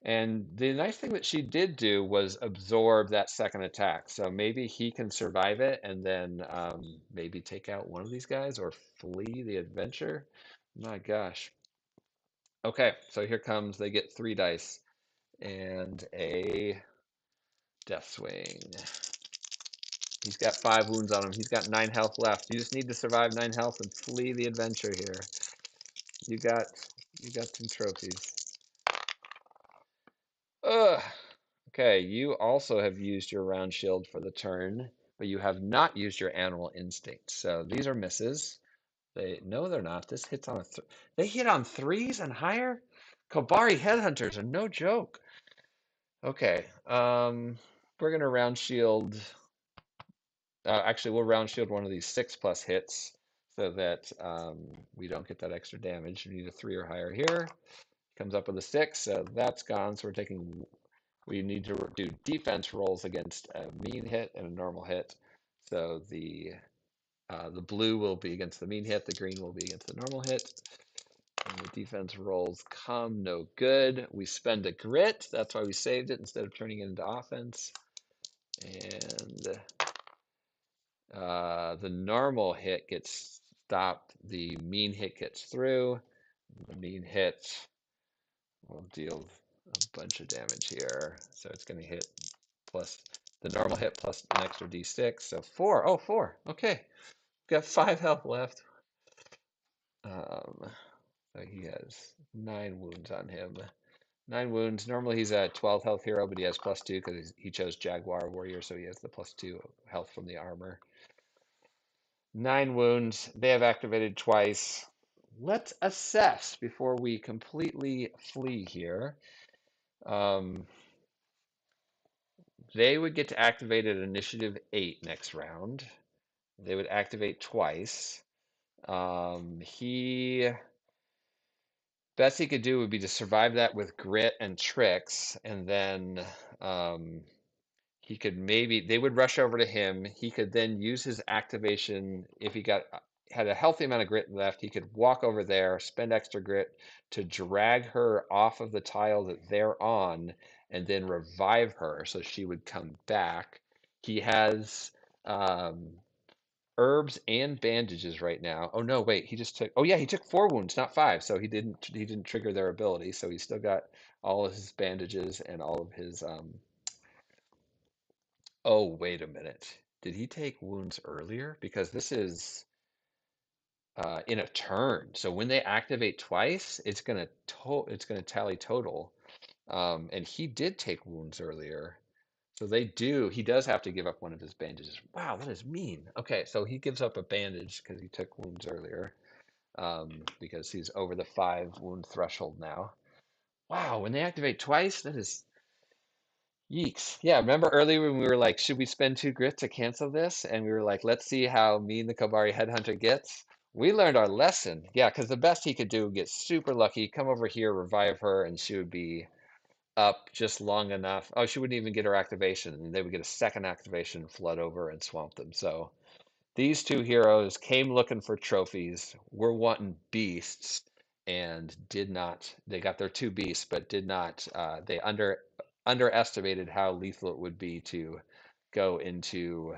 And the nice thing that she did do was absorb that second attack. So maybe he can survive it and then maybe take out one of these guys or flee the adventure. My gosh. Okay, so here comes, they get 3 dice and a death swing. He's got 5 wounds on him. He's got 9 health left. You just need to survive 9 health and flee the adventure here. You got you got some trophies. Ugh. Okay, you also have used your round shield for the turn, but you have not used your animal instinct. So these are misses. They're not. This hits on they hit on 3s and higher. Kobari headhunters are no joke. Okay, we're gonna round shield. Actually, we'll round shield one of these 6+ hits so that we don't get that extra damage. We need a 3 or higher here. Comes up with a 6, so that's gone. So we need to do defense rolls against a mean hit and a normal hit. So the blue will be against the mean hit, the green will be against the normal hit. And the defense rolls come no good. We spend a grit. That's why we saved it instead of turning it into offense. And the normal hit gets stopped. The mean hit gets through. The mean hit will deal a bunch of damage here. So it's going to hit plus the normal hit plus an extra d6. So 4. Oh, 4. Okay. Got 5 health left. So he has 9 wounds on him. 9 wounds. Normally he's a 12 health hero, but he has +2 because he chose Jaguar Warrior, so he has the +2 health from the armor. 9 wounds. They have activated twice. Let's assess before we completely flee here. They would get to activate at initiative 8 next round. They would activate twice. Best he could do would be to survive that with grit and tricks, and then he could maybe they would rush over to him. He could then use his activation if he had a healthy amount of grit left. He could walk over there, spend extra grit to drag her off of the tile that they're on, and then revive her so she would come back. He has herbs and bandages right now. Oh no, wait, he just took. Oh yeah, he took 4 wounds, not 5. So he didn't trigger their ability. So he's still got all of his bandages and all of his Oh, wait a minute. Did he take wounds earlier? Because this is in a turn. So when they activate twice, it's gonna tally total. And he did take wounds earlier. So he does have to give up one of his bandages. Wow, that is mean. Okay, so he gives up a bandage because he took wounds earlier. Because he's over the 5 wound threshold now. Wow, when they activate twice, that is Yeeks. Yeah, remember earlier when we were like, should we spend 2 grit to cancel this? And we were like, let's see how mean the Kobari headhunter gets. We learned our lesson. Yeah, because the best he could do would get super lucky, come over here, revive her, and she would be up just long enough. Oh, she wouldn't even get her activation, and they would get a second activation, flood over, and swamp them. So these two heroes came looking for trophies, were wanting beasts, and did not. They got their 2 beasts, but did not. They underestimated how lethal it would be to go into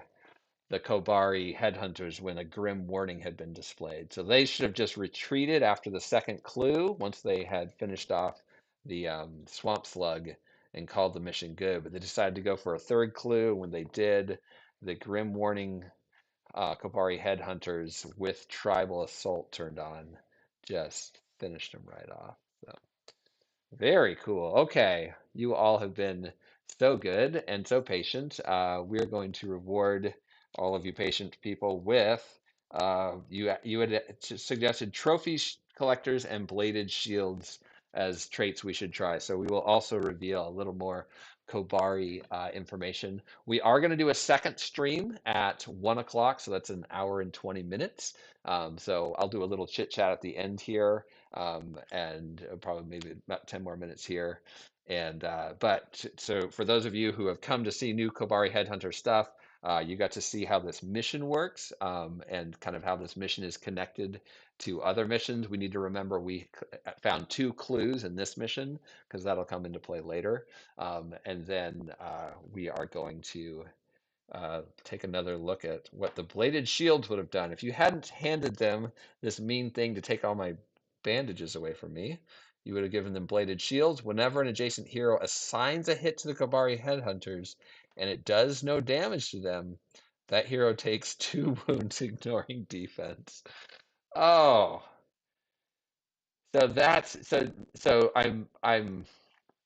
the Kobari headhunters when a grim warning had been displayed. So they should have just retreated after the second clue once they had finished off the swamp slug and called the mission good. But they decided to go for a third clue. When they did, the grim warning Kopari headhunters with tribal assault turned on, just finished them right off. So very cool. Okay, you all have been so good and so patient. We're going to reward all of you patient people with you had suggested collectors and bladed shields as traits we should try. So we will also reveal a little more Kobari information. We are going to do a second stream at 1 o'clock, so that's an hour and 20 minutes. So I'll do a little chit chat at the end here, and probably maybe about 10 more minutes here. And so for those of you who have come to see new Kobari Headhunter stuff, you got to see how this mission works, and kind of how this mission is connected to other missions. We need to remember we found 2 clues in this mission because that'll come into play later. And then we are going to take another look at what the bladed shields would have done. If you hadn't handed them this mean thing to take all my bandages away from me, you would have given them bladed shields. Whenever an adjacent hero assigns a hit to the Kobari headhunters and it does no damage to them, that hero takes 2 wounds, ignoring defense. Oh, so that's so I'm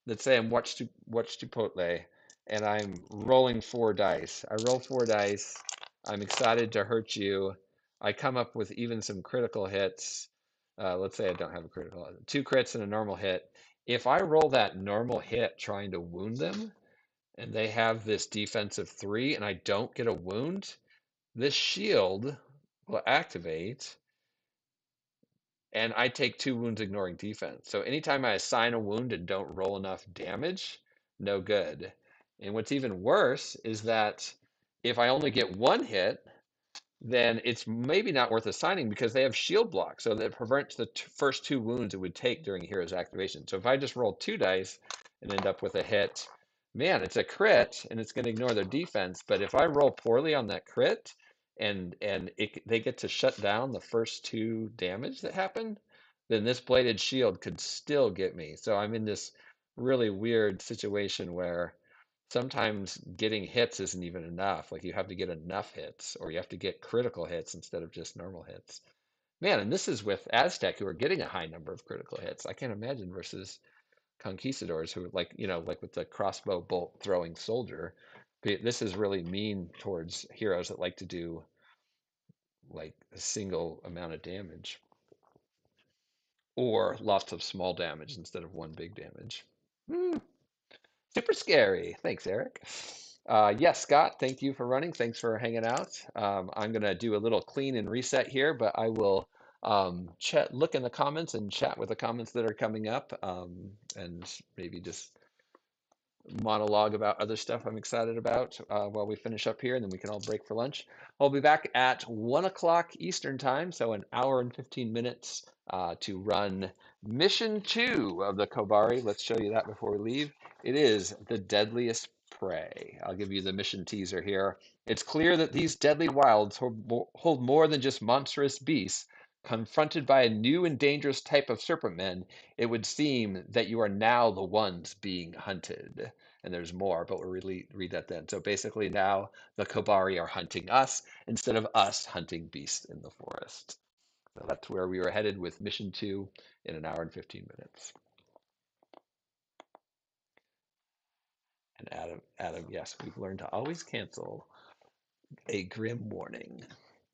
let's say I'm watch Chipotle, and I'm rolling 4 dice. I roll 4 dice. I'm excited to hurt you. I come up with even some critical hits. Let's say I don't have a critical, 2 crits and a normal hit. If I roll that normal hit trying to wound them, and they have this defensive 3, and I don't get a wound, this shield will activate and I take 2 wounds ignoring defense. So anytime I assign a wound and don't roll enough damage, no good. And what's even worse is that if I only get 1 hit, then it's maybe not worth assigning because they have shield block, so that prevents the first 2 wounds it would take during hero's activation. So if I just roll 2 dice and end up with a hit, man, it's a crit and it's going to ignore their defense. But if I roll poorly on that crit they get to shut down the first 2 damage that happen, then this bladed shield could still get me. So I'm in this really weird situation where sometimes getting hits isn't even enough. Like you have to get enough hits, or you have to get critical hits instead of just normal hits. Man, and this is with Aztec who are getting a high number of critical hits. I can't imagine versus conquistadors who like with the crossbow bolt throwing soldier. This is really mean towards heroes that like to do like a single amount of damage or lots of small damage instead of one big damage. Hmm. Super scary. Thanks, Eric. Yes, Scott, thank you for running. Thanks for hanging out. I'm going to do a little clean and reset here, but I will look in the comments and chat with the comments that are coming up, and maybe just monologue about other stuff I'm excited about while we finish up here, and then we can all break for lunch. I'll be back at 1 o'clock Eastern time, so an hour and 15 minutes to run mission 2 of the Kobari. Let's show you that before we leave. It is the deadliest prey. I'll give you the mission teaser here. It's clear that these deadly wilds hold more than just monstrous beasts. Confronted by a new and dangerous type of serpent men, it would seem that you are now the ones being hunted. And there's more, but we'll really read that then. So basically now the Kobari are hunting us instead of us hunting beasts in the forest. So that's where we were headed with mission 2 in an hour and 15 minutes. And Adam, yes, we've learned to always cancel a grim warning.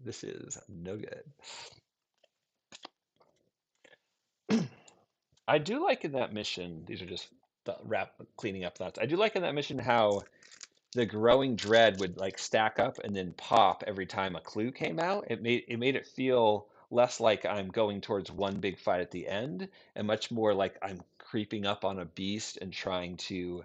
This is no good. I do like in that mission, these are just the wrap cleaning up thoughts. I do like in that mission how the growing dread would like stack up and then pop every time a clue came out. It made it feel less like I'm going towards one big fight at the end, and much more like I'm creeping up on a beast and trying to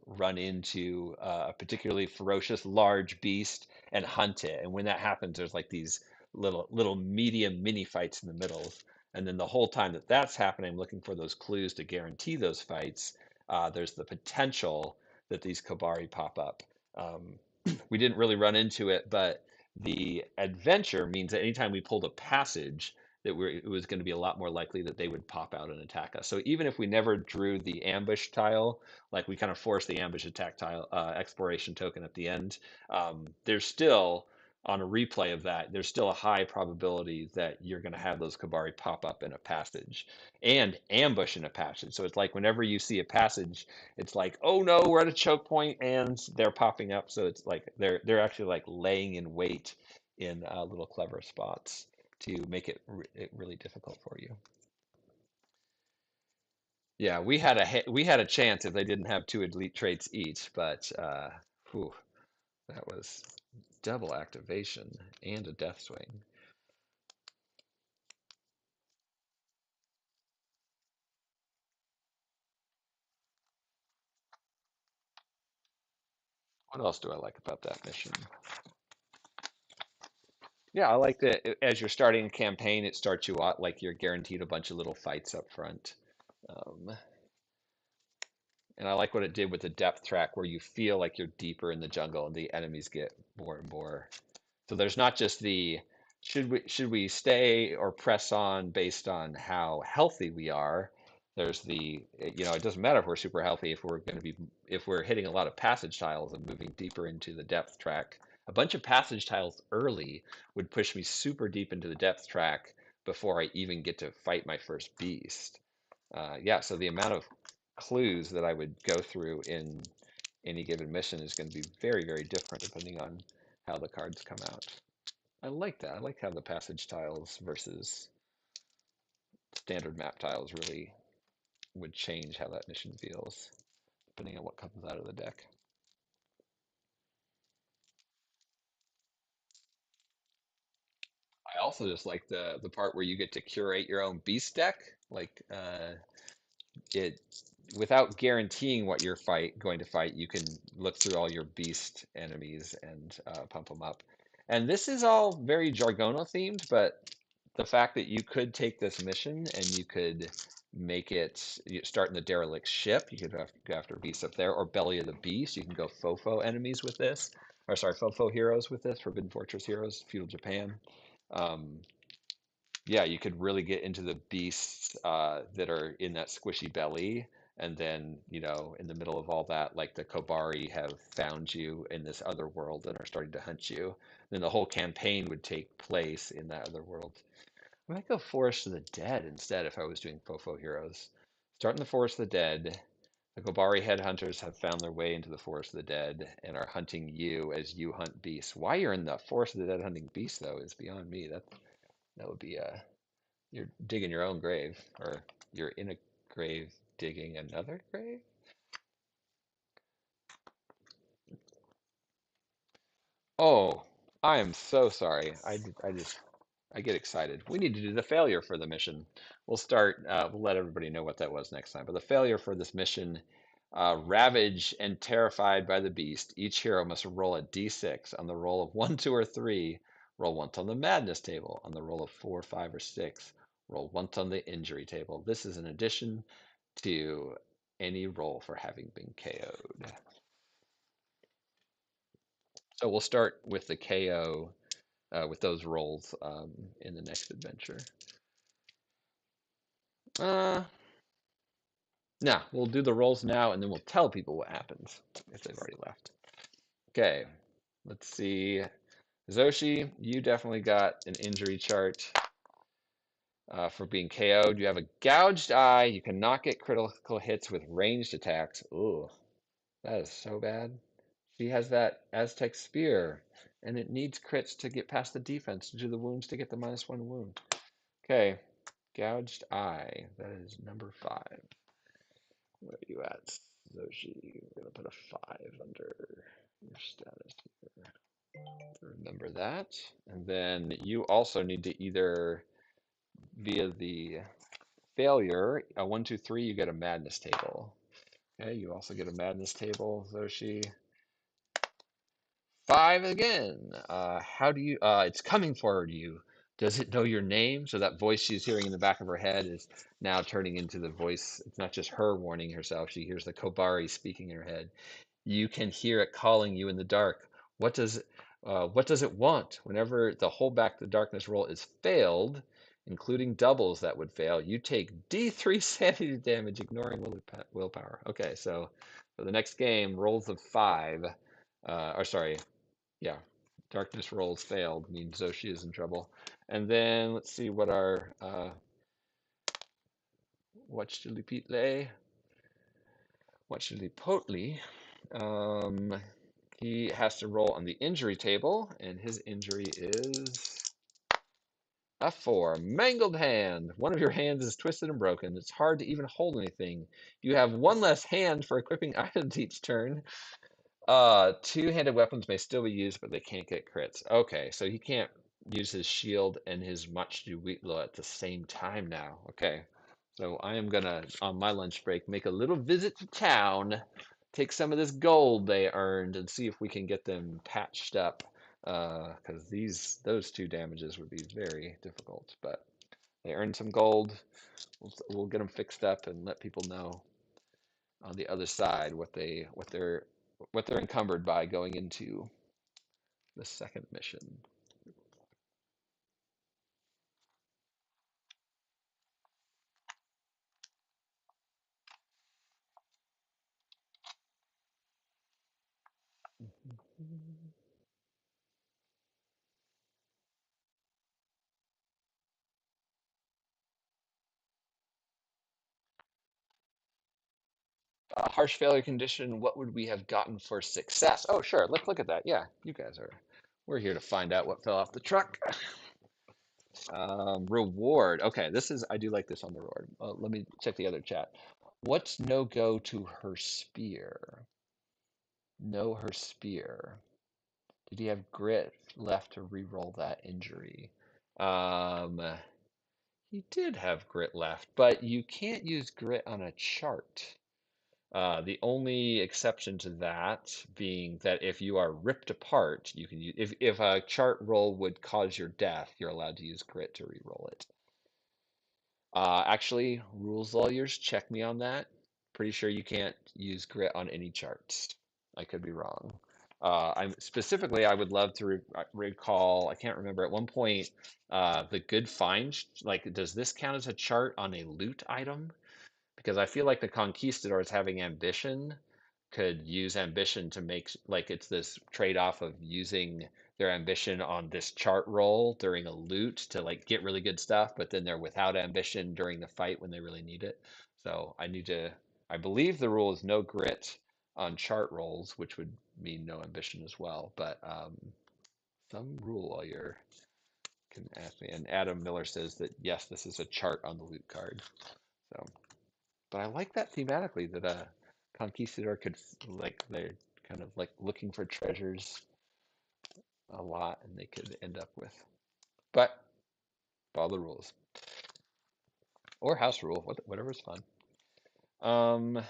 run into a particularly ferocious large beast and hunt it. And when that happens, there's like these little medium mini fights in the middle. And then the whole time that that's happening, I'm looking for those clues to guarantee those fights. There's the potential that these Kabari pop up. Um, we didn't really run into it, but the adventure means that anytime we pulled a passage, it was going to be a lot more likely that they would pop out and attack us. So even if we never drew the ambush tile, like we kind of forced the ambush attack tile exploration token at the end, there's still on a replay of that, there's still a high probability that you're going to have those Kabari pop up in a passage and ambush in a passage. So it's like whenever you see a passage, it's like, oh no, we're at a choke point and they're popping up. So it's like they're actually like laying in wait in little clever spots to make it really difficult for you. Yeah, we had a chance if they didn't have two elite traits each, but whew, that was double activation and a death swing. What else do I like about that mission? Yeah, I like that as you're starting a campaign, it starts you out like you're guaranteed a bunch of little fights up front. Um, and I like what it did with the depth track where you feel like you're deeper in the jungle and the enemies get more and more. So there's not just the should we stay or press on based on how healthy we are. There's the it doesn't matter if we're super healthy if we're hitting a lot of passage tiles and moving deeper into the depth track. A bunch of passage tiles early would push me super deep into the depth track before I even get to fight my first beast. Yeah, so the amount of clues that I would go through in any given mission is going to be very, very different depending on how the cards come out. I like that. I like how the passage tiles versus standard map tiles really would change how that mission feels, depending on what comes out of the deck. I also just like the part where you get to curate your own beast deck. Like it without guaranteeing what you're going to fight, you can look through all your beast enemies and pump them up. And this is all very Jargona themed, but the fact that you could take this mission and you could make it start in the derelict ship, you could go after beasts up there, or belly of the beast. You can go fofo enemies with this, or sorry, fofo heroes with this, Forbidden Fortress heroes, feudal Japan. Um, yeah, you could really get into the beasts that are in that squishy belly. And then, in the middle of all that, like the Kobari have found you in this other world and are starting to hunt you. Then the whole campaign would take place in that other world. I might go Forest of the Dead instead if I was doing Fofo Heroes. Start in the Forest of the Dead. The Kobari headhunters have found their way into the Forest of the Dead and are hunting you as you hunt beasts. Why you're in the Forest of the Dead hunting beasts, though, is beyond me. That would be you're digging your own grave, or you're in a grave digging another grave. Oh, I am so sorry. I get excited. We need to do the failure for the mission. We'll let everybody know what that was next time. But the failure for this mission, ravaged and terrified by the beast, each hero must roll a d6 on the roll of 1, 2, or 3. Roll once on the madness table. On the roll of 4, 5, or 6, roll once on the injury table. This is in addition to any roll for having been KO'd. So we'll start with the KO with those rolls in the next adventure. Uh, Nah, we'll do the rolls now, and then we'll tell people what happens if they've already left. Okay, let's see. Zoshi, you definitely got an injury chart for being KO'd. You have a gouged eye. You cannot get critical hits with ranged attacks. Ooh, that is so bad. She has that Aztec spear, and it needs crits to get past the defense to do the wounds to get the -1 wound. Okay, gouged eye. That is number 5. Where are you at, Zoshi? We're gonna put a 5 under your status here. Remember that. And then you also need to either, via the failure, a 1, 2, 3, you get a madness table. Okay, you also get a madness table, Zoshi. 5 again. How do you, it's coming for you. Does it know your name? So that voice she's hearing in the back of her head is now turning into the voice. It's not just her warning herself. She hears the Kobari speaking in her head. You can hear it calling you in the dark. What does it want? Whenever the hold back the darkness roll is failed, including doubles that would fail, you take D3 sanity damage, ignoring willpower. Okay, so for the next game, rolls of 5, or sorry, yeah, darkness rolls failed means Zoshi is in trouble. And then let's see what our watch Potly. Um, he has to roll on the injury table, and his injury is a 4. Mangled hand. One of your hands is twisted and broken. It's hard to even hold anything. You have one less hand for equipping items each turn. Two-handed weapons may still be used, but they can't get crits. Okay, so he can't use his shield and his much do Wheatlow at the same time now. Okay, so I am gonna, on my lunch break, make a little visit to town, take some of this gold they earned, and see if we can get them patched up. Because those two damages would be very difficult. But they earned some gold. We'll get them fixed up and let people know on the other side what they're encumbered by going into the second mission. A harsh failure condition, what would we have gotten for success? Oh, sure, let's look at that. Yeah, we're here to find out what fell off the truck. Reward. Okay, I do like this on the reward. Let me check the other chat. What's no go to her spear? No, her spear. Did he have grit left to re-roll that injury? Um, he did have grit left, but you can't use grit on a chart. The only exception to that being that if you are ripped apart, you can use, if a chart roll would cause your death, you're allowed to use grit to re-roll it. Actually, rules lawyers, check me on that. Pretty sure you can't use grit on any charts. I could be wrong. I'm specifically, I would love to recall. I can't remember at one point. The good find, like, does this count as a chart on a loot item? Because I feel like the conquistadors having ambition could use ambition to make, like, it's this trade-off of using their ambition on this chart roll during a loot to like get really good stuff, but then they're without ambition during the fight when they really need it. So I believe the rule is no grit on chart rolls, which would mean no ambition as well. But some rule lawyer can ask me. And Adam Miller says that yes, this is a chart on the loot card. So. But I like that thematically that a conquistador could like they're kind of like looking for treasures a lot, and they could end up with. But follow the rules or house rule, whatever's fun. Um,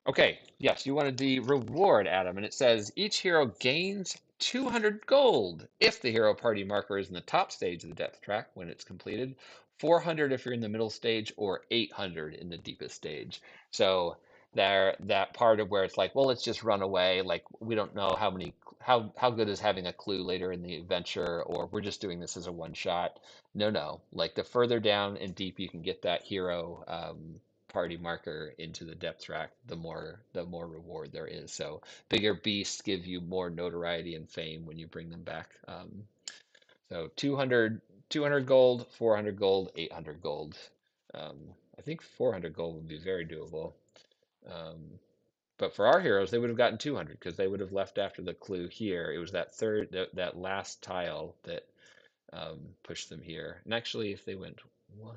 Okay, yes, you wanted the reward, Adam, and it says each hero gains 200 gold if the hero party marker is in the top stage of the depth track when it's completed, 400 if you're in the middle stage, or 800 in the deepest stage. So there, that part of where it's like, well, let's just run away. Like we don't know how good is having a clue later in the adventure, or we're just doing this as a one shot. No, no. Like the further down and deep you can get that hero party marker into the depth track, the more reward there is. So bigger beasts give you more notoriety and fame when you bring them back. So 200 gold, 400 gold, 800 gold. Um, I think 400 gold would be very doable. But for our heroes, they would have gotten 200 because they would have left after the clue here. It was that last tile that pushed them here. And actually, if they went 1,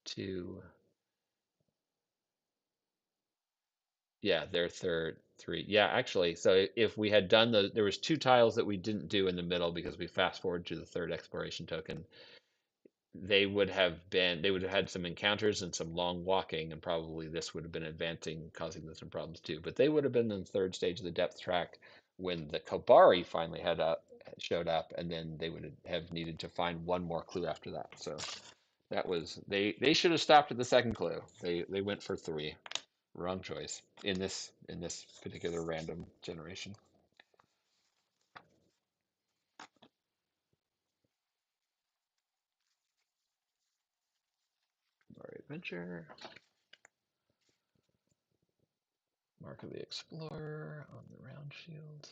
2, Yeah, their third three. Yeah, actually, so if we had done there was two tiles that we didn't do in the middle because we fast forward to the third exploration token. They would have had some encounters and some long walking, and probably this would have been advancing, causing them some problems too. But they would have been in the third stage of the depth track when the Kabari finally showed up, and then they would have needed to find one more clue after that. So that was they should have stopped at the second clue. They went for three. Wrong choice in this particular random generation. Our adventure, Mark of the Explorer on the round shield.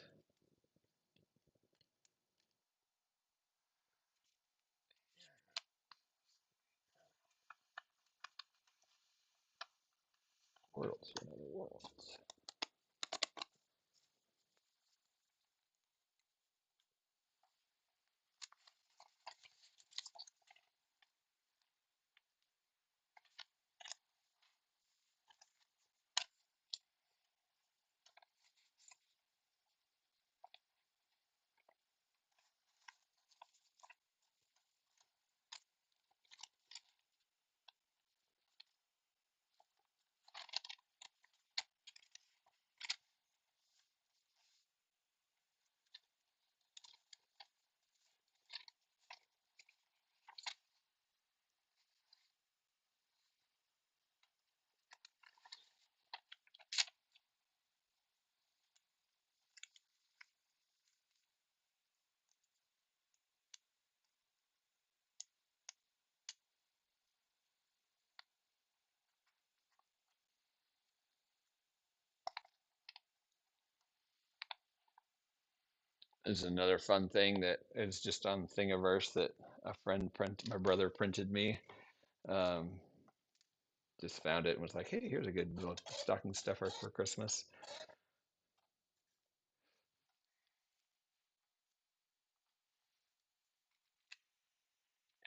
Worlds, another worlds. Is another fun thing that is just on Thingiverse that my brother printed me. Um, just found it and was like, "Hey, here's a good little stocking stuffer for Christmas."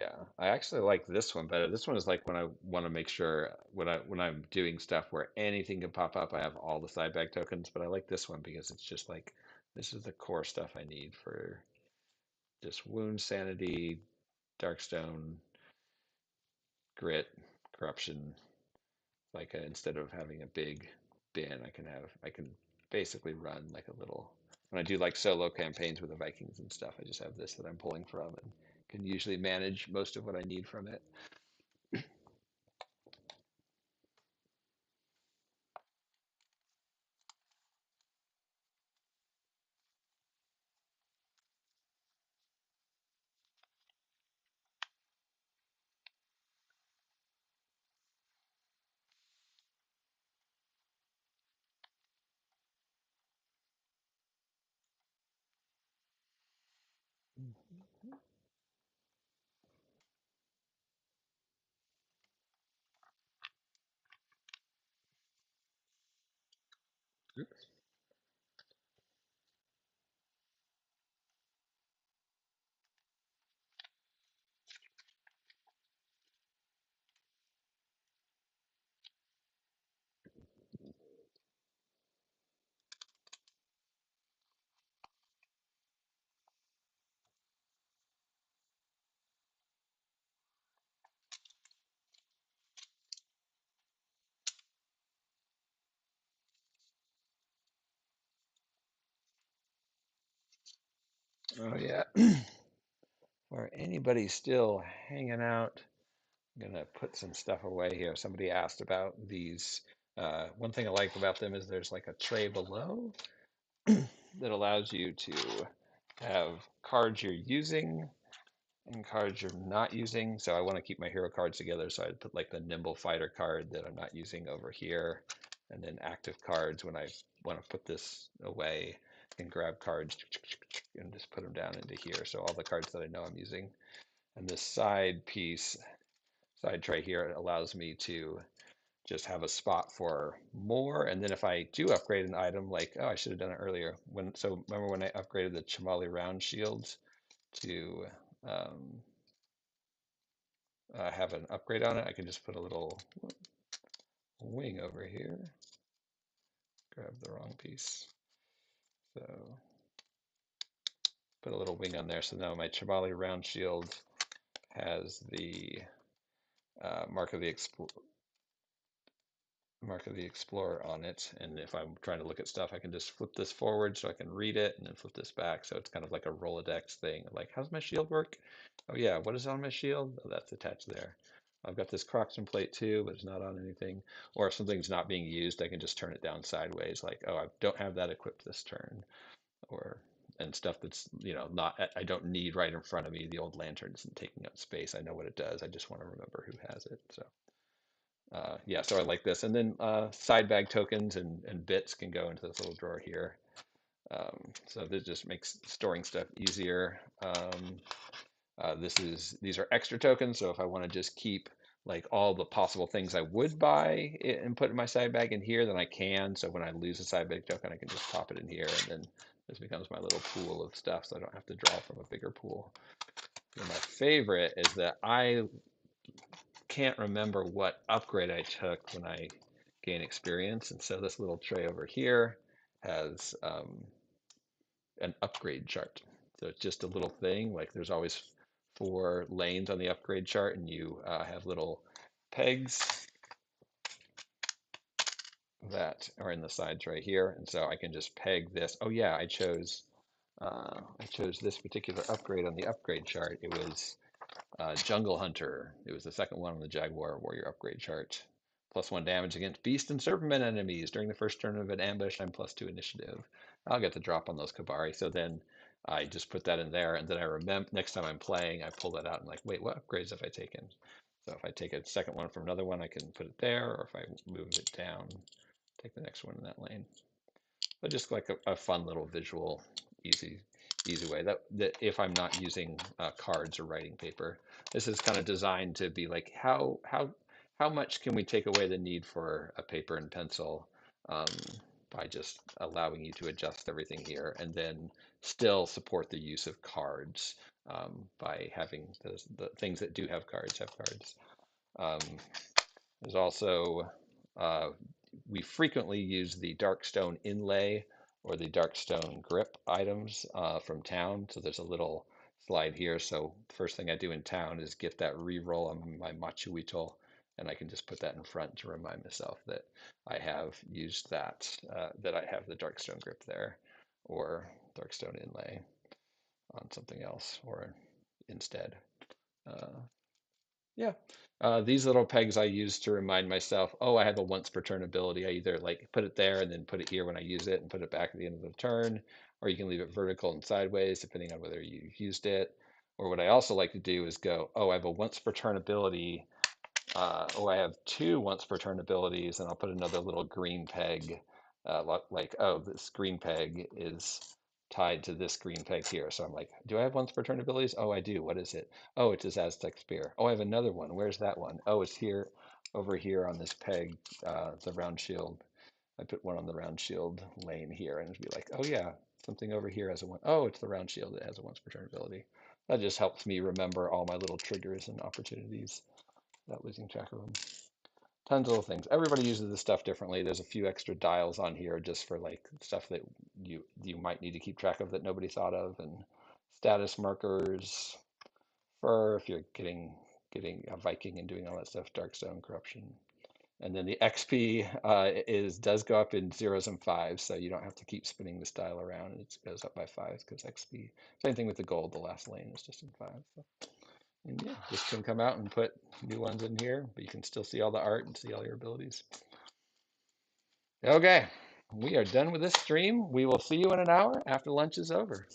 Yeah, I actually like this one better. This one is like when I want to make sure when I'm doing stuff where anything can pop up, I have all the side bag tokens. But I like this one because it's just like this is the core stuff I need for just wound, sanity, darkstone, grit, corruption. Like instead of having a big bin, I can basically run like a little. When I do like solo campaigns with the Vikings and stuff, I just have this that I'm pulling from and can usually manage most of what I need from it. Oh yeah. For anybody still hanging out, I'm gonna put some stuff away here. Somebody asked about these. One thing I like about them is there's like a tray below that allows you to have cards you're using and cards you're not using. So I want to keep my hero cards together. So I'd put like the nimble fighter card that I'm not using over here. And then active cards when I want to put this away and grab cards and just put them down into here. So all the cards that I know I'm using. And this side tray here allows me to just have a spot for more. And then if I do upgrade an item, like, oh, I should have done it earlier. So remember when I upgraded the Chamali round shields to um, have an upgrade on it, I can just put a little wing over here grab the wrong piece. So put a little wing on there. So now my Chevalier round shield has the Mark of the Explorer on it. And if I'm trying to look at stuff, I can just flip this forward so I can read it and then flip this back. So it's kind of like a Rolodex thing. Like, how's my shield work? Oh yeah, what is on my shield? Oh, that's attached there. I've got this Croxton plate too, but it's not on anything. Or if something's not being used, I can just turn it down sideways. Like, oh, I don't have that equipped this turn. Or and stuff that's, not, I don't need right in front of me. The old lantern isn't taking up space. I know what it does. I just want to remember who has it. So yeah, so I like this. And then side bag tokens and bits can go into this little drawer here. So this just makes storing stuff easier. These are extra tokens, so if I want to just keep like all the possible things I would buy and put in my side bag in here, then I can. So when I lose a side bag token, I can just pop it in here, and then this becomes my little pool of stuff, so I don't have to draw from a bigger pool. And my favorite is that I can't remember what upgrade I took when I gain experience, and so this little tray over here has an upgrade chart. So it's just a little thing, like there's always 4 lanes on the upgrade chart, and you have little pegs that are in the sides right here, and so I can just peg this. Oh yeah, I chose this particular upgrade on the upgrade chart. It was Jungle Hunter. It was the second one on the Jaguar Warrior upgrade chart. +1 damage against beast and serpent enemies. During the first turn of an ambush, I'm +2 initiative. I'll get the drop on those Kabari. So then I just put that in there, and then I remember next time I'm playing, I pull that out and like, wait, what upgrades have I taken? So if I take a second one from another one, I can put it there, or if I move it down, take the next one in that lane. But just like a fun little visual, easy way that if I'm not using cards or writing paper, this is kind of designed to be like how much can we take away the need for a paper and pencil um, by just allowing you to adjust everything here, and then still support the use of cards by having the things that do have cards have cards. Um, there's also uh, we frequently use the Darkstone inlay or the Darkstone grip items from town. So there's a little slide here. So first thing I do in town is get that reroll on my Machuitl, and I can just put that in front to remind myself that I have used that, that I have the Darkstone grip there, or Darkstone inlay on something else, or instead. Uh, yeah. These little pegs I use to remind myself, oh, I have a once per turn ability. I either like put it there and then put it here when I use it and put it back at the end of the turn, or you can leave it vertical and sideways depending on whether you used it. Or what I also like to do is go, oh, I have a once per turn ability. Oh, I have 2 once per turn abilities, and I'll put another little green peg, like, oh, this green peg is tied to this green peg here. So I'm like, do I have once per turn abilities? Oh, I do. What is it? Oh, it's this Aztec Spear. Oh, I have another one. Where's that one? Oh, it's here, over here on this peg, the round shield. I put one on the round shield lane here, and it'd be like, oh yeah, something over here has a one. Oh, it's the round shield that has a once per turn ability. That just helps me remember all my little triggers and opportunities without losing track of them. Tons of little things. Everybody uses this stuff differently. There's a few extra dials on here just for like stuff that you might need to keep track of that nobody thought of, and status markers for if you're getting a Viking and doing all that stuff, Darkstone corruption. And then the XP does go up in 0s and 5s, so you don't have to keep spinning this dial around. It goes up by 5 because XP. Same thing with the gold. The last lane is just in 5. So. And yeah, this can come out and put new ones in here, but you can still see all the art and see all your abilities. Okay, we are done with this stream. We will see you in an hour after lunch is over.